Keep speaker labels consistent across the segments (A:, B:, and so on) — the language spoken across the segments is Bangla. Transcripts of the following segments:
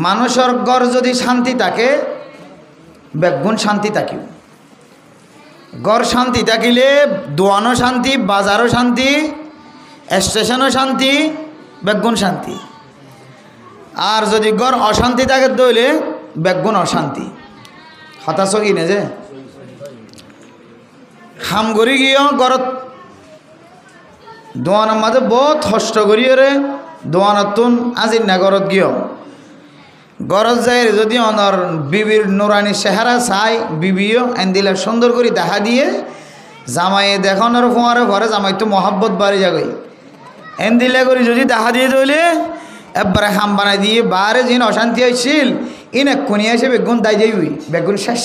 A: মানুষের ঘর যদি শান্তি থাকে বেগুন শান্তি থাকিব। ঘর শান্তি থাকিলে দোয়ানো শান্তি, বাজারও শান্তি, স্টেশনও শান্তি, বেগুন শান্তি। আর যদি ঘর অশান্তি থাকে দইলে বেগুন অশান্তি। হতাশ কিনে যে খাম করি গিয়ে ঘরত দোয়ানের মাঝে বহুত কষ্ট করিয়ে রে দোয়ানতুন আজির না ঘরত গিয়ে গরজ যায় যদি অনর বিবির নুরানি চেহারা চাই বিবিও এন দিলে সুন্দর করে দেখা দিয়ে জামাইয়ে দেখানোর ফোঁয়ারে ঘরে জামাই তো মহাব্বত বাড়ি যাগই এন দিলে করে যদি দেখা দিয়ে দইলে একবারে হাম বানাই দিয়ে বারে যিনি অশান্তি হয়েছিল ইন এক্ষুনি এসে বেগুন দাই যাইবি বেগুন শেষ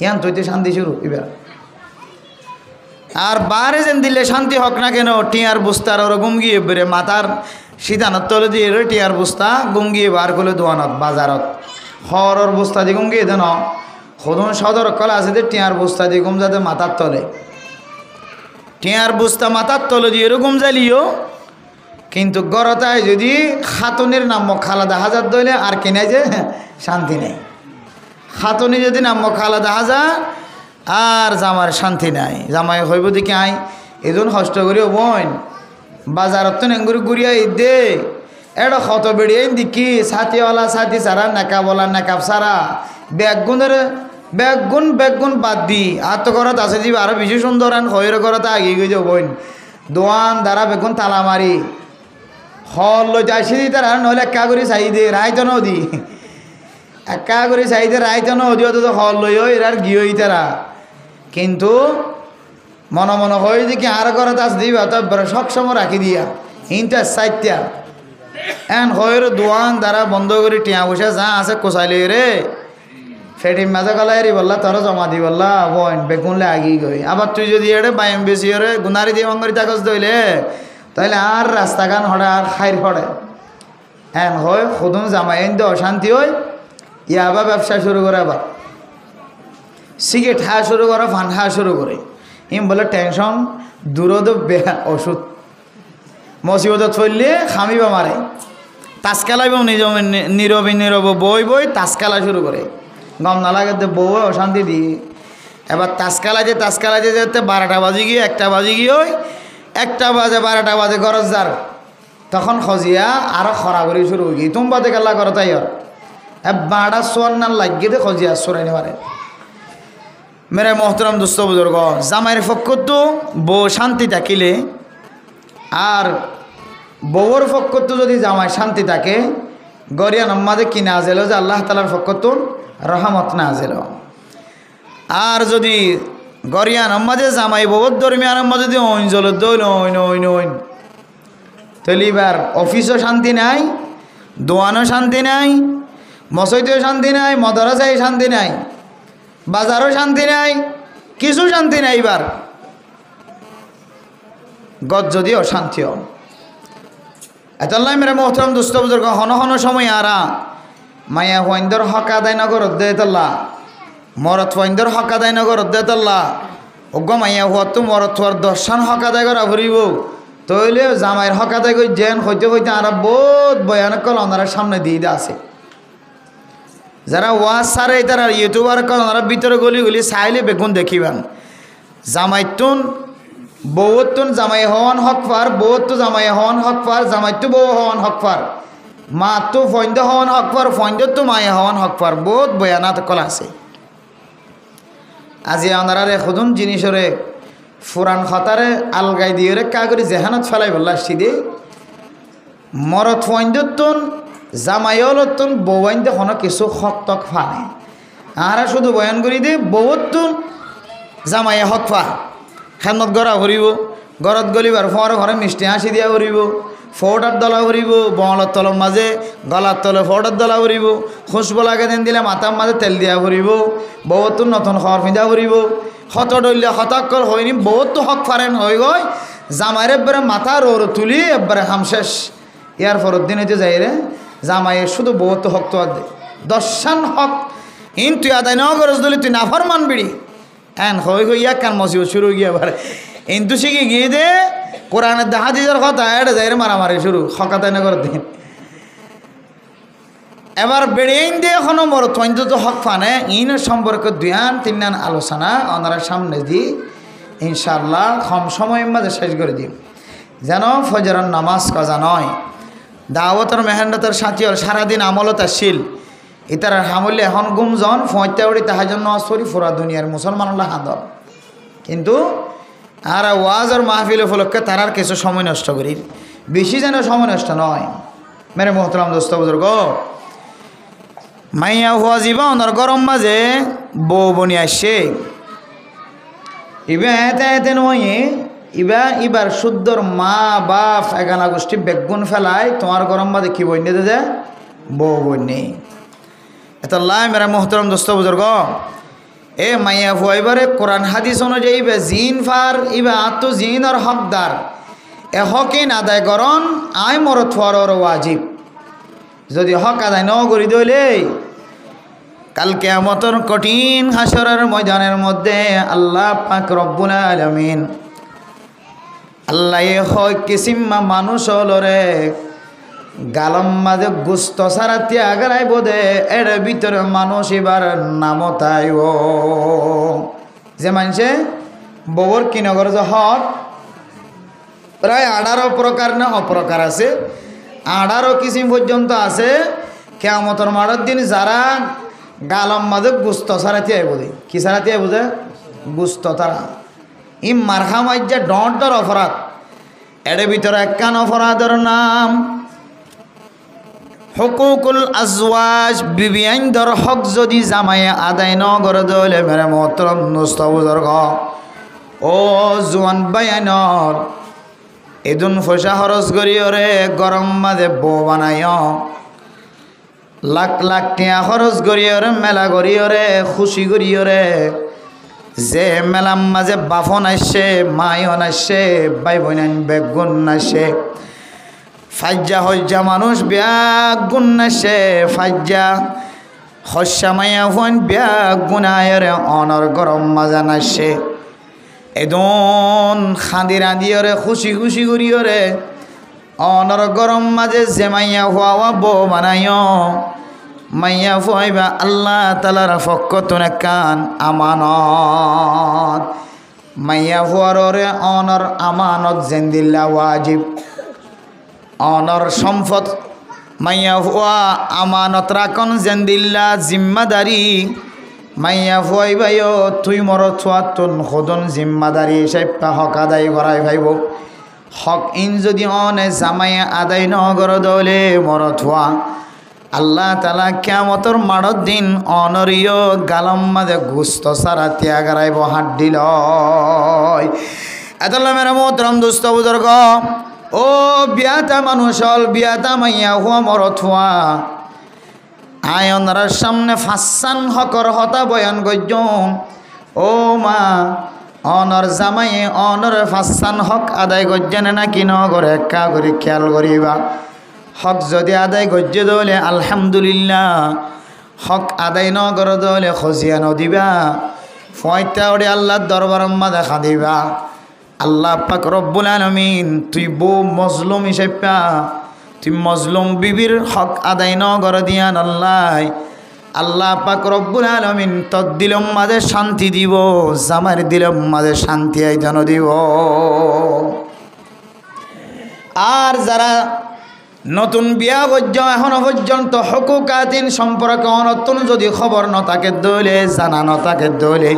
A: ইয়ান তৈতে শান্তি শুরু এবার। আর বারে যেন দিলে শান্তি হোক না কেন টিয়ার বুস্তার ওরা গুমগিয়ে বেড়ে মাথার শীতানত তলে দিয়ে টিয়ার বুস্তা গুমগিয়ে বার করলে দোয়ানত বাজারত হরর বুস্তা দিয়ে গুমগিয়ে দেন সদন সদর কলা আছে যে টিয়ার বুস্তা দিয়ে গুম যাতে মাথার তলে টিয়ার বুস্তা মাথার তলে দিয়ে এরকম জ্বালিও কিন্তু গরতায় যদি খাতুনের নাম খালাদা হাজার দইলে আর কিনে যে শান্তি নেই। খাতুনি যদি নাম খালাদা হাজার আর জামার শান্তি নাই। জামাই হইব দেখি আই এজন কষ্ট করিও বোন বাজারত তো নেঙ্গুরি গুড়িয়া দে এটা ক্ষত বেড়িয়ে দেখি ছাতিওয়ালা ছাতি সারা নেকাবলা নেকাব সারা বেগুনের বেগুন বেগুন বাদ দি আর তো ঘরত আছে যে আরো বেশি সুন্দর আন হয়ের ঘরতে আগিয়ে গিয়ে যাও বোন দোয়ান দ্বারা বেগুন তালা মারি হল লই যাইছি দি তারা নহলে একা করে চাই দে রাইতো নদী একা করে চাই দে রাইতো নদী অত হল লই এরার গিয়ে তারা কিন্তু মনে মনে হয় দেখি আর ঘরত আস দিবা তো সবসময় রাখি দিয়া ইনটা সাইত্যা এন হয়ের দোয়ান দ্বারা বন্ধ করে টিয়া বসে যা আছে কোচাইলে রে ফেটির মাঝে গলাই রে বললা তোর জমা দি বললা বোন বেগুনলে আগিয়ে গই আবার তুই যদি এড়ে বাইম বেশি রে গুনারি দিয়ে অঙ্গরি তাকস দইলে তাহলে আর রাস্তাঘাট হড়ে আর খাইর পড়ে এন হয় খুদুন জামাই এন তো অশান্তি হয় ইয়া আবার ব্যবসা শুরু করে আবার সিগারেট খাওয়া শুরু করে ফান খাওয়া শুরু করে ইম বলে টেনশন দূরদ ওষুধ মসিবত চললে খামিবা মারে তাস খেলাইব নীরবে নীরব বই বই তাস খেলা শুরু করে গম না লাগে বউ অশান্তি দিয়ে এবার তাস খেলাইতে 12টা বাজে গিয়ে 1টা বাজে গিয়ে ওই 1টা বাজে 12টা বাজে গরজ যার তখন খজিয়া আরো খরাগরি শুরু হয়ে গিয়ে তুমি বাদে খেলা করো তাই আর 12টা সোয়ার না লাগিয়ে দে খজিয়া সরাই নেবারে মেরে মোহতরম দুস্থ বুজুর্গ জামাইয়ের পক্ষ তো বউ শান্তি থাকিলে আর বউর পক্ষ তো যদি জামাই শান্তি থাকে গরিয়া নম্মাদে কি না জেল যে আল্লাহ তালার পক্ষ তো রহমত না জেল আর যদি গরিয়া নম্মাদে জামাই বউর দরমিয়ান যদি ওইন জল দইল ওইন ওইন ওইন তাহলে এবার অফিসও শান্তি নাই দোয়ানও শান্তি নাই মসজিদেও শান্তি নাই মদরসায় শান্তি নাই বাজারও শান্তি নাই কিছু শান্তি নাই এবার গদ যদি অশান্তিও এতাল্লাই মেরে মোহতরম দুস্থ বুজুর্গ হন হন সময় আরা মায়া ফইন্দর হক আদায় নগর অধ্যায়তাল্লা মরত ফইন্দর হক আদায় নগর অধ্যায়তাল্লা অজ্ঞ মাইয়া হওয়ার তো মরত হওয়ার দর্শন হক আদায় করা ভরিব তইলে জামাইয়ের হক আদায় করে যেন হইতে হইতে আর বহুত বয়ান কল ওনারা সামনে দিয়ে আছে যারা ওয়াজ সারে তারা ইউটিউবার কল ওনারা ভিতরে গলি চাইলে বেগুন দেখিবেন জামাইতুন বউতুন জামাই হওয়ান হক পার বউতো জামাই হওয়ান হক পার জামাইতো বউ হওয়ান হক পার মা তো ফইন্দ হওয়ান হক পার ফইন্দ তো মায়ে হওয়ান হক পার বহুত বয়ানাত কল আছে আজি ওনারা রে খুদুন জিনিসরে ফুরান খতারে আলগাই দিয়ে রে কাগরি জেহানত ফেলাই বললা সিদে মরত ফইন্দতুন জামাইলতুন বউইন্দে কোনো কিছু হক তক ফানে আর শুধু বয়ান করি দে বউতুন জামাইয়ে হক ফা খেদমত গড়া ভরিব গরত গলিবার ফর ঘরে মিষ্টি হাসি দিয়া ভরিব ফৌটার দলা ভরিব বঙলার তলর মাঝে গলার তলে ফৌটার দলা ভরিব খুশবো লাগে দিন দিলে মাথার মাঝে তেল দিয়া ভরিব বউতুন নতুন খবর ফিঁদা ভরিব হত ডইলে হতাক্কর হয়নি বহুত হক ফারেন হয়ে গয় জামাইয়ের একবারে মাথা রোর তুলি একবারে হাম শেষ ইয়ার পরের দিন হইতে যাই রে জামাইয়ের শুধু বহুত হক তো দে দর্শন হক ইন তুই আদায় ন গরজ দলি তুই নাফর মানবিড়ি এন হই হইয়া কান মসিবত শুরু গিয়ে এবার ইন্তু শিখে গিয়ে দে কোরআনের হাদিসের কথা এটা যাই রে মারামারি শুরু হক আদায় না করে দিন এবার বেড়েইন দিয়ে এখনো বড় তৈন্ত হক ফানে ইন সম্পর্কে দুয়ান তিনান আলোচনা ওনারা সামনে দিই ইনশাআল্লাহ কম সময়ের মাঝে শেষ করে দিই যেন ফজরের নামাজ কাজা নয় দাওয়াতের মেহেন্ডতের সাথী হল সারাদিন আমলত আসছিল ইতার হামলে এখন গুমজন ফয়তা উড়ি তাহার জন্য সরি ফোরা দুনিয়ার মুসলমানরা হাঁদর কিন্তু আর ওয়াজ আর মাহফিল উপলক্ষে তারার কিছু সময় নষ্ট করি বেশি যেন সময় নষ্ট নয় মেরে মোহতরাম দোস্ত বুজুর্গ মাইয়া হওয়া যাবা ওনার গরম মাঝে বউ বনি আসছে ইবা এতে এতে নয় ইবার শুদ্ধর মা বাপ এগানা গোষ্ঠী বেগুন ফেলায় তোমার গরম মাঝে কি বই নিতে দে বউ বন্যে এত লাই মেরা মোহতরম দোস্ত বুজুর্গ এ মাইয়া হুয়া এবারে কোরআন হাদিস অনুযায়ী ইবা জিন ফার ইবা আত্ম জিন আর হকদার এ হকিন আদায় করন আয় মরত ফর ওয়াজিব যদি হক আদায় ন করি দইলে কাল কিয়ামতের কঠিন হাসরের ময়দানের মধ্যে আল্লাহ পাক রব্বুল আলামিন আল্লাহ এ হয় কিসিম্মা মানুষ হলরে গালম মাঝে গুস্ত সারাতি আগারাই বোধে এর ভিতরে মানুষ এবার নামতাই ও যে মানুষে ববর কিনগর যে হক প্রায় 18 প্রকার না অপ্রকার আছে 18 কিসিম পর্যন্ত আছে কিয়ামতের মাঠের দিন যারা গালম মাঝে গুস্ত সারাতি আই বোধে কি সারাতি আই বোধে গুস্ত তারা ই মারখা মাইজা ডর অপরাধ এর ভিতরে একখান অপরাধের নাম হুকুকুল আজওয়াজ বিবি আইনদর হক যদি জামাই আদায় ন করে দলে মেরে মোহতরম দোস্ত বুজুর্গ ও জোয়ান বাইনর এদুন পয়সা খরচ করিওরে গরম মাঝে বউ বানায় লাখ লাখ টিয়া খরচ করিওরে মেলা করিওরে খুশি করিওরে যে মেলাম মাঝে বাফন আসছে মায়ন আসছে ভাই বোন বেগুন আসছে ফাজ্জা হজ্জা মানুষ ব্যাগুন আসছে ফাজ্জা হস্যা মাইয়া ফোন ব্যাগুন আয়রে অনর গরম মাজা নাসছে এদন খাঁদি রাঁধিওরে খুশি খুশি করিওরে অনর গরম মাঝে যে মাইয়া হওয়া বউ বানায় মাইয়া ফুয়াইবা আল্লাহ তালার ফক্কতুন কান আমানত মাইয়া ফুয়ারে অনর আমানত জেন্দিল্লা ওয়াজিব অনর সম্পদ মাইয়া ফুয়া আমানত রাখন জেন্দিল্লা জিম্মাদারি মাইয়া ফুয়াইবাইও তুই মর থুয়াতুন সদন জিম্মাদারি সাইপা হক আদায় করাই ভাইব হক ইন যদি অনে জামাইয়া আদায় ন কর দলে মর থুয়া আল্লাহ তালা কিয়ামতের মাঠের দিন অনরীয় গালম মাঝে গুস্ত সারা ত্যাগারাইব হাত দিল এতলা মেরা মোহতরম দোস্ত বুজুর্গ ও বিয়াতা মানুষ হল বিয়াতা মাইয়া হুয়া মরত হুয়া আয়নরার সামনে ফাঁসান হকর হতা বয়ান গজ্জম ও মা অনর জামাই অনর ফাঁসান হক আদায় গজ্জনে না কিন করে একা করে খেয়াল করিবা হক যদি আদায় গজ্য দলে আলহামদুলিল্লাহ হক আদায় ন কর দলে খজিয়া নদিবা ফয়তা ওরে আল্লাহর দরবার দেখা দিবা আল্লাহ পাক রব্বুল আলামিন তুই বউ মজলুম হিসেবে তুই মজলুম বিবির হক আদায় ন কর দিয়ান আল্লাহ পাক রব্বুল আলামিন তোর দিলম মাঝে শান্তি দিব জামার দিলম মাঝে শান্তি আইদান দিব আর যারা নতুন বিয়া পর্যন্ত এখনো পর্যন্ত হকুকাতিন সম্পর্কে নতুন যদি খবর ন তাকে দলে জানা ন তাকে দলে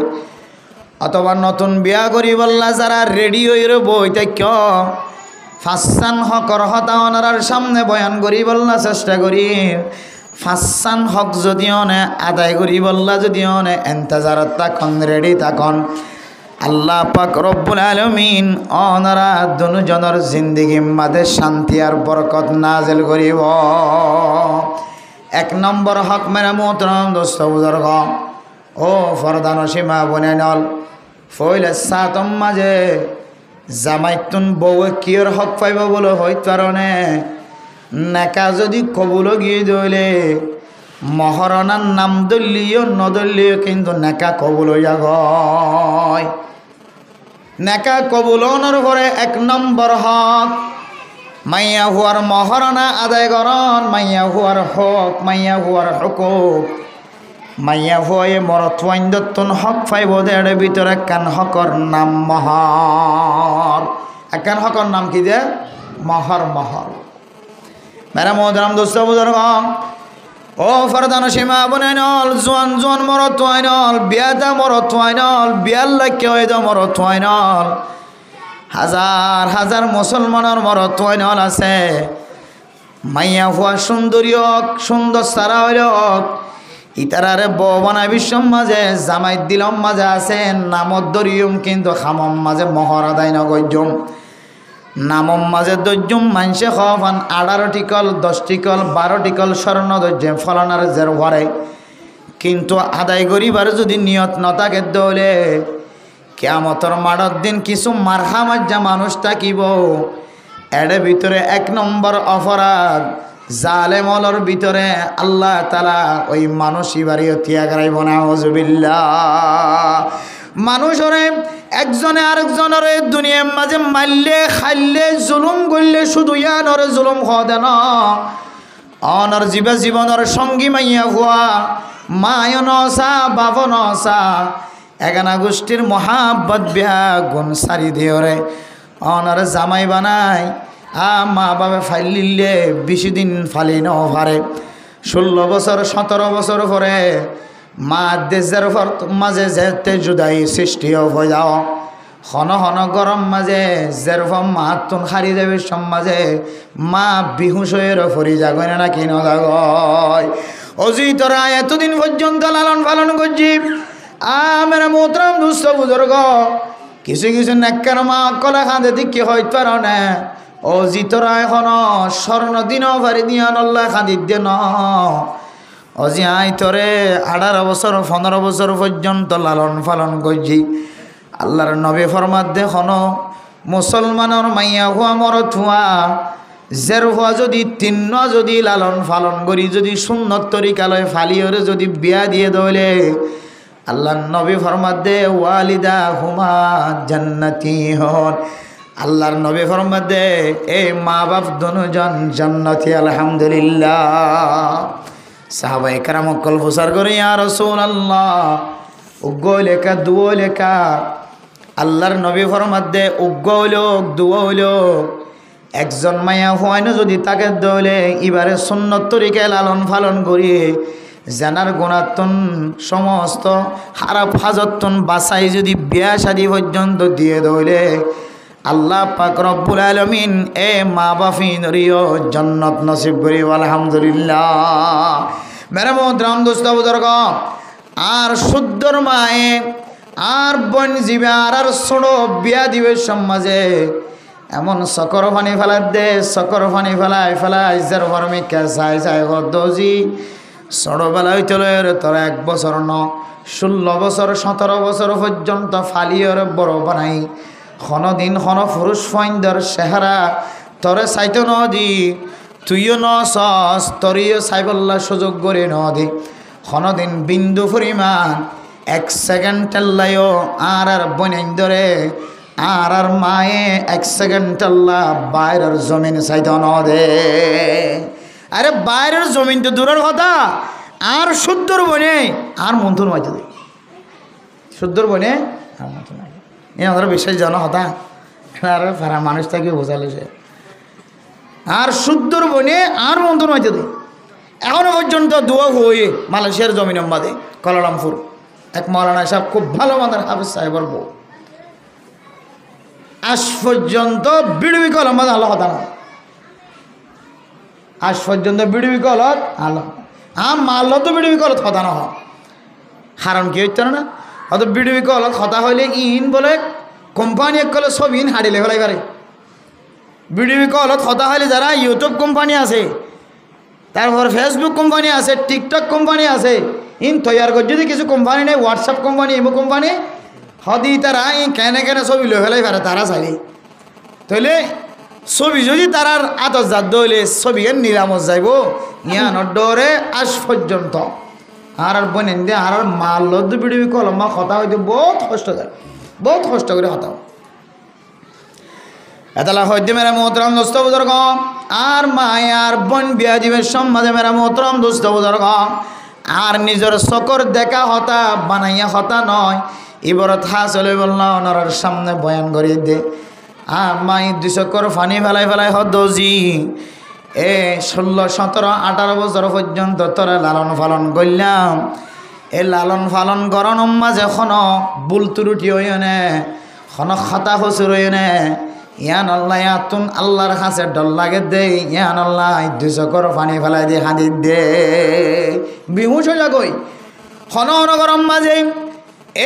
A: অথবা নতুন বিয়া করি বললা যারা রেডি হয়ে বই তাই ফাঁসান হকর হতা ওনার সামনে বয়ান করি বললা চেষ্টা করি ফাঁসান হক যদি অনে আদায় করি বললা যদি অনে এন্তেজারত তখন রেডি তখন আল্লাহ পাক রব্বুল আলামিন ওনারা দুজনের জিন্দেগি মাঝে শান্তি আর বরকত নাজিল করিব এক নম্বর হক মেরা মোহতরম দোস্ত বুজুর্গ ও ফরদান সীমা বনে নল ফইলে সাতম মাঝে জামাইতুন বউ কিয়র হক পাইব বলে হইত কারণে নেকা যদি কবুল গিয়ে দইলে মহরণার নাম দলীয় নদলীয় কিন্তু নেকা কবুল হইয়া গয় নেকা কবুলনের পরে এক নম্বর হক মাইয়া হুয়ার মহারণা আদায় করন, মাইয়া হুয়ার হক, মাইয়া হুয়ার হুকুক, মাইয়া হুয়ে মরত্বন হক ফাইব দেড় ভিতরে একখান হকর নাম মহর। একখান হকর নাম কি যে মহর। মহর মেরা মোহতরম দোস্ত বুজুর্গ, ও ফরদান সীমা বনাইনল, জোয়ান জোয়ান মরত্বাইনল, বিয়াদা মরত্বাইনল, বিয়াল লাক্য হয়ে মরত্বাইনল, হাজার হাজার মুসলমানের মরত্বাইনল আছে। মাইয়া হুয়া সুন্দরী হোক, সুন্দর সারা হইল হোক, ইতারারে বনা বিশ্বম মাঝে জামাই দিলম মাঝে আছে নামত দরিয়ম, কিন্তু খামম মাঝে মহর আদায় নগজম। নামম মাঝে দৈর্যম মানসে খান 18 টিকল 10 টিকল 12 টিকল স্বর্ণ দৈর্য ফলনার জের ভরে, কিন্তু আদায় করিবার যদি নিয়ত নথাকে দৌলে কিয়ামতর মাড়র দিন কিছু মারহা মাজ্জা মানুষ থাকিব। এর ভিতরে 1 নম্বর অপরাধ, জালেমলর ভিতরে আল্লাহ তাআলা ওই মানুষই বাড়িও ত্যাগ রাইব না। আউযুবিল্লাহ। মানুষরে একজনে আরেকজনের দুনিয়ার মাঝে মারলে খাইলে জুলুম করলে শুধু ইয়ানর জুলুম হদে না, অনর জীবনের সঙ্গী মাইয়া হুয়া মায় নসা বাব নসা এগানা গোষ্ঠীর মহাব্বত বিহা গুণ সারি দিওরে অনর জামাই বানায়। মা বাবা ফাইলিলে বেশি দিন ফালি ন পারে, 16 বছর 17 বছর পরে মা দেশের মাঝে যেতে জুদাই সৃষ্টি হয়ে যাও। হন হন গরম মাঝে যেরকম মাতুন হারি দেবে সমাজে মা বিহুস হয়ে ফরি যাগয় না কি নয়। অজি তোরা এতদিন পর্যন্ত লালন পালন করছি, মেরা মোহতরম দুস্থ বুজুর্গ, কিছু কিছু নেককার মা কলা খাঁদে দিকে হইতে পারো না। অজি তোরা এখন স্বর্ণ দিন ভারি দিয়া নল্লা খাঁদি দিয়ে ন। অজি আই তোরে 18 বছর 15 বছর পর্যন্ত লালন পালন করছি। আল্লাহর নবী ফরমাত দেখুন, মুসলমানের মাইয়া হুয়া মরত হুয়া জের হুয়া যদি 3 যদি লালন পালন করি, যদি সুন্নত তরিকালয় ফালিওরে যদি বিয়া দিয়ে দইলে আল্লাহর নবী ফরমাত দে ওয়ালিদা হুমা জান্নাতি হন। আল্লাহর নবী ফরমাত দে এই মা বাপ দুজন জান্নাতি। আলহামদুলিল্লাহ। সাহাবায়ে কেরাম কল ফুসার করে ইয়া রাসূলুল্লাহ, উগ্গো লেখা দুও লেখা। আল্লাহর নবী ফরমাত দে উগ্গো লোক দুও লোক, একজন মায়া হয়নো যদি তাকে দলে এবারে সুন্নত তরিকায় লালন পালন করি জানার গুণাত্তন সমস্ত খারাপ হাজতন বাসাই যদি বিয়া শাদী পর্যন্ত দিয়ে দইলে আল্লাহ পাক রব্বুল আলামিন এ মা বাফিনরিও জান্নাত নসিব করি। আলহামদুলিল্লাহ। মেরে মোহতরম দোস্ত বুজুর্গ, আর শুদ্ধর মায়ে আর বন জীবে আর ছোড়ো বিয়া দিবে সমাজে এমন সকর ফানি ফেলা দে, সকর ফানি ফেলাই যার ফরমিকা চাই চাই দজি ছোটবেলা হইতলে তোর 1 বছর ন 16 বছর 17 বছর পর্যন্ত ফালিয়র বড় বানাই। দিন পুরুষ ফাইন্দর চেহারা তরে চাইতো নদী, তুইও ন সস তরিও চাইবল্লা সুযোগ করে নদী। দিন বিন্দু পরিমাণ 1 সেকেন্ড লাইও আর বনেন্দরে আর মায়ে 1 সেকেন্ড বাইরের জমিন চাইতো নদে। আরে বাইরের জমিন তো দূরের কথা, আর শুদ্ধর বনে আর মন্থন মাইতে দেয়। শুদ্ধর বনে আর মন্থন আমরা বিশ্বাস জানা হতা আর ফারা মানুষ তাকে বোঝালে সে আর শুদ্ধর বনে আর মন্থন মাইতে দেয়। এখনো পর্যন্ত দোয়া হয়ে মালয়েশিয়ার জমিন বাদে কলালামপুর এক মৌলানা সাহেব খুব ভালো মাদার হাফিজ সাহেবের বউ, আজ পর্যন্ত বিড়বি কলম বাদে আল্লাহ হতা না। আজ পর্যন্ত বিড়বি কলত আল্লাহ মারল তো বিড়বি কলত হতা না হয়। কারণ কি হইত না, অত বিড়বি কলত হতা হইলে ইন বলে কোম্পানি এক কলে সব ইন হারিলে ফেলাই পারে। বিড়বি কলত হতা হইলে যারা ইউটিউব কোম্পানি আছে, তারপর ফেসবুক কোম্পানি আছে, টিকটক কোম্পানি আছে, ইন তৈয়ার করে যদি কিছু কোম্পানি নেই, হোয়াটসঅ্যাপ কোম্পানি ইমো কোম্পানি হদি তারা ইন কেনে কেনে ছবি লো ফেলাই পারে তারা চাইলে। তাইলে ছবি যদি তারার আদর জাত দইলে ছবি নিরামত যাইব ইয়ানোর ডরে আজ পর্যন্ত আর বনেন দিয়ে আর মারল বিড়বি কলম কথা হইতে বহুত কষ্ট যায়, বহুত কষ্ট করে হতাও। এতলা হইতে মেরা মোহতরম দোস্ত বুজুর্গ আর মায়ার বোন বিয়া দিবে সম্মাদে মেরা মোহতরম দোস্ত বুজুর্গ আর নিজের চকর দেখা হতা বানাইয়া হতা নয় এবারত হাসলে বলল ওনার সামনে বয়ান করিয়ে দে আর মাই 2 চক্কর ফানি ফেলাই ফেলাই হদজি 16, 17, 18 বছর পর্যন্ত তোরা লালন পালন করলাম। এই লালন পালন করন মাঝে এখনো বুল ত্রুটি হইও নে এখনো খাতা হসুর হইও নে ইয়ান আল্লাহ ইয়াতুন আল্লাহর কাছে ডর লাগে দে ইয়ান আল্লাহ 2 চক্কর পানি ফেলাই দিয়ে হাঁদি দে বিহুশ হয়ে যাগই খন গরম মাঝে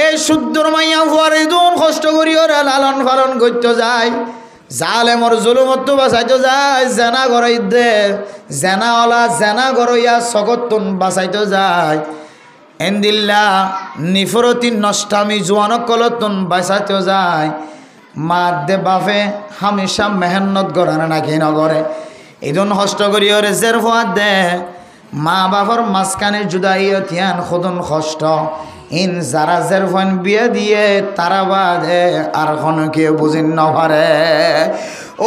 A: এই শুদ্ধর মাইয়া ফুয়ারে দুন কষ্ট করি ওরা লালন পালন করতে যায় জালেমর জুলুমত বাঁচাইতে যায় জেনা গড়াই দে জেনাওয়ালা জেনা গড়ইয়া সকতুন বাঁচাইতে যায় এন্দিল্লা নিফরতি নষ্টামি জোয়ানক কলতুন বাঁচাইতে যায় মা দে বাপে হামেশা মেহনত করে নাকি নগরে এইজন কষ্ট করি ওরে জের ফুয়া দে মা বাপর মাঝখানে জুদাইয়া তিয়ান খুদন কষ্ট ইন যারা জের ফোন বিয়ে দিয়ে তারা বাদে আর কোনো কেউ বুঝিন নপারে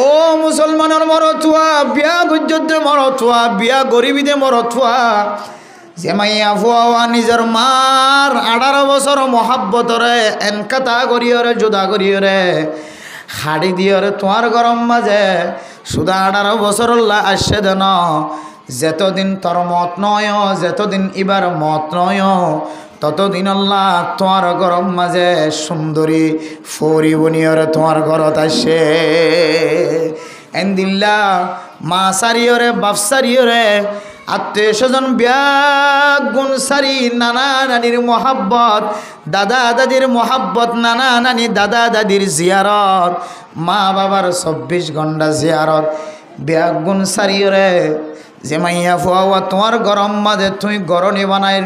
A: ও মুসলমানের মরতুয়া বিয়া গুজ্জতে মরতুয়া বিয়া গরিবীতে মরতুয়া যে মাইয়া ফুয়া নিজের মার 18 বছর মহাব্বতরে এনকাতা করিয়রে জুদা করিয়রে হাড়ি দিয়রে তোমার গরম মাঝে সুদা 18 বছর আসছে দেন যতদিন তোর মত নয় যতদিন ইবার মত নয় ততদিন আল্লাহ তোমার গরম মাঝে সুন্দরী ফরি বনিয়রে তোমার ঘরত আসে এন্দিল্লা মা সারিয়রে বাপ সারিয়রে আত্মীয় স্বজন ব্যাগুন সারি নানা নানির মোহাব্বত দাদা দাদির মোহাব্বত নানা নানি দাদা দাদির জিয়ারত মা বাবার 24 ঘন্টা জিয়ারত ব্যাগুন সারিয়রে যে মাইয়া ফুয়া তোমার গরম মাঝে তুই গরনি বানাই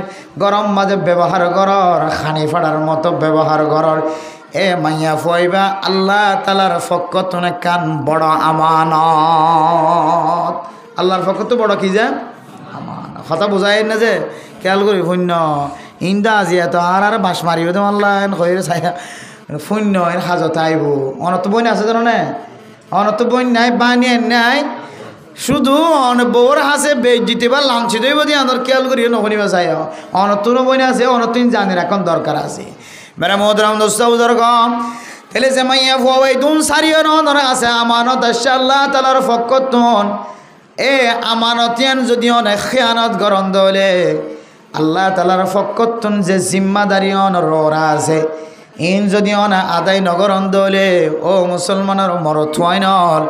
A: গরম মাঝে ব্যবহার করর খানি ফাড়ার মতো ব্যবহার করর এ মাইয়া ফুয়াইবা আল্লাহ তালার ফকতনে কান বড় আমানত আল্লাহর ফকত বড় কি যে আমানত কথা বোঝাই না যে খেয়াল করি শূন্য ইন্দা আজি এত আর বাঁশ মারিব তো আল্লাহ কইরে চাই শূন্য এর হাজত আইব অনত বই আছে জানো না অনত বই নাই বানিয়ে নাই শুধু বউর হাসে বেজ দিতে বা লাঞ্চি দইব দিয়ে আদর খেয়াল করি নখনিবা চাই অনতুন বই আছে অনতুন জানের এখন দরকার আছে মেরা মোহতরম দোস্ত বুজুর্গ তাহলে যে মাইয়া ফুয়াই দুন সারিও নর আছে আমানত আসছে আল্লাহ তালার ফকতুন এ আমানতিয়ান যদি অনেক খেয়ানত গরম দলে আল্লাহ তালার ফকতুন যে জিম্মাদারি অনরা আছে ইন যদি অনা আদায় নগরম দলে ও মুসলমানের মরথুয়াই নল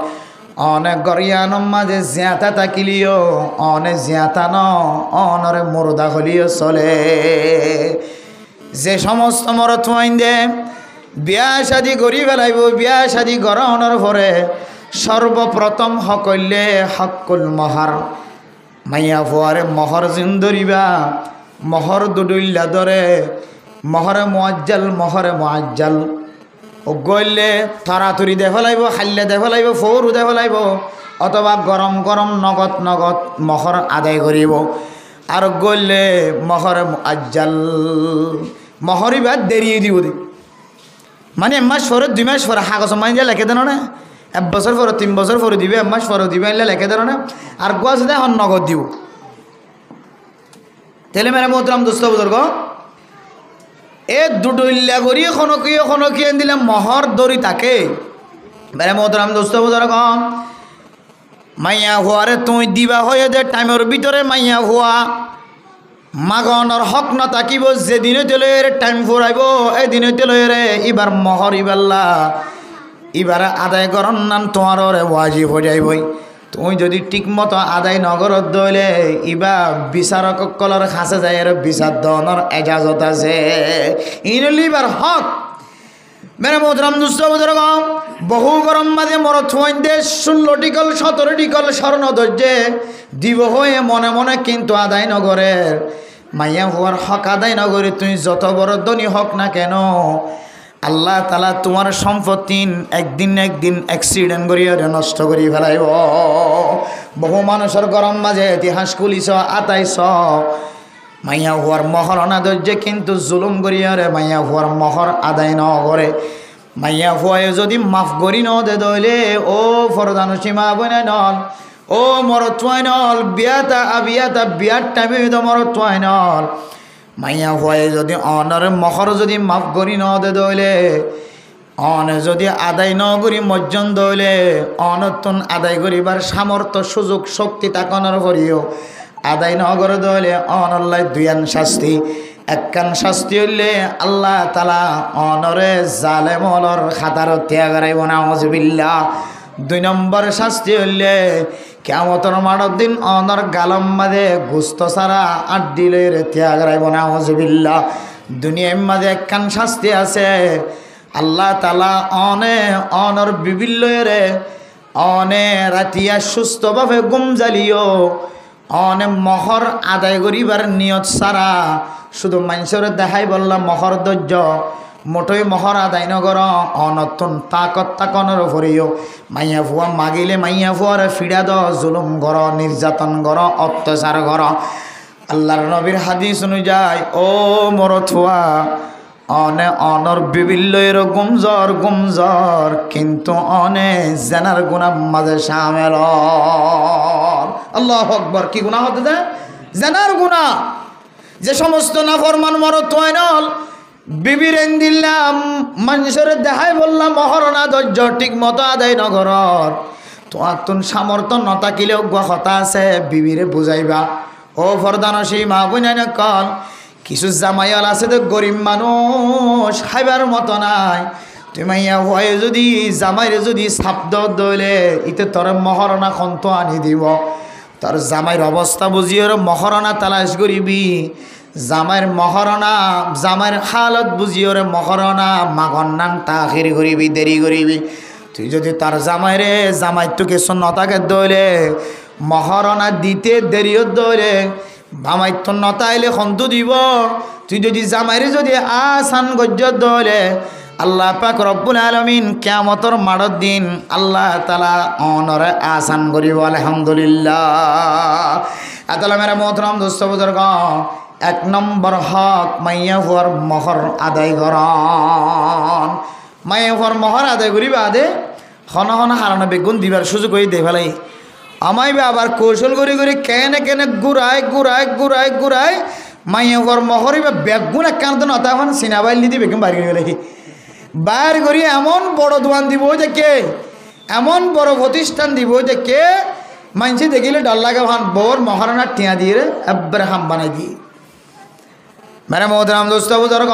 A: অনেক গরিয়ানম মাঝে জিয়াতা তাকিলিও অনেক জিয়াতা ন অনরে মুরদা হলিও চলে যে সমস্ত মরথুয়াইন দে বিয়া শাদি করি ফেলাইব বিয়া শাদি গরহণের পরে সর্বপ্রথম সকলে হকুল মহার মাইয়া ফুয়ারে মহর জিন্দরিবা মহর দুডুল্লা ধরে মহরে মোয়াজ্জাল ও গইলে তরাতরি দেখে লাইব খাইলে দেখে লাইব ফৌরু দেখে লাইব অথবা গরম গরম নগদ মহর আদায় করিব আর গইলে মহরে মোয়াজ্জাল মহরি বাদ দেরিয়ে দিব দি মানে 1 মাস পরে 2 মাস পরে কাগজ মাইন লেখে দেন না 1 বছর পরে 3 বছর পরে দিবে 1 মাস পরে দিবে লেখে দেন না আর গোয়াজ দেয় এখন নগদ দিব তেলে মেরে মোহতরম দোস্ত বুজুর্গ এ দুডুল্লা করি খনকিয়ে দিলে মহর দড়ি থাকে মেরে মোহতরম দোস্ত বুজুর্গ মাইয়া হুয়ারে তুই দিবা হয়ে দে টাইমের ভিতরে মাইয়া হুয়া মাগনের হক না থাকিব যেদিনে তেলে টাইম ফুরাইব এই দিনে তেলে এবার মহর ইবাল্লা এবার আদায় করন নান তোমার ওয়াজিব হয়ে যাইবই তুই যদি ঠিক মতো আদায় নগরত দইলে ইবা বিচারক কলর খাসে যায় আর বিচার দনের এজাজত আছে ইনলিবার হক মেরে মোহতরম দোস্ত বুজুর্গ বহু গরম মাঝে মরথুয়াইন দেশ 16 টিকল 17 টিকল স্বর্ণ ধৈর্যে দিব হয়ে মনে মনে কিন্তু আদায় নগরের মাইয়া হওয়ার হক আদায় নগরে তুই যত বড় ধনী হক না কেন আল্লাহ তালা তোমার সম্পত্তি একদিন অ্যাক্সিডেন্ট করিয়া নষ্ট করি ফেলাইব বহু মানুষের গরম মাঝে ইতিহাস খুলিছ আতাইছ মাইয়া হওয়ার মহর অনাদর্যে কিন্তু জুলুম করিয়া রে মাইয়া হওয়ার মহর আদায় ন করে মাইয়া ফুয়ায় যদি মাফ করি ন দে দইলে ও ফরদান সীমা বনে নল ও মরত্বাই নল বিয়ার টাইমে তো মরত্বাই নল মাইয়া ফুয়ায় যদি অনর মহর যদি মাফ করি ন দে দইলে অন যদি আদায় ন করি মজ্জন দইলে অনতুন আদায় করিবার সামর্থ্য সুযোগ শক্তি তাকনের করিও আদায় ন করে দইলে অনল্লাই দুয়ান শাস্তি একখান শাস্তি হইলে আল্লাহ তালা অনরে জালেমলর খাতার ত্যাগ রাইব না নাউজুবিল্লাহ। 2 নম্বর শাস্তি হইলে কিয়ামতের মাঠের দিন অনর গালম মাঝে গুস্ত সারা আড্ডি লইরে ত্যাগ রাইব না নাউজুবিল্লাহ। দুনিয়ার মাঝে একখান শাস্তি আছে আল্লাহ তালা অনর বিবিল লইরে অনে রাতিয়া সুস্থভাবে গুম জ্বালিও অনে মহর আদায় করিবার নিয়ত সারা শুধু মানুষের দেখাই বললাম মহর ধৈর্য মোটই মহর আদায় নগর অনতুন তাকত তাকনের ভরিও মাইয়া ফুয়া মাগিলে মাইয়া ফুয়ার ফিরা দ জুলুম গর নির্যাতন গর অত্যাচার গর। আল্লাহর নবীর হাদিস অনুযায়ী ও মরথুয়া অনে অনর বিভিল্লয়ের গুমজর কিন্তু অনে জেনার গুণা মাঝে সামেল। আল্লাহু আকবার। কি গুনাহ হতে দেয়? জেনার গুনাহ। যে সমস্ত নাফরমান মরথুয়া নল বিবির দিল্লাম মানুষের দেখাই বললাম মহরণা ধৈর্য ঠিক মতো আদায় নগরর তোমার তুন সামর্থ্য নতাকিলেও কথা আছে বিবিরে বুঝাইবা। ও ফরদানসী মা বোন কল কিছু জামাইয়াল আছে তো গরিব মানুষ খাইবার মতো নাই তুই মাইয়া ভয়ে যদি জামাইরে যদি শব্দ দইলে ইতে তোর মহরণা খন্ত আনি দিব তোর জামাইয়ের অবস্থা বুঝিয়ে মহরণা তালাশ করিবি জামাইয়ের মহরণা জামাইয়ের হালত বুঝিয়ে মহরণা মাগন নাম তাখির করিবি দেরি করিবি। তুই যদি তার জামাইরে জামাই তো কিছু নতাকে দইলে মহরণা দিতে দেরিও দইলে জামাই তো নতাইলে খন্ত দিব। তুই যদি জামাইরে যদি আসান গজ্য দইলে আল্লাহ পাক রব্বুল আলামিন কিয়ামতের মাঠের দিন আল্লাহ তাআলা অনরে আসান করিব। আলহামদুলিল্লাহ। আতালা মেরা মোহতরম দোস্ত বুজুর্গ 1 নম্বর হক মাইয়া হুয়ার মহর আদায় করন। মাইয়া হুয়ার মহর আদায় করিবা আদে হন হন হারানো বেগুন দিবার সুযোগ হয়ে দে ফেলাই আমাইবে আবার কৌশল করি করি কেনে কেনে ঘুরাই মাইয়া হুয়ার মহরিবা বেগুন এক কান নতা এখন সিনাবাইলি দি বেগুন বাড়ি গেলে বাইর করি এমন বড় দোয়ান দিব যে কে এমন বড় প্রতিষ্ঠান দিব যে কে মানসি দেখিলে ডর লাগে ভান বর মহারণার টিয়া দিয়ে একবারে হাম বানাই দিয়ে মেরে মোহতরাম দোস্ত বুজুর্গ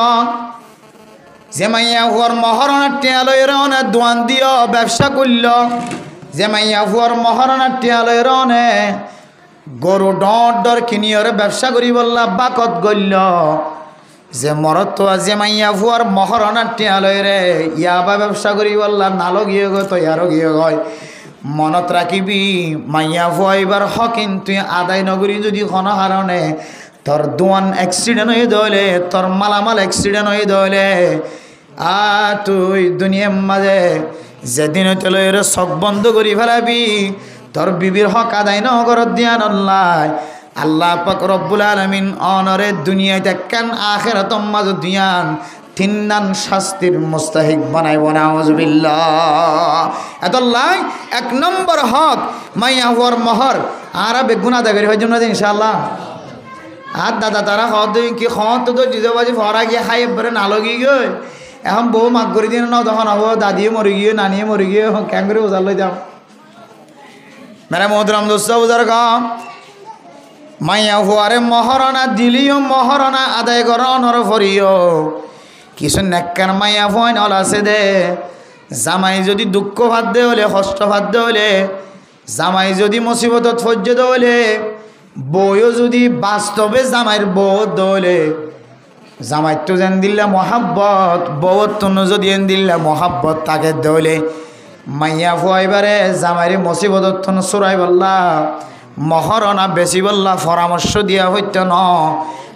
A: যে মাইয়া হুয়ার মহারণার টিয়া লই রনে দোয়ান দিও ব্যবসা করল যে মাইয়া হুয়ার মহারণার টিয়া লই রনে গরু ডর কিনিয়রে ব্যবসা করি বললা বাকত গল্য যে মরত যে মাইয়া ফুয়ার মহরণার টিয়া লই রে ইয়াবা ব্যবসা করি বললা নালো গিয়ে গো তো ইয়ারও গিয়ে গয় মনত রাখিবি মাইয়া ফুয়া এবার হকিন তুই আদায় নগরী যদি কোনো কারণে তোর দোয়ান অ্যাক্সিডেন্ট হয়ে দইলে তোর মালামাল অ্যাক্সিডেন্ট হয়ে দইলে তুই দুনিয়ার মাঝে যেদিন হইতে লই রে চোখ বন্ধ করি ফেলাবি তোর বিবির হক আদায় নগরত দিয়া নল্লাই আল্লাহ পাক রব্বুল আলামিন অনরে দুনিয়াতে একখান আখিরাতম মাঝ দিয়ান 3 নান শাস্তির মুস্তাহিক বানাইব নাউজুবিল্লাহ। এতলাই 1 নম্বর হক মাইয়া হওয়ার মহর আর বেগুন আদায় করি হইজম না ইনশাআল্লাহ। আর দাদা তারা হদ কি হত তো জিজবাজি ফরা গিয়ে খাই এবারে নালগি গই এখন বউ মাগ করে দিন না তখন হবো দাদিয়ে মরি গিয়ে নানিয়ে মরি গিয়ে ক্যাং করে বোঝার লই যাও মেরা মোহতরম দোস্ত বুজুর্গ মাইয়া হুয়ারে মহরণা দিলিও মহরণা আদায় করনর ফরিও কিছু নেককার মাইয়া ফোন অল আছে দে জামাই যদি দুঃখ ভাত দে হলে কষ্ট ভাত দে হলে জামাই যদি মুসিবতত ফজ্জে দে হলে বউও যদি বাস্তবে জামাইয়ের বউ দলে জামাই তো যেন দিল্লা মহাব্বত বউর তনু যদি এন দিল্লা মহাব্বত তাকে দলে মাইয়া ফুয়াইবারে জামাইরে মুসিবতত তনু সুরাই বললা মহরণা বেশি বললা পরামর্শ দিয়া হইত ন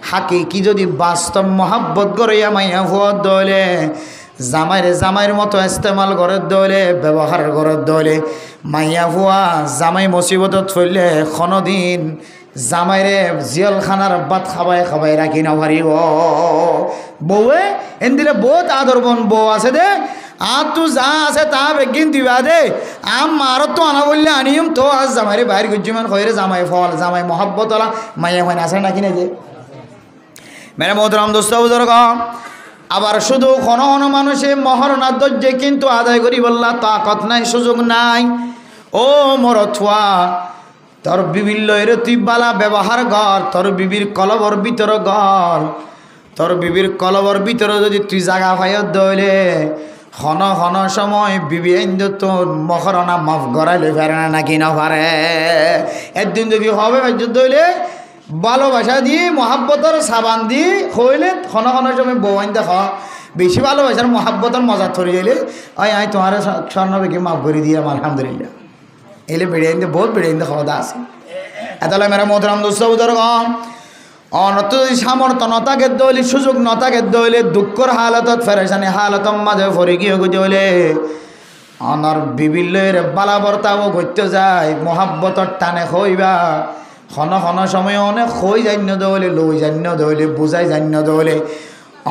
A: হাকি কি যদি বাস্তব মহাব্বত করিয়া মাইয়া ফুয়ার দলে জামাইরে জামাইয়ের মতো ইস্তেমাল করে দলে ব্যবহার করে দলে মাইয়া ফুয়া জামাই মুসিবতত ফইলে কোনোদিন জামাইরে জিয়লখানার বাত খাবাই রাখি না পারিব বউয়ে এন দিলে বহুত আদর বন বউ আছে দে আর তু যা আছে তা বেগিন দিবা দে আমার তো আনা বললে আনিম তো আজ জামাইরে বাইর গুজি মান কইরে জামাই ফল জামাই মহব্বত ওলা মাইয়া হয় আছে নাকি না যে মেরে মোহতরম দোস্ত বুজুর্গ আবার শুধু কোন কোন মানুষে মহরণার ধৈর্যে কিন্তু আদায় করি বললা তাকত নাই সুযোগ নাই ও মরথুয়া তোর বিবির লয়ের তুই বালা ব্যবহার কর তোর বিবির কলবর ভিতর গল তোর বিবির কলবর ভিতরে যদি তুই জাগা পাইও দইলে হন হন সময় বিবি আইন্দ তোর মহরণা মাফ গড়াইলে পারে না নাকি না পারে একদিন যদি হবে দইলে ভালোবাসা দিয়ে মহাব্বতর সাবান দিয়ে হইলে হন হন সময় বউ আইন দেখ বেশি ভালোবাসার মহাব্বতর মজা ধরে যাইলে আয় আয় তোমার স্বর্ণ বেগে মাফ করে দিয়ে আমার আলহামদুলিল্লাহ এলে বেড়ে আইন বহুত বেড়ে আইন খাওয়া দাওয়া আছে এতলে মেরা মোহতরম দোস্ত বুজুর্গ অনত সামর্থ্য নতাকে দইলে সুযোগ নতাকে দইলে দুঃখর হালতত ফেরেশানি হালতম মাঝে ফরে গিয়ে গজলে অনর বিবিলের বালা বর্তাও করতে যায় মহাব্বতর টানে হইবা হন হন সময় অনেক হই জান্য দইলে লই জান্য দইলে বুঝাই জান্য দইলে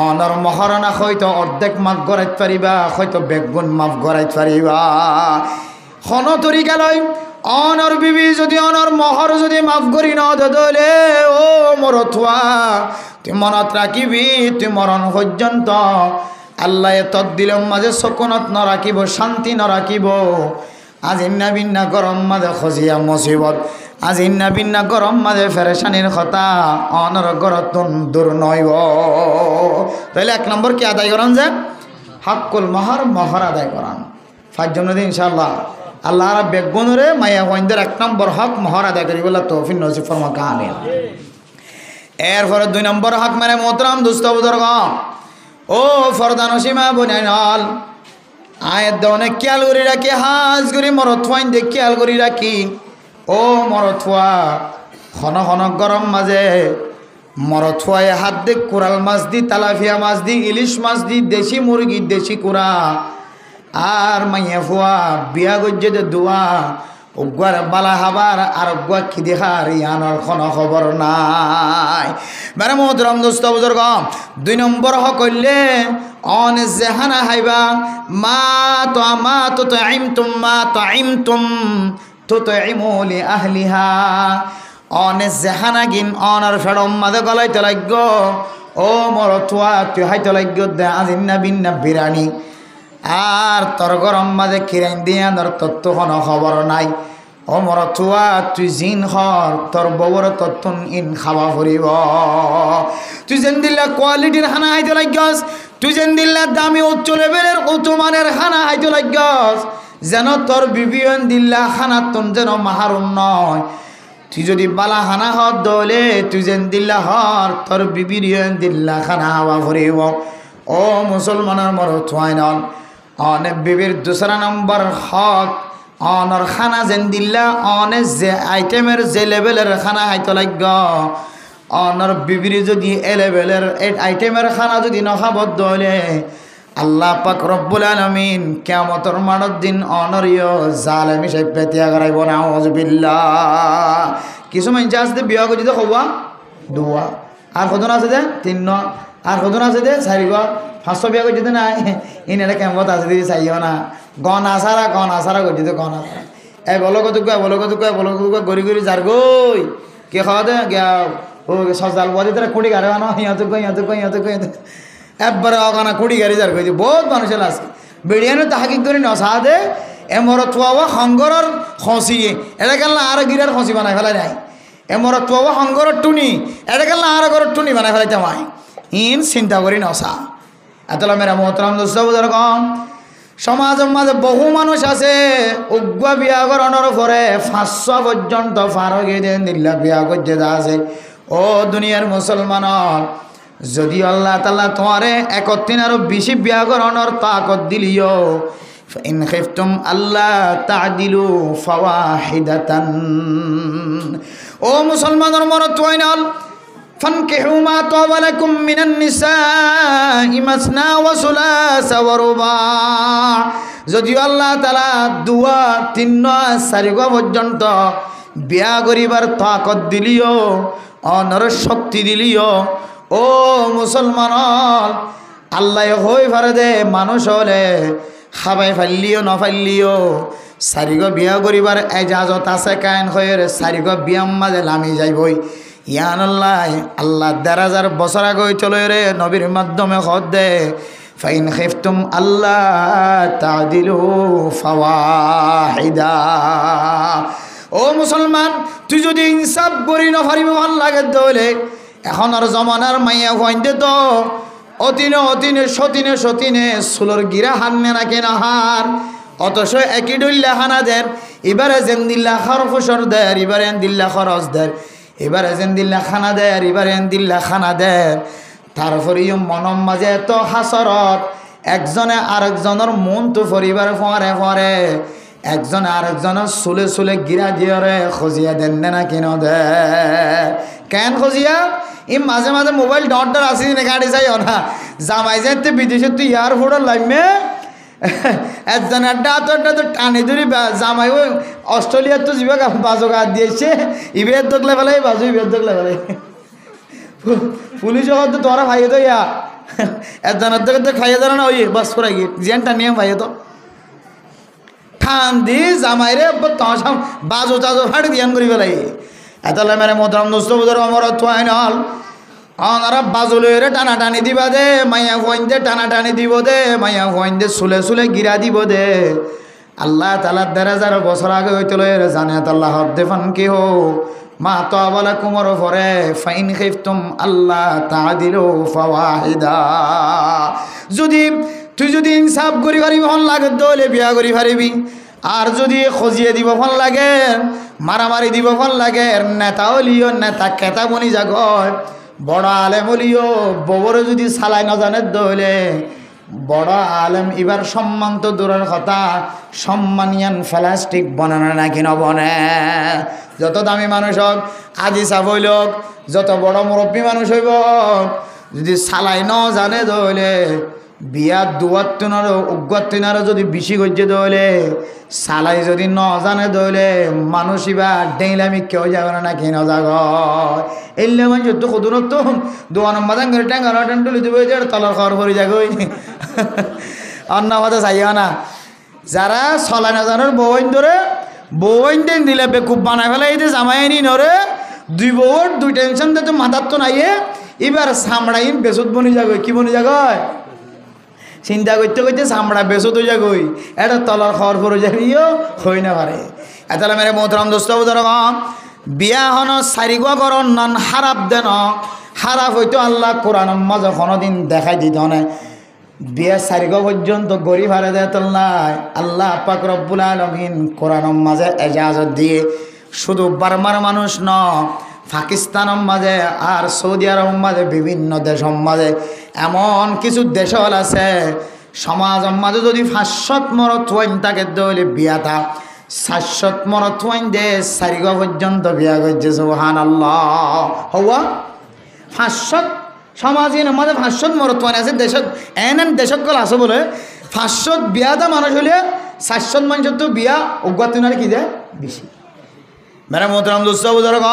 A: অনর মহারণা হয়তো অর্ধেক মাফ গড়াইতে পারিবা হয়তো বেগুন মাফ গড়াইতে পারিবা হন তরিকা লয় অনর বিবি যদি অনর মহর যদি মাফ করি ন দলে ও মরথুয়া তুই মনত রাখিবি তুই মরণ পর্যন্ত আল্লাহ তৎ দিলের মাঝে সকনত ন রাখিব শান্তি ন রাখিব আজ ইন্না বিন্না গরম মাঝে খজিয়া মুসিবত আজ ইন্না বিন্না গরম মাঝে ফেরেশানির কথা অনর গরতন দূর নইব তাহলে 1 নম্বর কি আদায় করান যে হাক্কুল মহর আদায় করান 5 জন ইনশাআল্লাহ আল্লাহ বেগুনরে মায়া ওয়াইন্দের 1 নম্বর হক মহর আদায় করি বলে তৌফিক নসিব ফরমা আমিন এরপরে 2 নম্বর হক মানে মোহতরম দোস্ত বুজুর্গ ও ফরদানসীমা বনাইনাল আয়াত দনে খেয়াল করি রাখি হাজ করি মরথওয়াইন দেখ খেয়াল করি রাখি ও মরথুয়া ঘন ঘন গরম মাঝে মরথুয়ায় হাত দে কোরাল মাছ দি তালাফিয়া মাছ দি ইলিশ মাছ দি দেশি মুরগি দেশি কুড়া আর মাইয়া ফুয়া বিয়া গজ্জে দে দুয়া উগুয়ার বালা হাবার আর উগুয়া খিদে হার ইয়ানোর কোনো খবর নাই মেরে মোহতরম দোস্ত বুজুর্গ 2 নম্বর হক হইলে অন জেহানা হাইবা মা তো তাইমতুম মা তাইমতুম তুতইমু লি আহলিহা অন জেহানা গিন অনর ফেড়ম মাঝে গলাইতে লাগগ ও মরথুয়া তুই হাইতে লাগগ দে আজিন্না বিন্না বিরানি আর তোর গরম মাঝে কিরাইন দিয়া তোর তত্ত্ব কোনো খবর নাই ও মরথুয়া তুই জিন হর তোর বউর তত্তুন ইন খাওয়া ফুরিব তুই যেন দিল্লা কোয়ালিটির খানা হাইতে লাগস তুই যেন দিল্লা দামি উচ্চ লেভেলের উচ্চমানের খানা হাইতে লাগস যেন তোর বিবিয়ন দিল্লা খানা তোন যেন মাহারুম নয় তুই যদি বালা খানা হর দলে তুই যেন দিল্লা হর তোর বিবিরিয়ন দিল্লা খানা হাওয়া ফুরিব ও মুসলমানের মরথুয়াই নন অনেক বিবির 2 নম্বর হক অনর খানা যেন দিল্লা অনে যে আইটেমের যে লেভেলের খানা হাইতে লাগ অনর বিবির যদি এ লেভেলের আইটেমের খানা যদি নখাবদ্ধ হলে আল্লাহ পাক রব্বুল আলামিন কিয়ামতের মাঠের দিন অনরিয় জালেম হিসেবে পেতিয়া করাইব নাউযুবিল্লাহ কিছু মানুষ আছে বিয়া করে যদি হওয়া দুয়া আর কজন আছে যে 3 আর কজন আছে যে 4 500 বিয়া করে যদি নাই ইনারা কেমত আছে দিদি চাইও না গন আসারা করে দিতে গন আসারা এই বলো কত গড়ি গড়ি যার গই কে খাওয়া দে গিয়া ও সজাল বাজে তারা কুড়ি গাড়ি আনো ইহঁতে একবারে অগানা কুড়ি গাড়ি যার কইছে বহুত মানুষের আছে বেড়িয়ানো তাহাকিক করে নসা দে এমর থুয়া সংগরর খসিয়ে এটা গেল আর গিরার খসি বানাই ফেলাই নাই এমর থুয়া সংগরর টুনি এটা গেল আর ঘরের টুনি বানাই ফেলাইতে মাই ইন চিন্তা করি নসা এতলা মেরা মোহতরম দোস্ত বুজুর্গ সমাজের মাঝে বহু মানুষ আছে উগ্র বিয়া করানোর পরে 500 পর্যন্ত ফারগে দেন দিল্লা বিয়া করতে আছে ও দুনিয়ার মুসলমানর যদি আল্লাহ তাআলা তোমারে 31 আরো বেশি বিয়া করানোর তাকত দিলিও ইন খিফতুম আল্লাহ তা'দিলু ফাওয়াহিদাতান ও মুসলমানের মরদ ওয়াইনাল فانكحوا ما طاب لكم من النساء مثنى وثلاث ورباع যদি আল্লাহ তাআলা 2 3 4 পর্যন্ত বিয়া করিবার তাকত দিলিও অনর শক্তি দিলিও ও মুসলমান আল্লাহ হই ফারে দে মানুষ হলে খাবাই ফাইলিও নফাইলিও চারিগো বিয়া করিবার এজাজত আছে কায়ন হয়ে চারিগো বিয়াম মাঝে লামি যাইবই ইয়ান আল্লাহ আল্লাহ ১,৫০০ বছর আগে চলে রে নবীর মাধ্যমে হদ দে ফাইন খিফতুম আল্লাহ তাদিলু ফাওয়াহিদা। ও মুসলমান, তুই যদি ইনসাফ করি নফারিব ভাল লাগে দলে এখন আর জমানার মাইয়া হইতে তো অতিনে অতিনে সতিনে সতিনে সুলোর গিরা হান্নে না কেনা হার অথচ একই ডুল্লা হানা দের এবারে যেন দিল্লা খরফসর দের এবারে দিল্লা খরচ দের এবারে যেন দিল্লা খানা দের এবারে দিল্লা খানা দের তারপরে মনম মাঝে এত হাসরত একজনে আরেকজনের মন তো পরিবার ফরে ফরে একজনে আরেকজনের চুলে চুলে গিরা দিয়ে খজিয়া দেন না কেন দে কেন খজিয়া ই মাঝে মাঝে মোবাইল ডট ডট আসি না গাড়ি যাই না জামাই যাইতে বিদেশে তুই ইয়ার ফোটার লাইমে একজন আড্ডা তো টানি ধরি জামাই ওই অস্ট্রেলিয়ার তো যাবে বাজো গাছ দিয়েছে ইবের দেখলে ফেলাই বাজু ইবের দেখলে ফেলাই পুলিশ তো তোরা ভাইয়ে তো ইয়া একজনের থেকে তো খাইয়ে ধরে না ওই বাস করে গিয়ে জেনটা নিয়ে ভাইয়ে তো ঠান দি জামাই রে বাজো টাজো ফাটি দিয়ান করি ফেলাই এত মেরে মোদরাম দোস্ত বুধর অমর থাইনল অনারা বাজুলে টানা টানি দিবা দে মাইয়া ফোয়াইন্দে টানা টানি দিব দে মাইয়া ফোয়াইন্দে চুলে চুলে গিরা দিব দে আল্লাহ তালা ১,৫০০ বছর আগে হইতে জানে আল্লাহ দেফান কি হো মা তো বলা কুমর ফরে ফাইন খিফতুম আল্লাহ তাদিলু ফাওয়াহিদা। যদি তুই যদি ইনসাফ করি পারিবি হন লাগে দলে বিয়া করি পারিবি আর যদি খজিয়ে দিব ফল লাগে মারামারি দিব ফল লাগে নেতা হলিও নেতা কেতা বনি জাগয় বড় আলেম হলিও ববরে যদি সালাই না জানে দলে বড় আলেম এবার সম্মান তো দূরের কথা সম্মানিয়ান প্লাস্টিক বনানো নাকি নবনে যত দামি মানুষ হোক আজি চাবই লোক যত বড় মুরব্বী মানুষ হইব যদি সালাই ন জানে দলে বিয়া দুয়ার তুনারও উগ্র তুনারও যদি বেশি গজ্জে দলে সালাই যদি ন জানে দলে মানুষ ইবা ডেইলামি কেউ যাবে না কি ন যাগ এলে মানুষ তো কদুন তো দোয়ান মাদান করে ট্যাঙ্গার টুলি দেবে তলার খবর ভরে যাগই অন্য কথা চাইও না যারা সলাই না জানার বউন ধরে বউন দিন দিলে বেকুব বানায় ফেলে এই যে জামাই নি নরে দুই বউর দুই টেনশন তো মাথার তো নাইয়ে এবার সামড়াইন বেসুত বনি যাগই কি বনি যাগয় চিন্তা করতে করতে চামড়া বেসো তো যাগই এটা তলার খবর পড়ে যাবিও হই না পারে এতলা মেরে মোহতরম দোস্ত ধরম বিয়া হন চারিগুয়া করন নন হারাপ দেন হারাপ হইতো আল্লাহ কোরআন মাঝে কোনোদিন দেখাই দিত না বিয়া চারিগুয়া পর্যন্ত গরিব হারে দেয় তল নাই আল্লাহ পাক রব্বুল আলামিন কোরআন মাঝে এজাজত দিয়ে শুধু বার্মার মানুষ ন পাকিস্তানের মাঝে আর সৌদি আরব মাঝে বিভিন্ন দেশের মাঝে এমন কিছু দেশ আছে সমাজের মাঝে যদি ৫০০ মরত ওয়াইন তাকে দলে বিয়াটা ৭০০ মরত ওয়াইন দে চারিগা পর্যন্ত বিয়া করছে সুবহানাল্লাহ হওয়া ৫০০ সমাজের মাঝে ৫০০ মরত ওয়াইন আছে দেশত এন দেশকল আছে বলে ৫০০ বিয়াটা মানুষ হলে ৭০০ মানুষের তো বিয়া অজ্ঞাতনার কি দেয় বেশি মেরা মোহতরম দোস্ত বুজুর্গ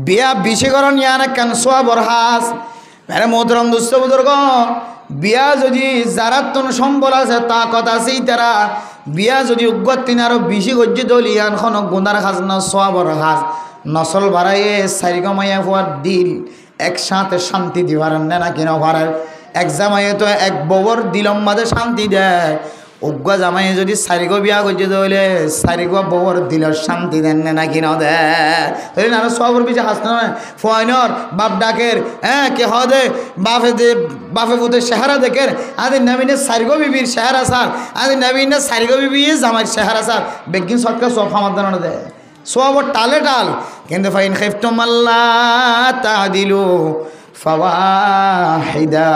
A: বিয়া বিশেকরণ ইয়ানা কেন সোয়া বরহাস মেরে মোহতরম দোস্ত বুজুর্গ বিয়া যদি যারা তোর সম্বল আছে তা কথা আছেই তারা বিয়া যদি উগ্রতিন আরো বেশি গজ্জিত হল ইয়ানখন গুনার খাস না সোয়া বরহাস নসল বাড়াইয়ে সারিগ মাইয়া হওয়ার দিল একসাথে শান্তি দিবার না কিনা ভাড়ার এক জামাইয়ে তো এক বউর দিলম মাঝে শান্তি দেয় উগ্র জামাইয়ে যদি সারিগ বিয়া করছে তাহলে সারিগ বউর দিলের শান্তি দেন না কিনা দেয় না সবর পিছিয়ে হাসতে নয় ফয়নর বাপ ডাকের হ্যাঁ কে হদে বাপে পুতে চেহারা দেখের আদি নবীনের সারিগ বিবির চেহারা সার আদি নবীনের সারিগ বিবি জামাইয়ের চেহারা সার বেগিন সরকার সব সমাধান দেয় সব টালে টাল কিন্তু ফাইন খিফতুম আল্লাহ তাদিলু ফাওয়াহিদা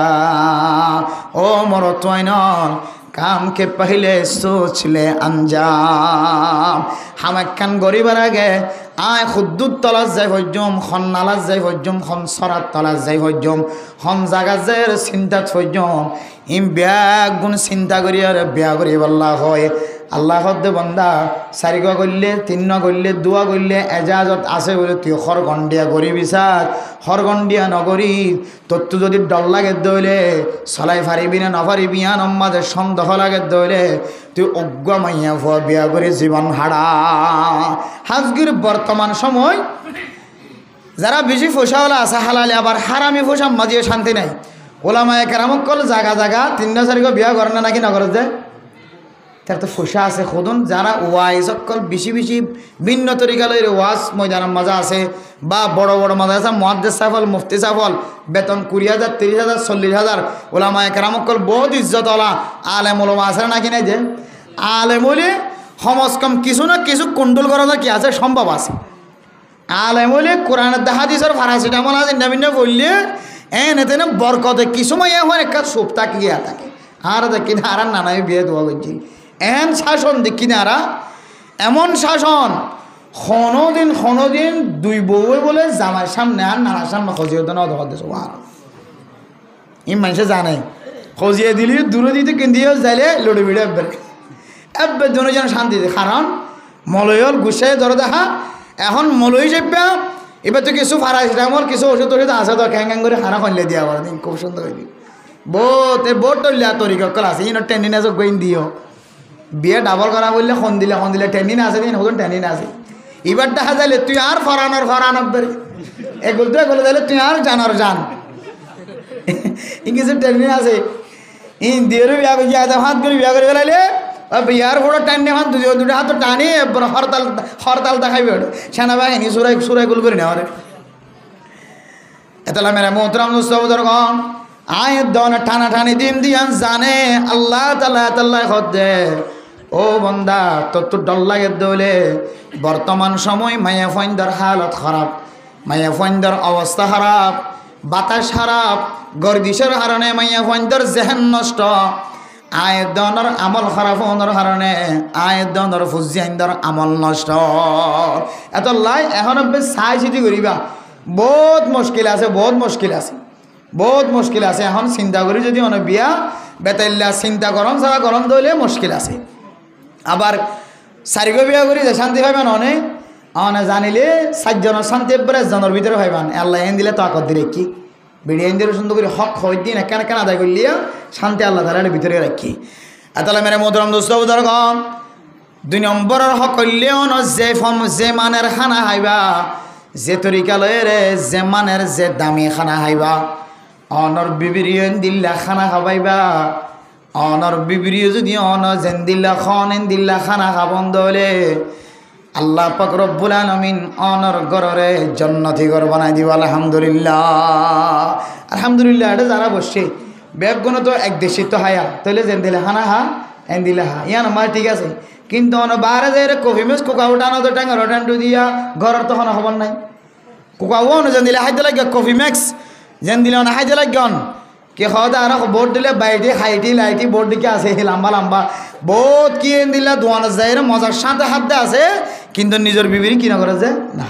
A: ও মরত ওয়াইনল काम के पहले सोच ले अंजाम हम कान गरीबर आगे आय खुद्दुत तला जाय हजम खन नाला जाय हजम खन सरात तला जाय हजम खन जागा जाय चिंता हजम इम ब्याग गुण चिंता करी और ब्याह करी बल्ला होय আল্লাহ হদ্দে বন্দা চারিগ করলে তিন্ন করলে দুয়া করলে এজাজত আছে বলে তুই হরগণ্ডিয়া করি বিচার হরগণ্ডিয়া নগরী তোর তো যদি ডর লাগে দইলে চলাই ফারিবি না নফারিবি আন আমাদের সন্দেহ লাগে দইলে তুই অজ্ঞ মাইয়া ফুয়া বিয়া করে জীবন হারা। হাজগির বর্তমান সময় যারা বেশি ফোসাওয়ালা আছে হালালে আবার হারামি ফোসা মাঝিয়ে শান্তি নাই। ওলামায়ে কেরামক কল জাগা জাগা তিনটা চারিগ বিয়া করে না নাকি নগর যায় তার তো ফোসা আছে খুদুন যারা ওয়াইজ অকল বেশি বেশি ভিন্ন তরিকালের ওয়াজ ময়দানের মজা আছে বা বড় বড় মজা আছে মুহাদ্দিস সাফল মুফতি সাফল বেতন 20,000 30,000 40,000 ওলামায়ে কেরামকল বহুত ইজ্জতওয়ালা আলেম ওলামা আছে নাকি নাই যে আলেম হলে সমাজ কম কিছু না কিছু কুণ্ডল করা কি আছে সম্ভব আছে। আলেম হলে কোরআনের হাদিসের ফারাসিটামল আছে ভিন্ন বললে এতে না বরকতে কিছু মাই এখন একটা সোপতা গিয়া থাকে আর দেখি না আর নানাই বিয়ে দোয়া করছি এমন শাসন দেখি না আর এমন শাসন কোনোদিন দুই বউ বলে জামার সামনে আর নানার সামনে খজিয়ে দেন আর ই মানুষে জানে খজিয়ে দিলি দূরে দিতে কিনদিও যাইলে লড়ে বিড়ে এবার দুজন শান্তি কারণ মলয়ল গুছাই ধরে দেখা এখন মলয় চেপা এবার তো কিছু ফারাইছিলাম কিছু ওষুধ টষুধ আছে তো খ্যাং খ্যাং করে খানা খনলে দিয়া বলে দিন খুব সুন্দর হইবি বোট টলিয়া তরিকল আছে ইন টেন্ডিন আছে গইন দিও বিয়ে ডাবল করা বললে খন দিলে টেন্ডিন আছে দিন হতুন টেন্ডিন আছে এবার দেখা যাইলে তুই আর ফরানোর বেরি এগুলো তো এগুলো যাইলে তুই আর জানার জান কিছু টেন্ডিন আছে ইন দিয়ে বিয়া করে হাত করে বিয়া করে বেলাইলে বিয়ার বড় টানে হাত দুটো হাত টানি হরতাল দেখাইবে সেনাবাহিনী সুরাই গুল করে নেওয়ারে এতলা মেরা মোহতরাম দোস্তবুজুরগণ আয়ের দন টানা টানি দিন দিয়ান জানে আল্লাহ তাআলা হদ্দে ও বন্দা তোর তো ডর লাগে দলে বর্তমান সময় মায়া ফইন্দর হালত খারাপ মায়া ফইন্দর অবস্থা খারাপ বাতাস খারাপ গর্দিশের কারণে মায়া ফইন্দর জেহেন নষ্ট আয়ের দনের আমল খারাপ হওয়ার কারণে আয়ের দনের ফুজিয়াইন্দর আমল নষ্ট এত লাই এখন চাই চিঠি করিবা বহুত মুশকিল আছে এখন চিন্তা করি যদি মানে বিয়া বেতাইল্লা চিন্তা গরম ছাড়া গরম দইলে মুশকিল আছে আবার চারিগ বিয়া করি যে শান্তি পাইবেন অনে জানিলে 4 জনের শান্তি এবার 1 জনের ভিতরে পাইবেন আল্লাহ এন দিলে তো আকর দিলে কি বিড়িয়ান দিয়ে সুন্দর করে হক হই দিন কেন আদায় করলিয়া শান্তি আল্লাহ তাআলার ভিতরে রাখি। এতলা মেরে মোহতরম দোস্তবুজুরগণ 2 নম্বরের হক হইলেও যে মানের খানা খাইবা যে তরিকা লয়েরে যে মানের যে দামি খানা খাইবা অনর বিবিরিও দিল্লা খানা খাবাইবা অনর বিবিরিও যদি যেন দিল্লা খন দিল্লা খানা খাবন দলে আল্লাহ পাক রব্বুল আলামিন অনর গররে জান্নাতি ঘর বানাই দিব আলহামদুলিল্লাহ এটা যারা বসছে বেগুন তো এক দেশে তো হায়া তাহলে যেন দিলে খানা হা এন দিলে হা ইয়ান আমার ঠিক আছে কিন্তু বারে যাই কফি মেস কোকা উঠানো তো ট্যাঙ্গার ট্যান্টু দিয়া ঘরের তো খানা খবর নাই কোকাও যেন দিলে হাইতে লাগে কফি ম্যাক্স যেন দিলে না হাইতে লাগন কে খাওয়া আর বোর্ড দিলে বাইটি হাইটি লাইটি বোর্ড দিকে আছে লম্বা বহুত কি এন দিলা দোয়ান যাই মজার সাথে হাত দিয়ে আছে কিন্তু নিজের বিবিরি কিনা করে যে না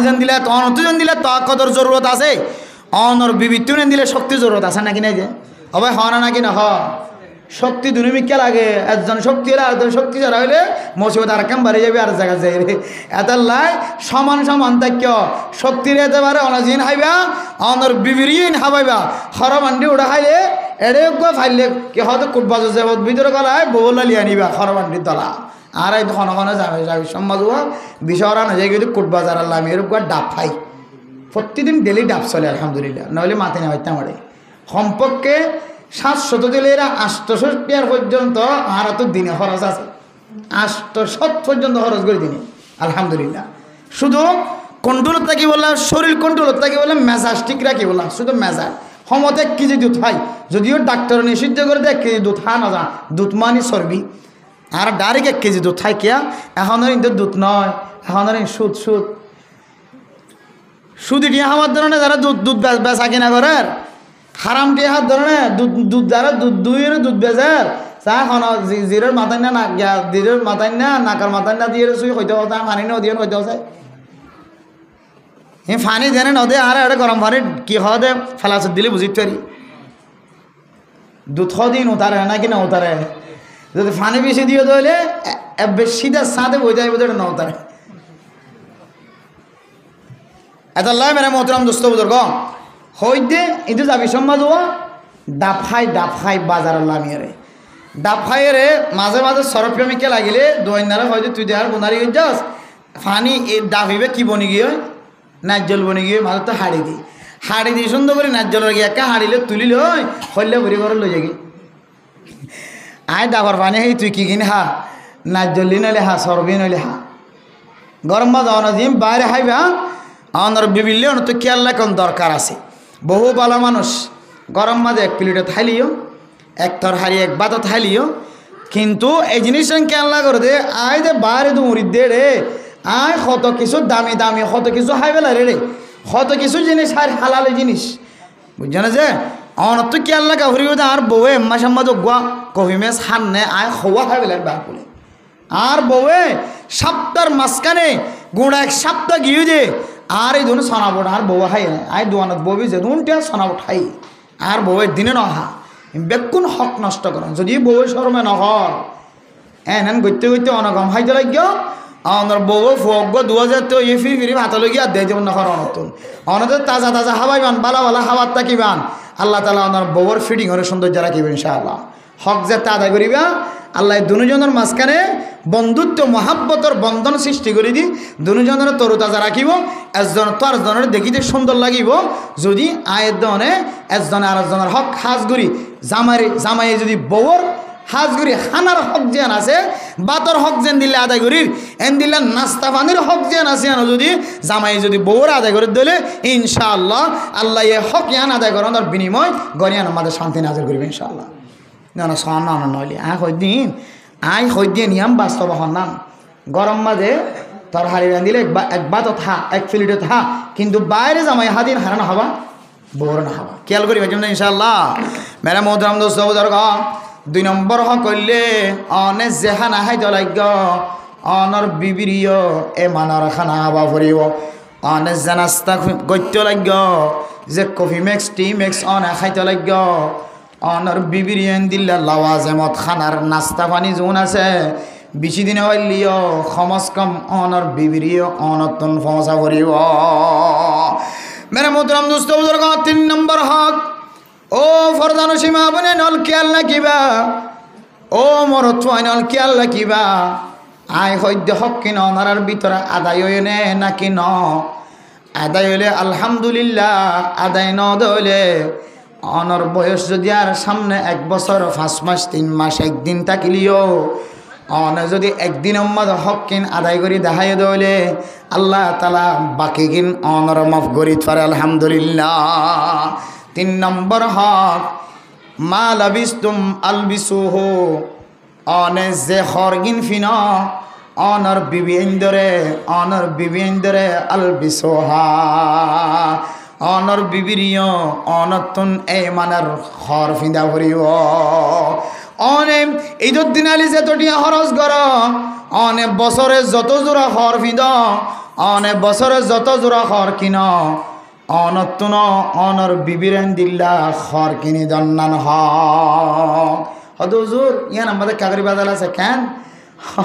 A: যেন দিলে তখন যেন দিলে তো কদর জরুরত আছে অনর বিবি তুই দিলে শক্তি জরুরত আছে নাকি নাই যে হবে হ না নাকি না হ শক্তি দুনিমিকা লাগে একজন শক্তি হলে আরেকজন শক্তি যারা হইলে মুসিবত আর কেম বাড়ি যাবে আর জায়গা যাই এত লাই সমান তাক্য শক্তির এতে পারে অনাজিন হাইবা অনর বিবিরিন হাবাইবা খরা মান্ডি উড়া খাইলে এড়ে ফাইলে কি হয়তো কুটবাজ যাব ভিতরে গলায় বউলা লিয়া নিবা খরা মান্ডির তলা আর এই ঘন যাবে সমাজ বিষয়রা না যাই কিন্তু কুটবাজার আল্লাহ আমি এরকম ডাব খাই প্রতিদিন ডেলি ডাব চলে আলহামদুলিল্লাহ নইলে মাথে না হইতে আমারে সম্পর্কে 700 দিলে এরা 800 টাকার পর্যন্ত আর তো দিনে খরচ আছে 800 পর্যন্ত খরচ করে দিনে আলহামদুলিল্লাহ শুধু কন্ট্রোলত থাকি বললাম শরীর কন্ট্রোলত থাকি বললাম মেজাজ ঠিক রাখি বললাম শুধু মেজাজ সমতে 1 কেজি দুধ খাই যদিও ডাক্তার নিষিদ্ধ করে দেয় 1 কেজি দুধ খা না যা দুধ মানি চর্বি আর ডাইরেক্ট 1 কেজি দুধ খাই কিয়া এখন কিন্তু দুধ নয় এখন সুদ ইটিয়া আমার ধরনের যারা দুধ বেচা কিনা করে হারাম টিয়া হাত ধরনের দুধ যারা দুধ বেচার চা খন জিরের মাথায় না জিরের মাথায় না নাকার মাথায় না দিয়ে চুই হইতে হতো পানি না দিয়ে হইতে হচ্ছে ফানি দেনে নদে আর এটা গরম পানি কি হওয়া দে ফেলাচত দিলে বুঝিতে পারি দুধ দিন উতারে নাকি না উতারে যদি ফানি বেশি দিয়ে দইলে সিধা সাথে বই যাইব তো নৌতারে এত লাই মেরে মোহতরাম দোস্ত বুজুর্গ হইতে কিন্তু যাবি সম্মাদ ডাফাই বাজার লামিয়ারে ডাফাইরে মাঝে মাঝে সরপ্রেমিকে লাগিলে দোয়াইনারা হয়তো তুই দেহার বোনারি যাস ফানি ডাফিবে কি বনি গিয়ে নাজ্জল বনি গিয়ে মাঝে তো হাড়ি দিই সুন্দর করে নাজ্জলের গিয়ে একা হাড়িলে তুলিলে হইলে ঘুরে ঘরে লই যাগি আয় ডাবার পানি হেই তুই কি কিনে হা নাজ্জলি নইলে হা সরবি নইলে হা গরম মাঝে অনাজিম বাইরে হাইবা আমার বিবিলে তো খেয়াল রাখন দরকার আছে বহু ভালো মানুষ গরম মাঝে 1 প্লেটে থাইলিও 1 তরহারি 1 বাতো থাইলিও কিন্তু এই জিনিসটা খেয়াল না করে দে আয় দে বাইরে তো মুড়ি দে রে আয় কত কিছু দামি কত কিছু হাইবেলা রে কত কিছু জিনিস আর হালালে জিনিস বুঝছে না যে অনত তো খেয়াল লাগা হরিব আর বউয়ে মাসাম্মা যোগ্যা কহিমেস হান্নে আয় হওয়া হাইবেলার বার বলে আর বউয়ে সপ্তাহের মাঝখানে গুঁড়া 1 সপ্তাহ গিয়ে দে আর এই ধরনের সনাবট আর বউ হাই আয় দোয়ানত ববি যে দুনটা সনাবট হাই আর বউয়ের দিনে নহা বেকুন হক নষ্ট করেন যদি বউয়ের শরমে নহর এন গইতে অনগম হাইতে লাগ আমার বউ ফগ 2000 তো ফিরি ভাতলে গিয়ে দেয় যেমন নহর অনতে তাজা হাওয়াইবান বালা হাওয়ার তাকিবান আল্লাহ তালা আমার বউর ফিডিং হলে সৌন্দর্য রাখিবেন ইনশাআল্লাহ হক যাতে আদায় করিবা আল্লাহ দুজনের মাঝখানে বন্ধুত্ব মহাব্বতর বন্ধন সৃষ্টি করে দি দুজনের তরুতাজা রাখিব একজন তো আরেকজনের দেখিতে সুন্দর লাগিব যদি আয়ের দনে একজনে আরেকজনের হক হাজগুড়ি জামাই যদি বউর হাজগুড়ি খানার হক যেন আছে বাতর হক যেন দিলে আদায় করির এন দিলে নাস্তা পানির হক যেন আছে যদি জামাই যদি বউর আদায় করে দিলে ইনশাআল্লাহ আল্লাহ এ হক ইয়ান আদায় করানোর বিনিময় গরিয়ান আমাদের শান্তি নাজিল করবে ইনশাআল্লাহ না সন নইলে আয় হইদিন নিয়াম বাস্তব নাম গরম মাঝে তোর হাড়ি রাঁধিলে এক বাতো থা 1 প্লেটে থা কিন্তু বাইরে জামাই হাদিন হারানো হবা বড় না হবা খেয়াল করি ভাই ইনশাআল্লাহ মেরা মোহতরাম দোস্ত বুজুর্গ 2 নম্বর হক কইলে অনে জেহানা হাইতে লাগ অনর বিবিরিয় এ মানার খানা হবা ফুরিব অনে জানাস্তা গইতে লাগ যে কফি মেক্স টি মেক্স অনে খাইতে লাগ অনর বিবিরিয়ান দিল্লা লাওয়াজেমত খানার নাস্তা পানি যোন আছে বেশি দিনে হইলিও কমস কম অনর বিবিরিও অনতন ফসা করিব মেরে মোহতরম দোস্ত বুজুর্গ 3 নম্বর হক ও ফরদানো সীমা বনে নল খেয়াল রাখিবা ও মরত নল খেয়াল রাখিবা আয় হইদ্য হক কিন অনার ভিতরে আদায় হইনে নাকি ন আদায় হইলে আলহামদুলিল্লাহ আদায় ন দইলে অনর বয়স যদি আর সামনে 1 বছর 5 মাস 3 মাস 1 দিন থাকিলিও অন যদি একদিন হক কিন আদায় করি দেখাই দইলে আল্লাহ তালা বাকি কিন অনর মাফ করি পারে আলহামদুলিল্লাহ 3 নম্বর হক মা লাবিস্তুম আলবিসুহু অনে যে হরগিন ফিন অনর বিবিন্দরে আলবিসুহা অনর বিবিরিয় অনতুন এই মানার হর ফিন্দা ভরিব অনে ঈদুদ দিন আলি যে তটিয়া হরস গর অনে বছরে যত জোড়া হর ফিন্দ অনে বছরে যত জোড়া হর কিন অনতুন অনর বিবিরেন দিল্লা হর কিনি দন্নান হজুর ইয়ান আমাদের কাগরি বাজাল আছে কেন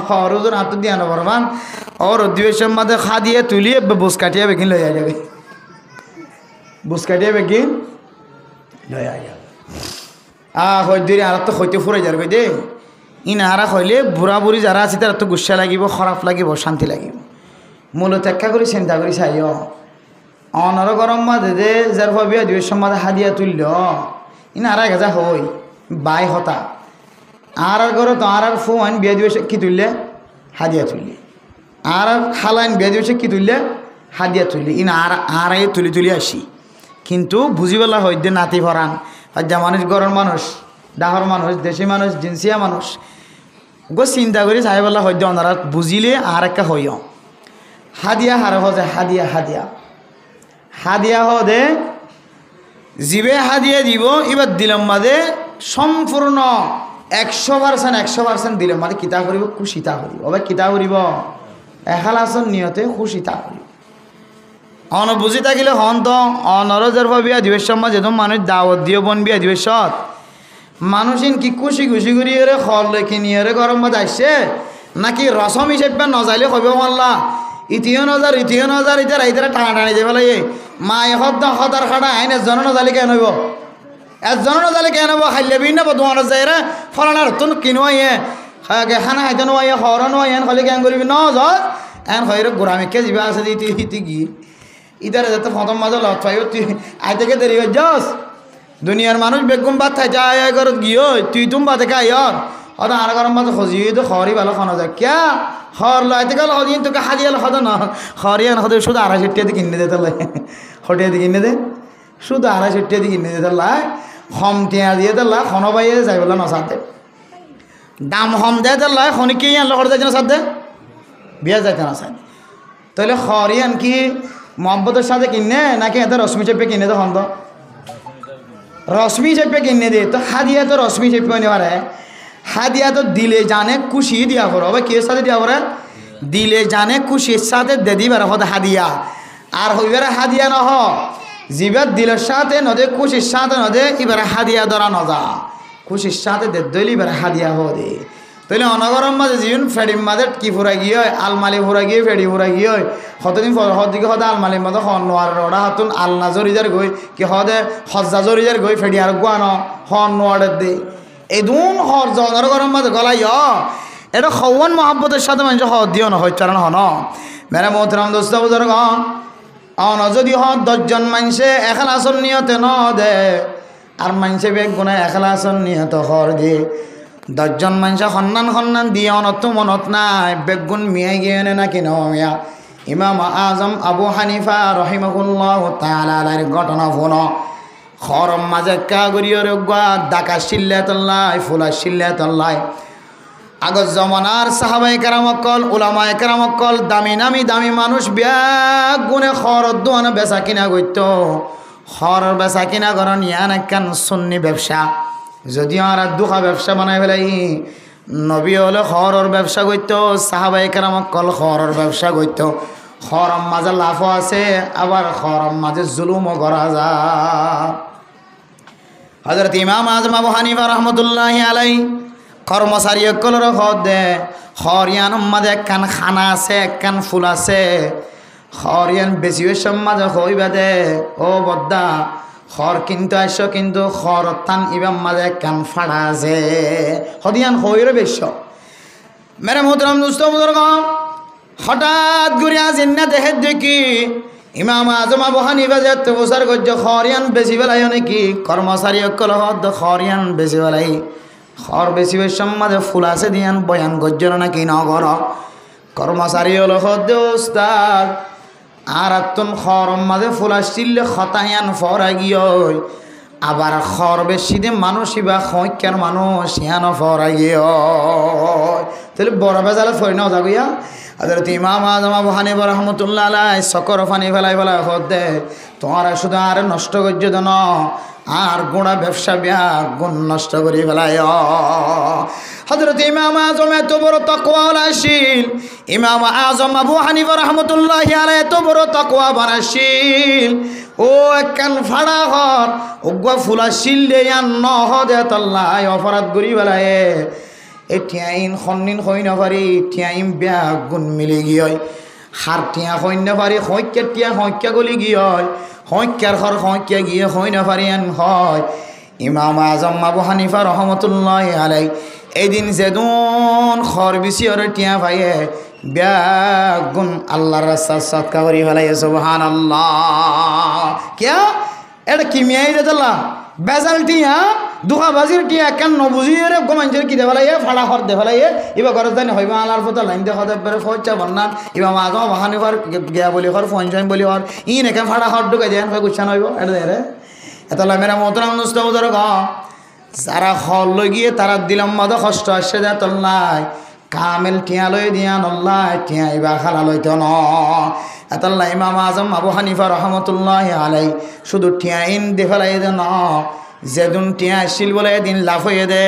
A: হরুজুর হাত দিয়ে আনো বরবান ওর অধিবেশন মাঝে খা দিয়ে তুলিয়ে বুস কাটিয়ে বেগিন লইয়া যাবে বুস কাটিয়ে বেগিন লইয়া যাবে হইদিরে আর তো হইতে ফুরে যাবে দে ইনাহারা হইলে বুড়া বুড়ি যারা আছে তারা তো গুসা লাগিব খারাপ লাগিব শান্তি লাগিব মূলত একটা করে চিন্তা করি চাইও অনর গরম মাঝে দে যার ভাবি অধিবেশন মাঝে হাদিয়া তুলল ইনাহারা গেজা হই বাই হতা আর ঘর তো আর ফোন বিয়া দিবসে কি তুললে হাদিয়া তুললি আর খালাইন বিয়া দিবসে কি তুললে হাদিয়া তুললি ইন আর তুলি আসি কিন্তু বুঝিবেলা হয় যে নাতি ভরান আর যা মানুষ গরম মানুষ ডাহর মানুষ দেশি মানুষ জিন্সিয়া মানুষ গো চিন্তা করি চাইবেলা হয় ওনারা বুঝিলে আর একটা হইও হাদিয়া হার হজে হাদিয়া হাদিয়া হাদিয়া হদে জিবে হাদিয়া দিব এবার দিলাম মাঝে সম্পূর্ণ 100% দিলে মানে কিতা করিব খুশিতা করিব আবার কিতা করিব এখালাসন নিয়তে খুশিতা করিব অন বুঝি থাকিলে হন তো অনরজের বিয়া দিবেশ যেহেতু মানুষ দাওয়াত দিয়ে বন বিয়া দিবেশত মানুষিন কি খুশি খুশি করিয়ে রে খর লেখি নিয়ে রে গরম বাজ আসছে নাকি রসম হিসেবে নজাইলে কইব মাল্লা ইতিও নজার ইতার ইতারা টানা টানি যে ফেলাই মা হদ্দ হতার খাটা আইন এজন নজালি কেন হইব এজন নজালি কেন হবো খাইলে বিন দোয়ানো যায় রে ফলানার তুন কিনুয়াইয়ে খানা খাইতে নোয়াইয়ে খর নোয়াইন খালি কেন করবি ন যত এন খৈরে গোড়ামিকে যাবা আছে যে তুই গি ইতারে যাতে প্রথম মাঝে লট পাইব তুই আই থেকে দেরি হয়ে যাস দুনিয়ার মানুষ বেগুম বাদ থাই যায় ঘরত গিয়ে তুই তুম বাদে খাইয়র হয়তো আর গরম মাঝে খজি তো খড়ি ভালো খানো যায় ক্যা খর লাইতে গেল হদিন তোকে হাজিয়াল হদ না খরিয়ান হদে শুধু 250 টাকা দিয়ে কিনে দে তাহলে হটিয়া দিয়ে কিনে দে শুধু 250 টাকা দিয়ে কিনে দে তাহলে হম টিয়া দিয়ে তাহলে খনো পাইয়ে যাই বলে নসাতে দাম হম দেয় তাহলে খনিকেই আনলো করে যাইছে না সাথে বিয়া যাইতে না সাথে তাহলে খরিয়ান কি মোহাম্মতের সাথে কিনে নাকি এত রশ্মি চেপে কিনে তো হন তো রশ্মি চেপে কিনে দে তো হাদিয়া তো রশ্মি চেপে নেওয়ারে হাদিয়া তো দিলে জানে খুশি দিয়া করো আবার কে সাথে দিয়া করে দিলে জানে খুশির সাথে দে দিবার হতে হাদিয়া আর হইবারে হাদিয়া নহ জিবার দিলের সাথে নদে খুশির সাথে নদে এবারে হাদিয়া ধরা নজা খুশির সাথে দে দইলে এবারে হাদিয়া হদে তাহলে অনগরম মাঝে জীবন ফেডির মাঝে কি ফুরা গিয়ে আলমালি ফুরা গিয়ে ফেডি ফুরা গিয়ে কতদিন হদিকে হদে আলমালির মধ্যে নোয়ার রড়া হাতুন আলনা জরিজার গই কি হদে হজ্জা জরিজার গই ফেডি আর গুয়ানো হন নোয়ারের দে এই দুন হর অনগরম মাঝে গলাই এটা খওয়ান মহাব্বতের সাথে মানুষ হদ দিও না হইতার না হন মেরা মোহতরাম দোস্ত বুঝার গন অন যদি হদ 10 জন মানুষে এখলাসন নিয়তে ন দে আর মানুষে বেগ গুণে এখলাসন নিয়ত হর দে 10 জন মানুষ সন্ধান দিয়ে অনত মনত নাই বেগুন মিয়াই গিয়ে না কিনো মিয়া ইমাম আজম আবু হানিফা রহিমাহুল্লাহ তাআলার ঘটনা ফোন খরম মাঝে কাগরিয়র গা ডাকা শিল্লাতুল্লাহ ফুলা শিল্লাতুল্লাহ আগত জমানার সাহাবায়ে কেরামকল উলামায়ে কেরামকল দামি মানুষ বেগুনে খরদ দোয়ানা বেচা কিনা করত খর বেচা কিনা করেন ইয়ান একখান সুন্নি ব্যবসা যদিও আর দুখা ব্যবসা বানাই ফেলাই নবী হলে খরর ব্যবসা করত সাহাবায়ে কেরামকল খরর ব্যবসা করত খরম মাঝে লাভও আছে আবার খরম মাঝে জুলুমও করা যায় হযরত ইমাম আজম আবু হানিফা রহমতুল্লাহি আলাইহি কর্মচারী কলর খদ দে খরিয়ান মাঝে একখান খানা আছে একখান ফুল আছে খরিয়ান বেশি মাঝে হইবা দে ও বদ্দা খর কিন্তু আসছো কিন্তু খর তান ইবাম মাঝে একখান ফাড়া আছে হদিয়ান হইরে বেশ মেরে মোহতরম দোস্ত বুজুর্গ হঠাৎ ঘুরে আসেন না দেখে দেখি ইমাম আজম আবু হানিফা যে বছর গজ্জ খরিয়ান বেশি বেলাই নাকি কর্মচারী অকল হদ খরিয়ান বেশি বেলাই খর বেশি মাঝে ফুল আছে দিয়ান বয়ান গজ্জর নাকি নগর কর্মচারী হল হদ ওস্তাদ আর তুন খরম মাঝে ফুল আসছিল খতায়ান ফরা গিয়ে আবার খর বেশি দিয়ে মানুষ বা খৈকার মানুষ ইয়ান ফরা গিয়ে তাহলে বড় বেজালে ফরি না যাগুয়া হযরত ইমাম আজম আবু হানিফা রাহমাতুল্লাহ আলাইহি সকর ফানি ফেলাই হদ দে তোমারা শুধু আর নষ্ট করছ দেন আর গোড়া ব্যবসা বিয়া গুণ নষ্ট করে ফেলায় হযরত ইমাম আজম এত বড় তাকওয়াওয়ালা ছিল ইমাম আজম আবু হানিফা রাহমাতুল্লাহি আলাইহি এত বড় তাকওয়াবান ছিল ও একখান ফাড়া ঘর ওগুয়া ফুলা শিল দে ইয়ান নহদে তল্লাই অপরাধ করি ফেলায় এটিয়াইন খন্নিন হই না পারি টিয়াইম বিয়া গুণ মিলি গিয়ে হার টিয়া হই না পারি হইকে টিয়া হইকে গলি গিয়ে হইকার ঘর হইকে গিয়ে হই না পারি আন হয় ইমাম আজম আবু হানিফা রহমতুল্লাহি আলাইহি এদিন যেদিন খর বেশি ওর টিয়া পাইয়ে বেগুন আল্লাহর রাস্তা সৎকা করি ফেলাই সুবহানাল্লাহ কিয়া এটা কিমিয়াই দেতলা বেজাল টিয়া দুখা বাজির টিয়া কেন নবুঝিয়ে রে গোমাঞ্জের কি দেফালাইয়ে ফাড়া খর দেফালাইয়ে এবার ঘরে জানি হইবা আলার ফটো লাইন দেখা দেবে ফচ্চা বন্নান এবার আজম আবু হানিফার গিয়া বলি হর ফঞ্চাইম বলি হর ইন একে ফাড়া খর ঢুকাই দেন হয় গুচ্ছান হইব এটা রে এতলা মেরা মোহতরম দোস্ত বুজুর গ যারা খর লই গিয়ে তারা দিলাম মাদ কষ্ট আসছে দে তল্লাই কামেল টিয়া লই দিয়া নল্লা টিয়া ইবা খালা লইতো ন এতলা ইমাম আজম আবু হানিফা রহমতুল্লাহি আলাইহি শুধু টিয়া ইন দেফালাই দে ন যেদিন টিয়া আসছিল বলে এদিন লাভ হয়ে দে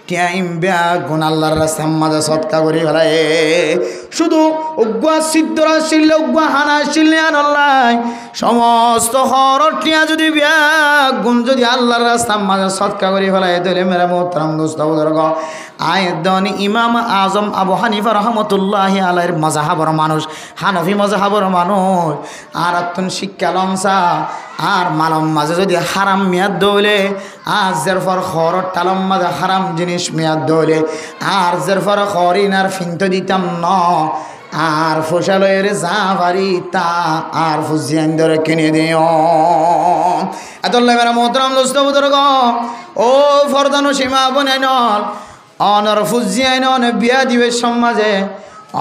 A: টিয়া ইম্বিয়া গুণ আল্লাহর রাস্তার মাঝে সৎকা করে ফেলায় শুধু উগুয়া সিদ্ধরা আসছিল উগুয়া হানা আসছিল আল্লাহ সমস্ত হরর টিয়া যদি বিয়া গুণ যদি আল্লাহর রাস্তার মাঝে সৎকা করে ফেলায় তাহলে মেরা মোহতারাম দোস্ত বুজুর্গ আয়েদন ইমাম আজম আবু হানিফা রহমতুল্লাহি আলাইহির মাযহাবের মানুষ হানফি মাযহাবের মানুষ আর আত্মন শিক্ষা লমসা আর মালম মাঝে যদি হারাম মেয়াদ দৌলে আর যেরফর খরর টালম মাঝে হারাম জিনিস মেয়াদ দৌলে আর যেরফর খরিন আর ফিনতে দিতাম ন আর ফসলের যা পারি তা আর ফুজিয়ান ধরে কিনে দিও এতল্লাই মেরা মোহতারাম দোস্ত বুজুর্গ ও ফরদানো সীমা বনে নল অনর ফুজিয়ান অন বিয়া দিবে সমাজে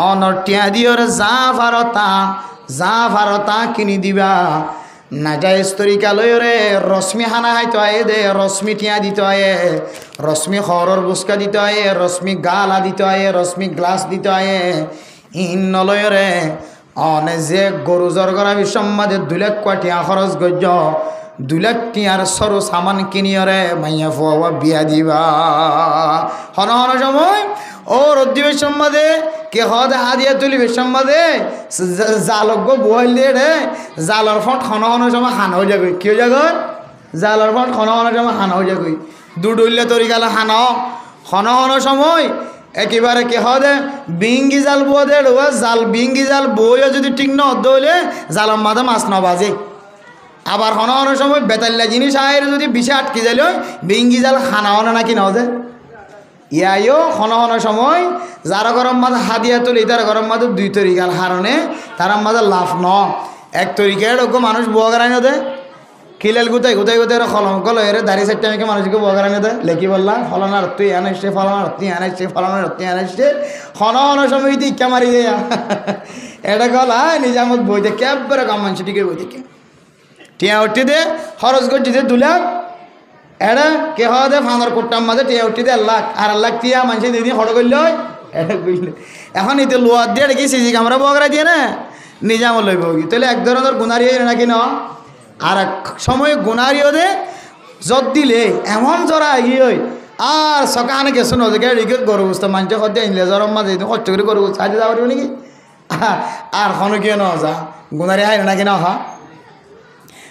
A: অনর টিয়া দিওর যা ভারতা কিনি দিবা না যায় তরিকা লয়রে রশ্মি হানা হাইতো আয়ে দে রশ্মি টিয়া দিতে আয়ে রশ্মি খরর বুসকা দিতে আয়ে রশ্মি গালা দিতে আয়ে রশ্মি গ্লাস দিতে আয়ে ইন নলয়রে অনে যে গরু জরগরা বিসম্মাদে 2 লাখ টিয়া খরচ গজ্য 2 লাখ টিয়ার সরু সামান কিনিয়রে মাইয়া ফুয়া বিয়া দিবা হন হন সময় ও রদ্দিবের সম্বাদে কে হদে হাদিয়া তুলিবে সম্বাদে জালক বইল দিয়ে রে জালর ফট হন হন সময় হান হয়ে যাবে কি হয়ে যাবে জালর ফট হন হন সময় হান হয়ে যাবে দুডুল্লে তরি গেল হান হন হন সময় একেবারে কে হদে বিঙ্গি জাল বুয়া দে জাল বিঙ্গি জাল বইও যদি ঠিক ন দইলে জালর মাঝে মাছ ন বাজে আবার হন হন সময় বেতাল্লা জিনিস আয়ের যদি বিষে আটকে যাইল বিঙ্গি জাল খানা হন নাকি ন যে ইয়াইও হন হন সময় যারা গরম মাঝে হাদিয়া তুলি তার গরম মাঝে 2 তরিকার হারণে তার মাঝে লাভ ন 1 তরিকার মানুষ বুয়া গড়াই দে খিলেল গুতাই খলম কলো এর দাড়ি সাইডটা আমাকে মানুষকে বুয়া গড়াই দে লেখি বললাম ফলনার তুই আনাইছে ফলনার তুই আনাইছে ফলনার তুই আনাইছে হন হন সময় টিকা মারি দেয়া এটা গলা নিজামত বই দেখে একবারে কম মানুষ টিকে বই দেখে টিয়া উঠি দে খরচ করছি দে 2 লাখ এটা কে হওয়া দে ফাঁদর কোট্টার মাঝে টিয়া উঠি দে 1 লাখ আর 1 লাখ টিয়া মানুষ দিদি খড় করল এটা বুঝলে এখন এতে লোয়ার দিয়ে দেখি সিজি ক্যামেরা বগরা দিয়ে না নিজাম লইব কি তাহলে এক ধরনের গুনারি নাকি ন আর এক সময় গুনারিও দে যত দিলে এমন জরা এগিয়ে আর সকানে গেছো নদীকে গরু বুঝতে মানুষ সদ্য আনলে জ্বরম মাঝে কষ্ট করে গরু বুঝতে আজ যাওয়া নাকি আর কোনো কিয় ন যা গুনারি হাই নাকি না হা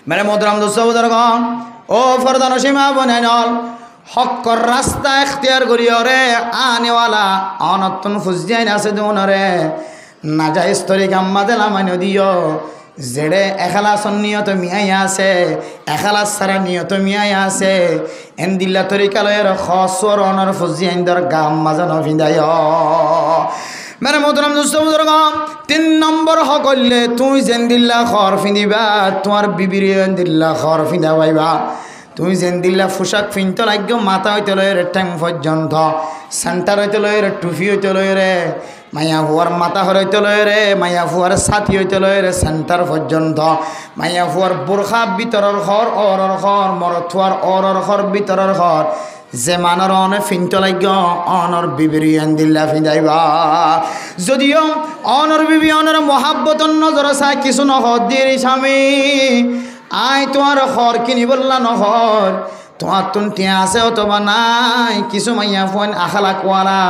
A: মেরে মোহতারাম দোস্ত বুজুর্গ ও ফরদান সীমা বনে নল হক্কর রাস্তা এখতিয়ার করিও রে আনেওয়ালা অনতন ফুজিয়াইন আছে দোনরে না যায় স্তরিক আম্মা দেলা মাইন দিও যেড়ে এখালাসন নিয়ত মিয়াই আছে এখালাস সারা নিয়ত মিয়াই আছে এন দিল্লা তরিকালয়ের খসর অনর ফুজিয়াইন দর গাম মাজন ভিদায় মেরে মোহতারাম দোস্ত বুজুর্গ 3 নম্বর হক হইলে তুই যেন দিল্লা খর ফিঁদিবা তোমার বিবির দিল্লা খর ফিঁদা পাইবা তুই যেন দিল্লা পোশাক ফিনতে লাগবে মাথা হইতে লয় রে ট্যাং পর্যন্ত সেন্টার হইতে লয় রে টুফি হইতে লয় রে মাইয়া ফুয়ার মাথা হইতে লয় রে মাইয়া ফুয়ার ছাতি হইতে লয় রে সেন্টার পর্যন্ত মাইয়া ফুয়ার বোরখা ভিতরের ঘর অরর ঘর মরথুয়ার অরর ঘর ভিতরের ঘর যে মানর অনে ফিনতে লাগবে অনর বিবিরিয়ান দিল্লা ফিঁদাইবা যদিও অনর বিবি অনর মহাব্বতন নজর চাই কিছু নহর দিয়ে স্বামী আই তোমার ঘর কিনি বললা নহর তোমার তুন টিয়া আছে অথবা নাই কিছু মাইয়া ফোন আখালা কোয়ালা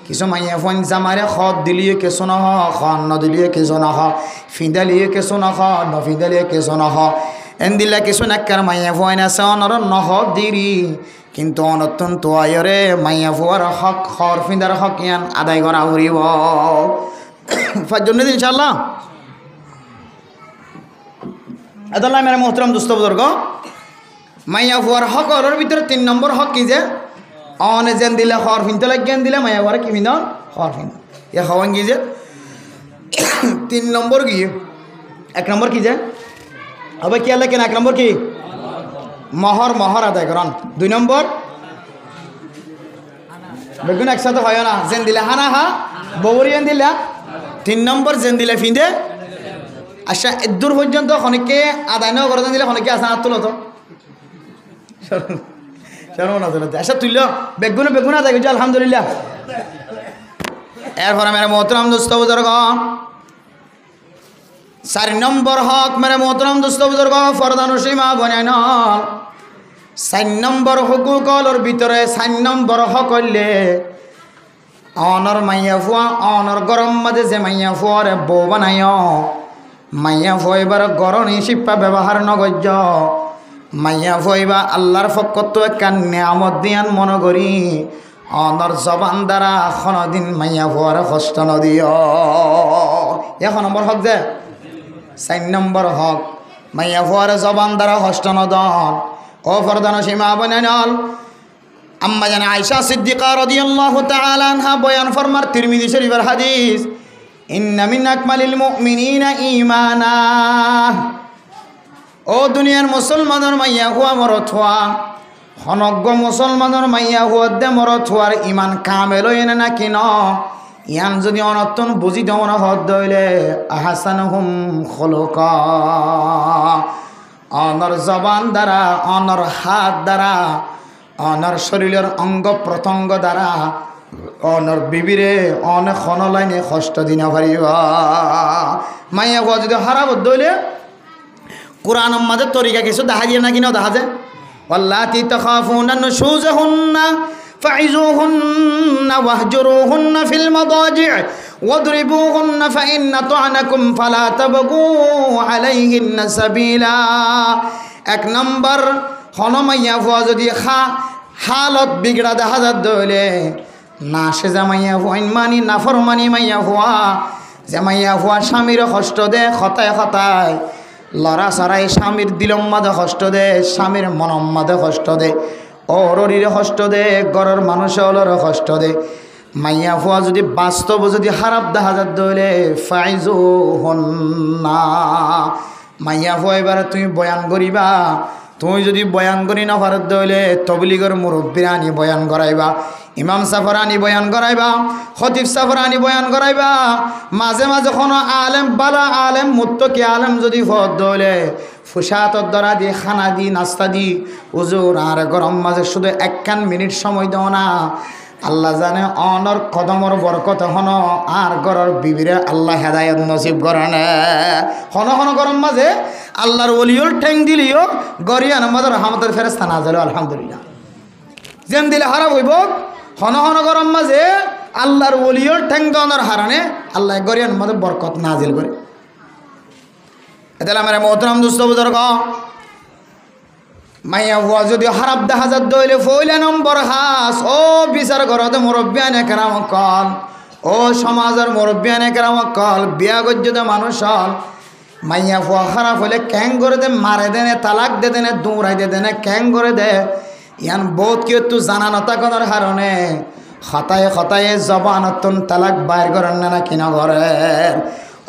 A: কিছু মাইয়া ফোন জামারে খত দিলিয়ে কিছু নহ খন নদিলিয়ে কিছু নহ ফিঁদালিয়ে কিছু নহ নফিঁদালিয়ে কিছু নহ এন দিলা কিছু নাক্কার মাইয়া ফোন আছে অনর নহ দিরি কিন্তু অনতন তোয়াইরে মাইয়া ফুয়ার হক খর ফিঁদার হক ইয়ান আদায় করা উড়িব জন্য ইনশাল্লাহ আদাল্লাহ মেরা মোহতরম দোস্ত বুজুর্গ মাইয়া ফুয়ার হকর ভিতরে 3 নম্বর হক কি যে অনে যেন দিলে খর ফিনতে লাগেন দিলে মাইয়া ফুয়ার কি ফিন্দন খর ফিন এ খাওয়ান কি যে 3 নম্বর কি 1 নম্বর কি যে হবে কি আল্লাহ কেন 1 নম্বর কি মহর আদায় করেন 2 নম্বর বেগুন একসাথে হয় না যেন দিলে হানা হা ববরিয়ান দিলা 3 নম্বর যেন দিলে ফিন্দে আচ্ছা দূর পর্যন্ত খনিকে আদায় না করে দিলে খনিকে আসা তুলো তো আচ্ছা তুলল বেগুন আদায় করছি আলহামদুলিল্লাহ এরপরে মেরে মোহতরম দোস্ত বুজুর্গ 4 নম্বর হক মেরে মোহতরম দোস্ত বুজুর্গ ফরদান সীমা বনায় নল 4 নম্বর হুকুকলর ভিতরে 4 নম্বর হক হইলে অনর মাইয়া ফুয়া অনর গরম মাঝে যে মাইয়া ফুয়ারে বউ বানায় মাইয়া ফুয়াইবার গরণী শিপ্পা ব্যবহার নগর্য মাইয়া ফুয়াইবা আল্লাহর ফকত একটা নিয়ামত দিয়ান মনে করি অনর জবান দ্বারা কোনদিন মাইয়া ফুয়ারে কষ্ট নদিও। 1 নম্বর হক যে 4 নম্বর হক মাইয়া ফুয়ারে জবান দ্বারা কষ্ট নদন। ও ফরদান সীমা বনানল আম্মা জান আয়েশা সিদ্দিকা রাদিয়াল্লাহু তাআলা আনহা বয়ান ফরমার তিরমিজি শরীফের হাদিস ইন্না মিন আকমালিল মুমিনিনা ঈমানা। ও দুনিয়ার মুসলমানের মাইয়া হুয়া মরথুয়া হনজ্ঞ মুসলমানের মাইয়া হুয়া দে মরথুয়ার ইমান কামেল হইনে না কিন ইয়ান যদি অনতন বুঝি দমন হদ দইলে আহসানুহুম খুলুকা অনর জবান দ্বারা অনর হাত দ্বারা অনর শরীরের অঙ্গ প্রত্যঙ্গ দ্বারা অনর বিবিরে অনেক লাইনে কষ্ট দিনা পারিবা। মাইয়া হুয়া যদি হারাব দইলে কোরআন মাঝে তরিকা কিছু দেখা যায় না কিনা দেখা যায় ওয়াল্লাতি তাখাফুনা নুশুজাহুন্না ফাইজুহুন্না ওয়াহজুরুহুন্না ফিল মাদাজি' ওয়াদরিবুহুন্না ফাইন তা'নাকুম ফালা তাবগু আলাইহিন্না সাবিলা। 1 নম্বর হনমাইয়া ফুয়া যদি হালত বিগড়া দেখা যায় দইলে না সে জামাইয়া ফুয়াইন মানি নাফরমানি মাইয়া ফুয়া যে মাইয়া ফুয়া স্বামীর কষ্ট দে খতায় খতায় লড়া সারাই স্বামীর দিলম মাঝে কষ্ট দে স্বামীর মনম মাঝে কষ্ট দে অররিরে কষ্ট দে ঘরের মানুষের কষ্ট দে মাইয়া ফুয়া যদি বাস্তব যদি খারাপ দেখা যাত দইলে ফাইজু হন না মাইয়া ফুয়া এবারে তুমি বয়ান করিবা তুমি যদি বয়ান করি না পারত দইলে তবলিগের মুরব্বীরা আনি বয়ান করাইবা ইমাম সাফরানি বয়ান করাইবা খতিব সাফরানি বয়ান করাইবা মাঝে মাঝে কোনো আলেম বালা আলেম মুত্তকি আলেম যদি ফদ দইলে ফুসাতর দ্বারা দিয়ে খানা দি নাস্তা দি উজুর আর গরম মাঝে শুধু 1 মিনিট সময় দাও না আল্লাহ জানে অনর কদমর বরকত হন আর গরর বিবিরে আল্লাহ হেদায়ত নসিব করেন হন হন গরম মাঝে আল্লাহর ওলিওর ঠ্যাং দিলিও গরিয়ান মাঝে রহমতের ফেরেশতা নাযিল আলহামদুলিল্লাহ যেম দিলে হারাপ হইব হন হন গরম মাঝে আল্লাহর ওলিওর ঠ্যাং দনের হারানে আল্লাহ গরিয়ান মাঝে বরকত নাজিল করে। এতালে আমার মোহতরম দুস্থ বুজুর্গ মাইয়া হুয়া যদি হারাপ দেখা যাত দইলে 1 নম্বর হাস ও বিচার ঘরতে মুরব্বিয়ানে কেরাম কল ও সমাজের মুরব্বিয়ানে কেরাম কল বিয়া গজ্জত মানুষ হল মাইয়া হুয়া খারাপ হলে ক্যাং করে দে মারে দেনে তালাক দে দেনে দৌড়াই দে দেনে ক্যাং করে দে ইয়ান বহুত কি একটু জানা নতা করার কারণে খতায়ে খতায়ে জবানতন তালাক বাইর করেন না কিনা ঘরের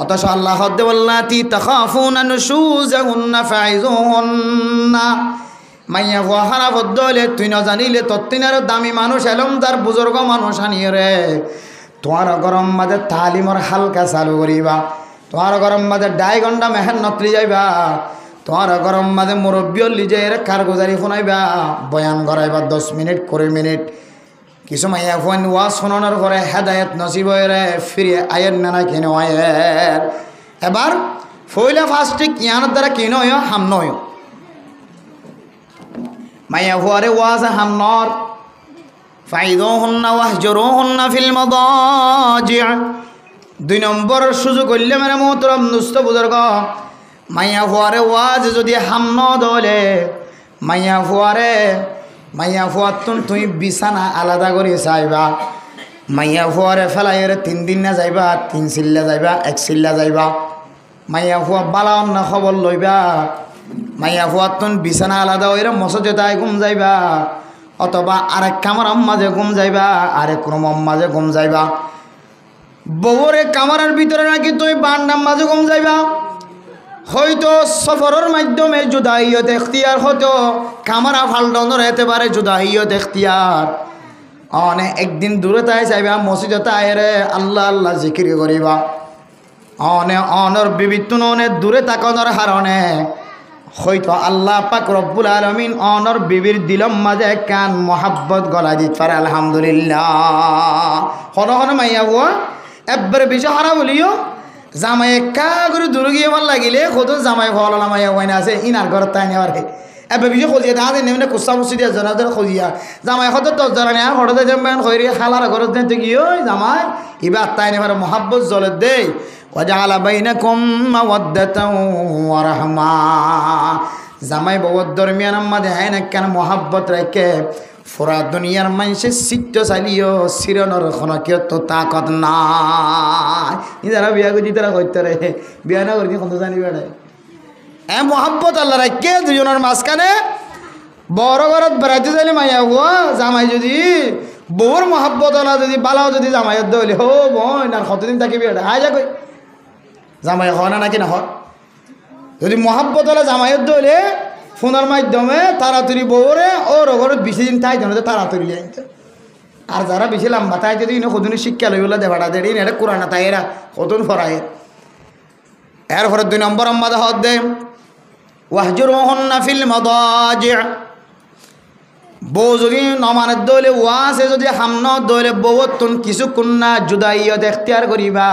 A: অথচ আল্লাহ হদ্দে বল্লাতি তাখাফুনা নুশুজাহুন্না ফাইজুহুন্না মাইয়া হুয়া খারাপ হলে তুই না জানিলে তত্তিনার দামি মানুষ এলম তার বুজুর্গ মানুষ আনিয়ে রে তোমার গরম মাঝে তালিমর হালকা চালু করিবা তোমার গরম মাঝে 2.5 ঘন্টা মেহনত লি যাইবা তোমার গরম মাঝে মুরব্বী লিজের কারগুজারি শুনাইবা বয়ান করাইবা 10 মিনিট 20 মিনিট কিছু মাইয়া ফুয়ান ওয়াজ শোনানোর পরে হেদায়ত নসিব হয়ে ফিরে আয়ের নানা কিনে আয়ের এবার ফইলা ফাস্টিক ইয়ানোর দ্বারা কিনো হাম নয় মাইয়া ফুয়ারে ওয়াজ হামনর ফাইদুহুন্না ওয়াহজুরুহুন্না ফিল মাদাজি' 2 নম্বর সুযোগ হইলে মানে মোহতরম দুস্থ বুজুর্গ মাইয়া ফুয়ারে ওয়াজ যদি হামন দলে মাইয়া ফুয়ার তুমি বিছানা আলাদা করে চাইবা মাইয়া ফুয়ারে ফেলাইয়ের 3 দিন না যাইবা 3 চিল্লা যাইবা 1 চিল্লা যাইবা মাইয়া ফুয়া বালা অন্য খবর লইবা মাইয়া ফুয়ার তুমি বিছানা আলাদা হইলে মসজিদায় ঘুম যাইবা অথবা আরেক কামরার মাঝে ঘুম যাইবা আরেক রুমের মাঝে ঘুম যাইবা বউরে কামরার ভিতরে নাকি তুমি বান্ডার মাঝে ঘুম যাইবা হয়তো সফরের মাধ্যমে জুদাইয়ত এখতিয়ার হতো কামরা ফাল্টনের হতে পারে জুদাইয়ত এখতিয়ার অনে একদিন দূরে তাই যাইবা মসজিদে তাইরে আল্লাহ আল্লাহ জিকির করিবা অনে অনর বিবিতুন অনেক দূরে তাকানোর কারণে হয়তো আল্লাহ পাক রব্বুল আলামিন অনর বিবির দিলম মাঝে কান মোহাব্বত গলা দিতে পারে আলহামদুলিল্লাহ হন হন মাইয়া বুয়া একবারে বেশি হারা বলিও জামাই একা করে দূরে গিয়ে ভাল লাগিলে কত জামাই ফল মাইয়া ওয়াইনা আছে ইনার ঘর তাই নেওয়ার এবার বিজয় খোঁজিয়া দেখা যায় নেমে কুস্তা মুসি দিয়া জনা জনা খোঁজিয়া জামাই হয়তো 10 জনা নেয়া হঠাৎ যাবেন খৈরি খালার ঘর দিতে গিয়ে ওই জামাই এবার তাই নেবার মহাব্বত জলে দেয় ওয়াজাআলা বাইনাকুম মাওয়াদ্দাতাও ওয়া রাহমা জামাই বউর দরমিয়ান আমাদে হ্যাঁ কেন মহাব্বত রেখে পুরা দুনিয়ার মানুষের সিদ্ধ চালিও চিরনর কেউ তো তাকত নাই যারা বিয়া করছি তারা করতে রে বিয়া না করি কত জানি বেড়ায় মহাব্বত আল্লাহ রাখে দুজনের মাঝখানে বড় ঘরত বেড়াইতে চাইলে মাইয়া হুয়া জামাই যদি বউর মহাব্বত আল্লাহ যদি বালাও যদি জামাইয়ের দলে হো বোন আর কতদিন থাকিবি এটা হাই যা কই জামাই হয় না নাকি না হয় যদি মহাব্বত আল্লাহ জামাইয়ের দলে ফোনের মাধ্যমে তাড়াতাড়ি বউরে ওর ঘরত বেশি দিন তাই জানো তাড়াতাড়ি আনতে আর যারা বেশি লম্বা তাই যদি কতদিন শিক্ষা লইগুলো দেবাটা দেড়ি এটা কোরআনা তাই এরা কতদিন ফরায় এরপরে 2 নম্বর আম্মাদা হদ দে ওয়াহজুরুহুন্না ফিল মাদাজি' বউ যদি নমানের দলে ওয়াসে যদি হামন দলে বউতন কিছুক্ষণ না জুদাইয়ত এখতিয়ার করিবা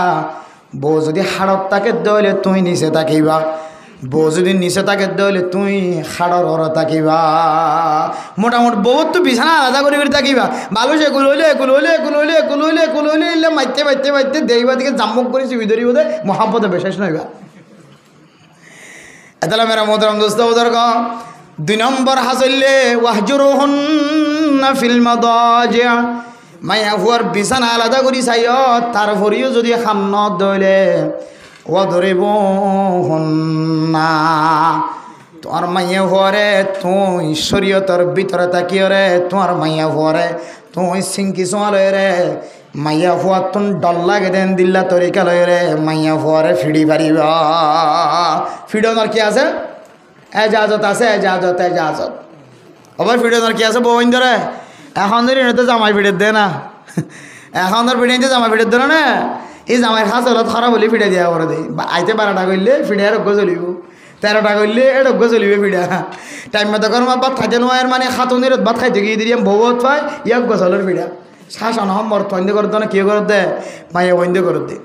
A: বউ যদি হাড়ত তাকে দলে তুই নিচে থাকিবা বউ যদি নিচে তাকে দলে তুই হাড়র ওর থাকিবা মোটামুটি বউ তো বিছানা আলাদা করে থাকিবা ভালো সে কুলইলে মাইতে দেইবা দিকে জাম্মুক করে চিবি ধরি বোধ মহাব্বতে বিশেষ নইবা এতলা মেরা মোহতারাম দোস্ত বুজুর্গ 2 নম্বর হাসিলে ওয়াহজুরুহুন্না ফিল মাদাজি' মাইয়া হুয়ার বিছানা আলাদা করি চাইও তারপরেও যদি খান্ন দইলে ওয়াদরিবুহুন্না তোমার মাইয়া হুয়ারে তুই শরীয়তর ভিতরে তাকিয়ে রে তোমার মাইয়া হুয়ারে তুই সিংকি সোয়ালে রে মাইয়া হুয়া তুন ডল্লাগে দেন দিল্লা তরিকা লয় রে মাইয়া হুয়ারে ফিড়ি পারিবা ফিডোনার কি আছে এজাজত আছে এজাজত আবার ফিডোনার কি আছে বউন ধরে এখন ধরে তো জামাই ফিডে দে না এখন ধর ফিডে জামাই ফিডে ধরে না এই জামাই খাস হলত খারাপ হলে ফিডে দেওয়া করে দেয় আইতে 12টা করলে ফিডে আর অজ্ঞ চলিব 13টা করলে এর অজ্ঞ চলিবে ফিডা টাইম মতো কর ভাত খাইতে নোয়ার মানে খাতুনের ভাত খাইতে গিয়ে দিলাম বউত পাই ইয়াক গছলের ফিডা শাসন সম্বর বন্ধ করতে না কেউ করে দে মাইয়া বন্ধ করে দে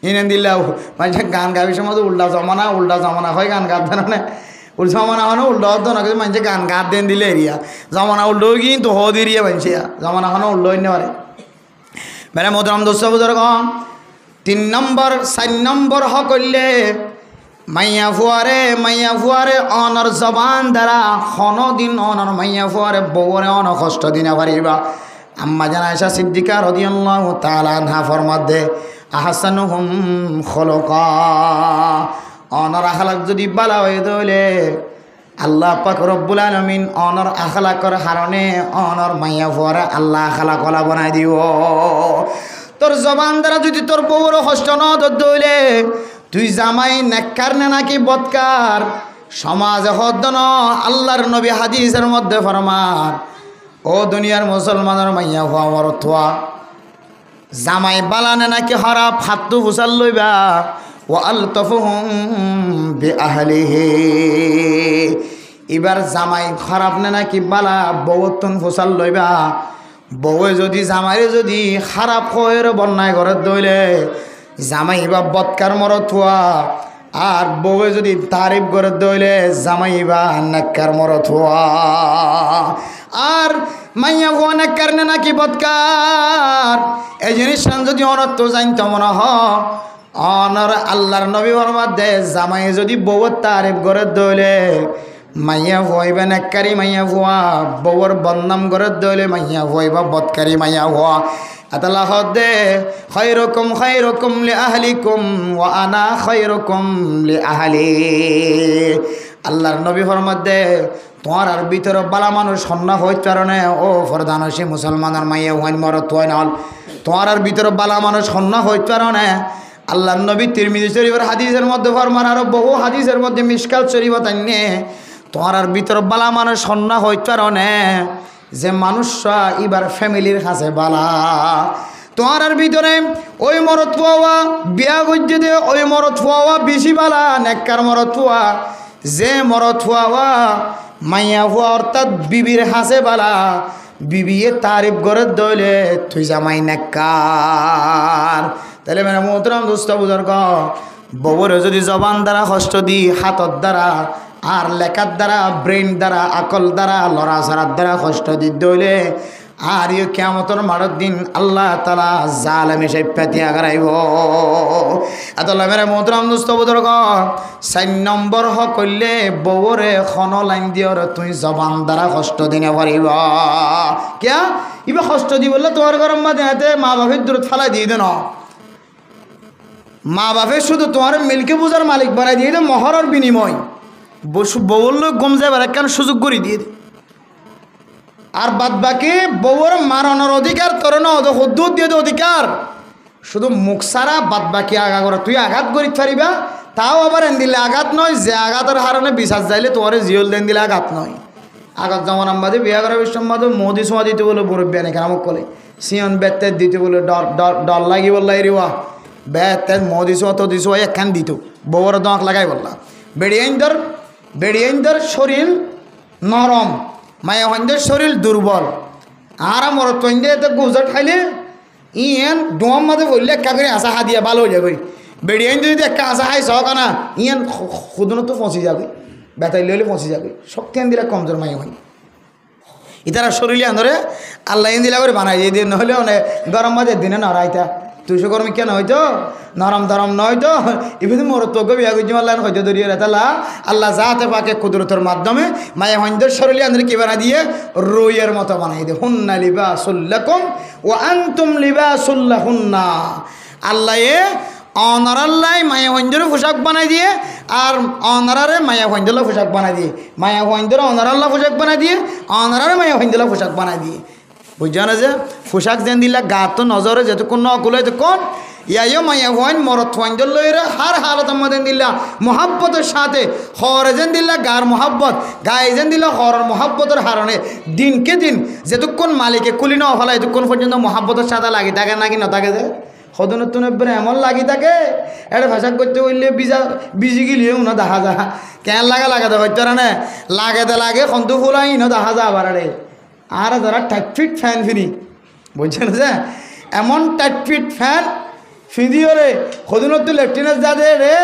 A: এনে দিলাও মানে গান গাবি সময় উল্টা জমানা হয় গান গাতে না জমানা হনো উল্টা হতো না কিন্তু মানুষে গান গাত দেন দিলে এরিয়া জমানা উল্টো কিন্তু হদ এরিয়া মানুষে জমানা হনো উল্টো হইনে পারে মেরে মোহতারাম দোস্ত বুজুর্গ 3 নম্বর 4 নম্বর করলে মাইয়া ফুয়ারে অনর জবান দ্বারা দিন অনর মাইয়া ফুয়ারে বউরে অন কষ্ট দিনে পারিবা আম্মা জান আয়েশা সিদ্দিকা রাদিয়াল্লাহু তাআলা আনহা ফরমাদে আহসানুহুম খুলুকা অনর আখলাক যদি বালা হয়ে দলে আল্লাহ পাক রব্বুল আলামিন অনর আখলাকর কারণে অনর মাইয়া ফুয়ারে আল্লাহ আখলাক ওলা বানাই দিব তোর জবান দ্বারা যদি তোর বউর কষ্ট ন দলে তুই জামাই নেককার না নাকি বদকার সমাজে হদ্দন আল্লাহর নবী হাদিসের মধ্যে ফরমান ও দুনিয়ার মুসলমানের মাইয়া হওয়া মরথুয়া জামাই বালানে নাকি খারাপ হাতু ফুসাল লইবা ও আলতাফুহুম বিআহলিহি এবার জামাই খারাপ না নাকি বালা বউতন ফুসাল লইবা বউয়ে যদি জামাইরে যদি খারাপ কয়ের বন্যায় ঘরের দইলে জামাই বা বদকার মরথুয়া আর বউয়ে যদি তারিফ করে দইলে জামাই বা নেককার মরথুয়া আর মাইয়া ভুয়া নেককার না নাকি বদকার এই জিনিসটা যদি অনর্থ জানতো মনে হ অনর আল্লাহর নবী ফরমাদে জামাই যদি বউর তারিফ করে দইলে মাইয়া ভুয়াইবা নেককারি মাইয়া ভুয়া বউর বদনাম করে দইলে মাইয়া ভুয়াইবা বদকারি মাইয়া ভুয়া আতালা হদে খায়রুকুম লি আহলিকুম ওয়া আনা খায়রুকুম লি আহলি আল্লাহর নবী ফরমাদে তোমার আর ভিতরে বালা মানুষ সন্না হইতে কারণে ও ফরদানসী মুসলমানের মাইয়া হইন মরত হয় নল তোমার আর ভিতরে বালা মানুষ সন্না হইতে কারণে আল্লাহর নবী তিরমিজি শরীফের হাদিসের মধ্যে ফরমান আরো বহু হাদিসের মধ্যে মিশকাল শরীফ তাইনে তোমার আর ভিতরে বালা মানুষ সন্না হইতে কারণে যে মানুষরা এবার ফ্যামিলির কাছে বালা তোমার আর ভিতরে ওই মরত পাওয়া বিয়া গজ্জে দে ওই মরত পাওয়া বেশি বালা নেককার মরত পাওয়া যে মরত পাওয়া মাইয়া হওয়া অর্থাৎ বিবির হাসে বালা বিবিয়ে তারিফ করে দইলে তুই জামাই নেককার তাহলে মেরা মোহতারাম দোস্ত বুজুর্গ বউরে যদি জবান দ্বারা কষ্ট দি হাতর দ্বারা আর লেখার দ্বারা ব্রেন দ্বারা আকল দ্বারা লড়াছাড়ার দ্বারা কষ্ট দিতে হইলে আর ইয়ে কিয়ামতের মাঠের দিন আল্লাহ তাআলা জালেম এসে পেতিয়া করাইব। এত মেরে মোহতরম দোস্ত বুজুর্গ 4 নম্বর হইলে বউরে খন লাইন দিয়র তুই জবান দ্বারা কষ্ট দিনে পারিব। কিয়া ইবা কষ্ট দি বললে তোমার গরম মাঝে হাতে মা বাপের দূরত ফালাই দিয়ে দেন। মা বাপে শুধু তোমার মিলকে বুঝার মালিক বানাই দিয়ে দে মহরের বিনিময় বউর লোক গম যাবার একখান সুযোগ করে দিয়ে দে। আর বাদ বাকি বউর মারানোর অধিকার তোর না হদ্দুর দিয়ে অধিকার শুধু মুখ সারা বাদ বাকি আগা করে তুই আঘাত করি পারিবা। তাও আবার এন দিলে আঘাত নয় যে আঘাতের হারণে বিশ্বাস যাইলে তোমার জিওল দেন দিলে আঘাত নয়। আঘাত যেমন আমাদে বিয়া করা বিশ্বম্বাদ মোদি সোয়া দিতে বলে বরব্যান এখানে আমাকে বলে সিয়ন বেতের দিতে বলে ডর লাগি বললাই রিওয়া বেতের মোদি সোয়া তো দিছো একখান দিত বউর দঁক লাগাই বললা। বেড়িয়াইন্দর শরীর নরম মায়া হইন্দের শরীর দুর্বল। আর আমার তৈন্দে এতে গুজর খাইলে ইয়েন ডোম মাঝে বললে একা করে আসা হা দিয়া ভালো হয়ে যাবে। বেড়িয়াইন যদি একটা আসা খাই সহ কানা ইয়েন খুদনো তো পৌঁছে যাবে বেতাইলে হলে পৌঁছে যাবে। শক্তি আন দিলে কমজোর মায়া হয় ইতারা শরীরে আনরে আল্লাহ ইন দিলা করে বানাই দিয়ে নহলে অনেক গরম মাঝে দিনে নড়াইতা তুইশো গরমে কেন হয়তো নরম ধরম নয়তো ইভিন মোর তোকে বিয়া করছি আল্লাহ হয়তো দরিয়ে রেতালা আল্লাহ যাতে পাকে কুদরতের মাধ্যমে মায়া হইন্দের শরীরে আনরে কি বানা দিয়ে রুইয়ের মতো বানাই দে। হুন্না লিবাসুল্লাকুম ও আনতুম লিবাসুল্লাহুন্না। আল্লাহ অনারাল্লাই মায়া হইন্দেরও পোশাক বানাই দিয়ে আর অনারারে মায়া হইন্দেলা পোশাক বানাই দিয়ে মায়া হইন্দের অনারাল্লাহ পোশাক বানাই দিয়ে অনারারে মায়া হইন্দেলা পোশাক বানাই দিয়ে। বুঝছো না যে পোশাক যেন দিলা গা তো নজরে যেতক্ষণ নকুল তখন ইয়াইও মায়া হইন মরত হইন্দর লইরে হার হালত আমাদের দিল্লা মোহাব্বতের সাথে হরে যেন দিল্লা গার মোহাব্বত গায়ে যেন দিল্লা হরের মোহাব্বতের হারণে দিনকে দিন যেতক্ষণ মালিকে কুলি না ফেলা এতক্ষণ পর্যন্ত মোহাব্বতের সাথে লাগি থাকে নাকি না থাকে যে সদনতুন এমন লাগি থাকে এটা ভাষা করতে বললে বিজি গিলিও না দেখা যা কেন লাগাতে হইতো না লাগাতে লাগে সন্তু ফুলাই না দেখা যা আবার রে। আর যারা টাইট ফিট ফ্যান ফিনি বুঝছেন যে এমন টাইট ফিট ফ্যান ফিদিও রে সদনত লেফটেন্যান্ট যা দে রে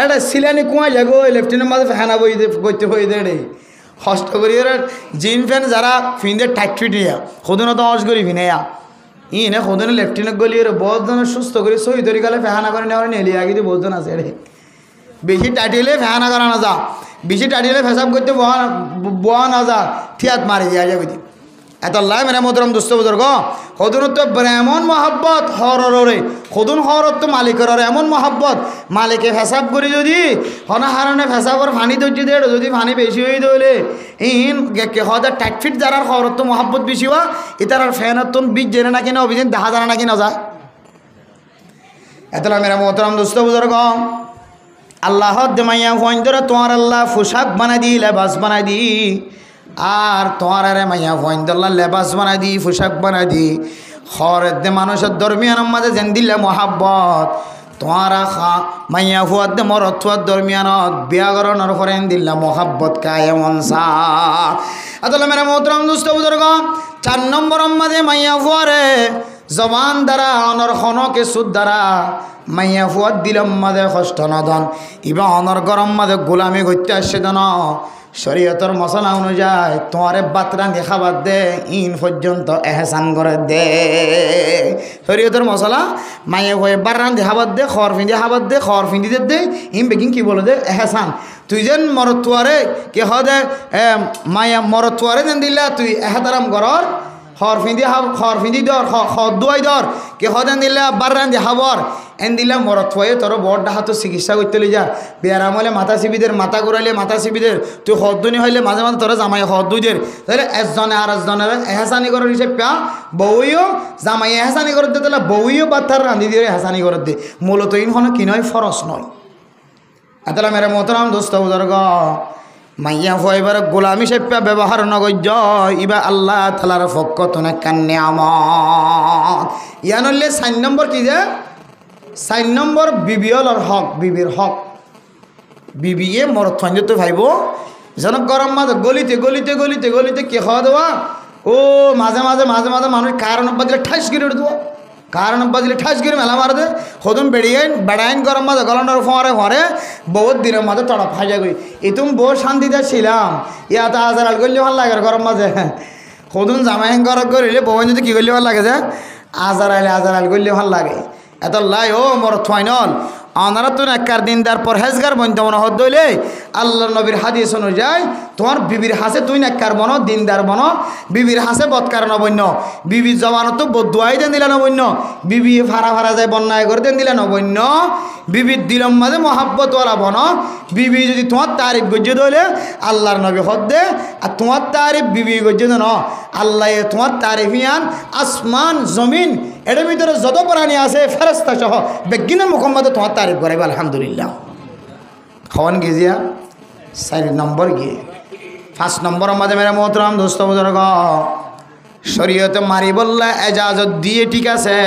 A: এটা সিলানি কুয়াই যাগো লেফটেন্যান্ট মাঝে ফ্যানা বই করতে হয়ে দে রে হস্ত করি জিন ফ্যান যারা ফিনদের টাইট ফিট ইয়া সদনত অস করি ফিনেয়া ইনে সদনে লেফটেন্যান্ট গলিয়ে বহুতজন সুস্থ করে সহি তরি গেলে ফেহানা করে নেওয়ার নেলি আগে দিয়ে বহুতজন আছে রে। বেশি টাইটেলে ফেহানা করা না যা বেশি টাইটেলে ফেসাব করতে বোয়া না যা থিয়াত মারি দিয়া যাবে এত লাই মেরা মোহতরম দুস্থ বুজুর্গ সদনত এমন মহাব্বত হরে সদন হরত তো মালিকের এমন মহাব্বত মালিকে ফেসাব করি যদি হনা হারণে ফেসাবর ফানি ধৈর্য দে যদি ফানি বেশি হয়ে দইলে ইন হদের টাইট ফিট যারা হরত তো মহাব্বত বেশি হওয়া এটার ফ্যানের তো বীজ জেনে নাকি না অভিযান দেখা জানা নাকি না যা এত লাই মেরা মোহতরম দুস্থ বুজুর্গ আল্লাহ মাইয়া হইন ধরে তোমার আল্লাহ পোশাক বানাই দি লেবাস বানাই দি আর তোমার আরে মাইয়া হইন্দল্লা লেবাস বানাই দি পোশাক বানাই দি হরের দে মানুষের দরমিয়ান মাঝে যেন দিলে মহাব্বত তোমারা মাইয়া হুয়ার দে মরত হুয়ার দরমিয়ানত বিয়াগরণের ফরেন দিল্লা মহাব্বত কায় মনসা আসলে মেরা মোহতরম দুস্থ বুজুর্গ 4 নম্বর মাঝে মাইয়া হুয়ারে জবান দ্বারা অনর খনকে সুদ দ্বারা মাইয়া হুয়ার দিলাম মাঝে কষ্ট নদন ইবা অনর গরম মাঝে গোলামি করতে আসছে দন শরীয়তর মশলা অনুযায়ী তোমারে বাতরা দেখাবার দে ইন পর্যন্ত এহসান করে দে। শরীয়তর মশলা মায়ে হয়ে বারান দেখাবার দে খর ফিঁদি হাবার দে খর ফিঁদি দে ইম বেকিং কি বলে দে এহসান তুই যেন মরতুয়ারে কে দে মায়া মরতুয়ারে যেন দিলা তুই এহাতারাম গরর খর ফিঁদি দর দুয়াই দর কে হদেন দিলে বারান দেখাবর এন দিলে মরত হয়ে তোর বড় ডাহাতো চিকিৎসা করতে যা বেয়ারাম হলে মাথা চিবিদের মাথা ঘুরাইলে মাথা চিবিদের তুই হদ্দুনি হইলে মাঝে মাঝে তোরা জামাই হদ্দুদের তাহলে একজনে আর একজনের এহসানি করার হিসেবে পা বউইও জামাই এহসানি করে দে তাহলে বউইও বাচ্চার রাঁধি দিয়ে এহসানি করে দে মূলত ইন হন কি নয় ফরস নয়। তাহলে মেরে মোহতরম দোস্ত বুজুর্গ মাইয়া হইবার গোলামি সেপ্পা ব্যবহার নগজ ইবা আল্লাহ তালার পক্ষ তোনে কান্নে আমত ইয়ানলে 4 নম্বর কি যে 4 নম্বর বিবিয়লর হক বিবির হক বিবিয়ে মরত ফাইন তো ভাইব যেন গরম মাঝে গলিতে গলিতে গলিতে গলিতে কে খাওয়া দেওয়া ও মাঝে মাঝে মাঝে মাঝে মানুষ কারণ বাদলে ঠাইস করে দেওয়া কারণ বাজলে ঠাস করে মেলা মার দে হতুম বেড়াইন গরম মাঝে গলানোর ফোঁয়ারে ঘরে বহুত দিনের মাঝে তড়প ফাইজা গই এতুম বউ শান্তিতে ছিলাম ইয়াতে আজার আল করলে ভালো লাগে গরম মাঝে হতুম জামাইন গরম করিলে বউ যদি কী করলে ভালো লাগে যে আজার আল করলে ভালো লাগে এত লাই ও মর থয়নল আনারা তো একার দিনদার পরহেজগার বনতে মনে হত দইলে আল্লাহ নবীর হাদিস অনুযায়ী তোমার বিবির হাসে তুই নেককার বনো দিনদার বনো বিবির হাসে বৎকার নবন্য বিবির জমানত বদুয়াই দেন দিলা নবন্য বিবি ফারা যায় বন্যায় করে দেন দিলা নবন্য বিবির দিলম মাঝে মহাব্বতওয়ালা বনো বিবি যদি তোমার তারিফ গজ্জে দইলে আল্লাহর নবী হদ দে আর তোমার তারিফ বিবি গজ্জে দেন আল্লাহ তোমার তারিফিয়ান আসমান জমিন এর ভিতরে যত প্রাণী আছে ফেরেশতা সহ বেগিনের মুখম্মদে তোমার তারিফ করাইবে আলহামদুলিল্লাহ খাওয়ান গিয়েছিয়া 4 নম্বর গিয়ে 5 নম্বরের মাঝে মেরা মোহতরাম দোস্ত বুজুর্গ শরীয়তে মারি বললে এজাজত দিয়ে ঠিক আছে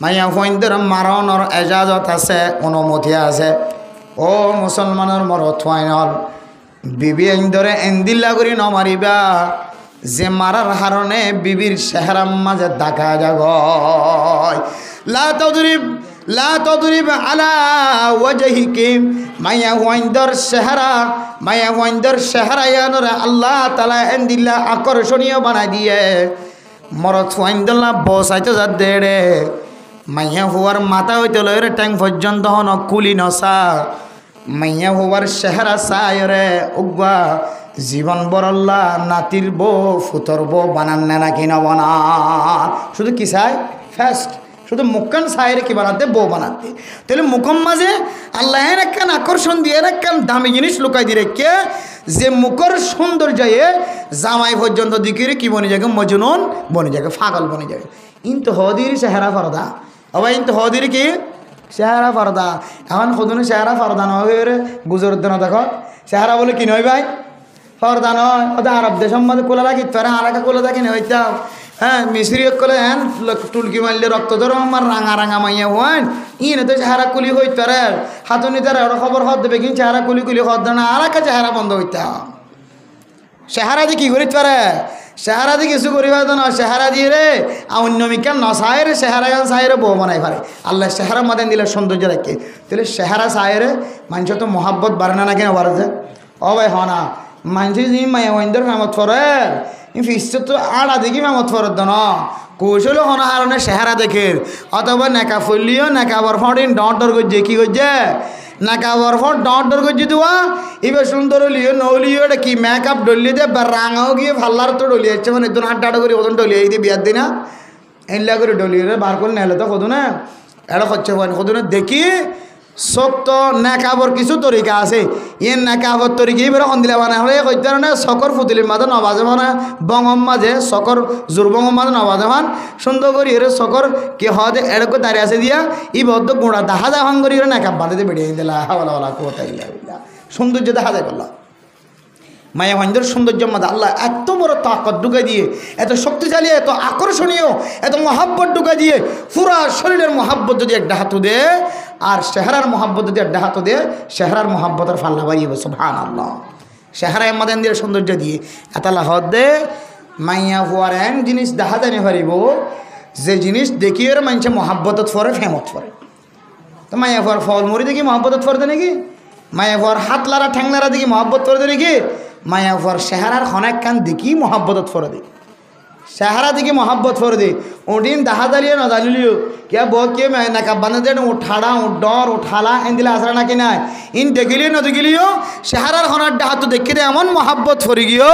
A: মাইয়া ফইনদের মারণর এজাজত আছে অনুমতি আছে ও মুসলমানের মরত ফাইনাল বিবি ধরে এন্দিল্লা করি নমারিবা যে মারার হারণে বিবির চেহারার মাঝে দেখা যাব লা তদরিব আলা ওয়াজহিকি মাইয়া ওয়াইন্দর চেহারা ইয়ানরে আল্লাহ তাআলা এন্দিল্লা আকর্ষণীয় বানাই দিয়ে মরত ওয়াইন্দলা বসাইতে যা দেড়ে মাইয়া হুয়ার মাথা হইতে লইরে ট্যাং পর্যন্ত হন কুলি নসা মাইয়া হুয়ার চেহারা সায়রে উগবা জীবন বরল্লা নাতির বউ ফুতর বউ বানান না কি না বানান শুধু কি চাই ফার্স্ট শুধু মুখখান সাইরে কি বানাতে বউ বানাতে তাহলে মুখম মাঝে আল্লাহের একখান আকর্ষণ দিয়ে একখান দামি জিনিস লুকাই দিয়ে রেখে যে মুখর সৌন্দর্য জামাই পর্যন্ত দিকে কি বনে যাবে মজনুন বনে যাবে ফাগল বনে যাবে ইন্ত হদির চেহারা ফরদা আবার ইন্ত হদির কি চেহারা ফরদা এখন সদনে চেহারা ফরদা নয় রে গুজর দেন দেখো চেহারা বলে কি নয় ভাই ফরদা নয় ওদের আরব দেশের মধ্যে কোলা রাখি তোরা আর একটা কোলা থাকি হইতাম হ্যাঁ মিস্ত্রি কলে হ্যাঁ টুলকি মারলে রক্ত ধরো আমার রাঙা মাইয়া হন ইনে তো চেহারা কুলি হইতে রে হাতনি তারা ওরা খবর হত দেবে কিন্তু চেহারা কুলি হত না আর একটা চেহারা বন্ধ হইতাম চেহারা দিয়ে কি করিতে পারে চেহারা দিয়ে কিছু করিবা তো না চেহারা দিয়ে রে অন্য মিকান নসায়ের চেহারা গান সায়েরে বউ বানাই পারে আল্লাহ চেহারা মাদেন দিলে সৌন্দর্য রাখে তাহলে চেহারা সায়েরে মানুষ তো মহাব্বত বাড়ে না কেন বাড়ে যে ও ভাই হ না মানুষ যদি মায়া ওইন্দর ফেমত ফরে ফিসে তো আড়া দেখি ফেমত ফরত দেন কৌশল হন হারণে চেহারা দেখে অথবা নেকা ফুললিও নেকা বরফিন ডর করছে কি করছে নাকা বরফর ডর করছে দেওয়া এবার সুন্দর লিও নলিও এটা কি মেকআপ ডলিয়ে দে বা রাঙাও গিয়ে ভাল্লার তো ডলিয়েছে মানে একদম আড্ডা করে ওজন ডলিয়ে দিয়ে বিয়ার দিই না এনলা করে ডলিয়ে বার করে নেলে তো কদু না এটা হচ্ছে কদু না দেখি সব তো নেকাবর কিছু তরিকা আছে ইয়ে নেকাবর তরিকা এবার সন্দিলা বানা হলে কইতে না চকর ফুতুলির মাঝে নবাজে মানে বঙম মাঝে চকর জোর বঙম মাঝে নবাজে মান সুন্দর করি এর চকর কি হদে এরকম দাঁড়িয়ে আছে দিয়া ই বদ্ধ গুঁড়া দেখা যায় ভাঙ করি নেকাব বাঁধিতে বেরিয়ে দিলা হাওয়ালা কোথায় সৌন্দর্য দেখা যায় বললাম মায়া ভাইন্দর সৌন্দর্যের মধ্যে আল্লাহ এত বড় তাকত ঢুকে দিয়ে এত শক্তিশালী এত আকর্ষণীয় এত মহাব্বত ঢুকে দিয়ে পুরা শরীরের মহাব্বত যদি একটা হাতু দে আর চেহারার মহাব্বত যদি একটা হাতু দে চেহারার মহাব্বতের ফাল্লা বাড়িয়ে সুবহানাল্লাহ চেহারা এমাদেন দিয়ে সৌন্দর্য দিয়ে এত লাহত দে মাইয়া ফুয়ার এন জিনিস দেখা জানি পারিব যে জিনিস দেখিয়ে মানুষে মহাব্বতত ফরে ফেমত ফরে তো মাইয়া ফুয়ার ফলমুড়ি দেখি মহাব্বতত ফরতে নাকি মায়া ফুয়ার হাত লারা ঠ্যাং লারা দেখি মহাব্বত ফরতে নাকি মায়া ফুয়ার চেহারার খনাক কান দেখি মহাব্বতত ফরে দে চেহারা দেখি মহাব্বত ফরে দে ওটিন দেখা দাঁড়িয়ে না দাঁড়িলিও কে বহুত কে নাকা বান্ধে দেন ও ঠাড়া ও ডর ও ঠালা এন দিলে আসরা নাকি নাই ইন দেখিলিও না দেখিলিও চেহারার খনার ডাহাত দেখে দে এমন মহাব্বত ফরে গিয়ে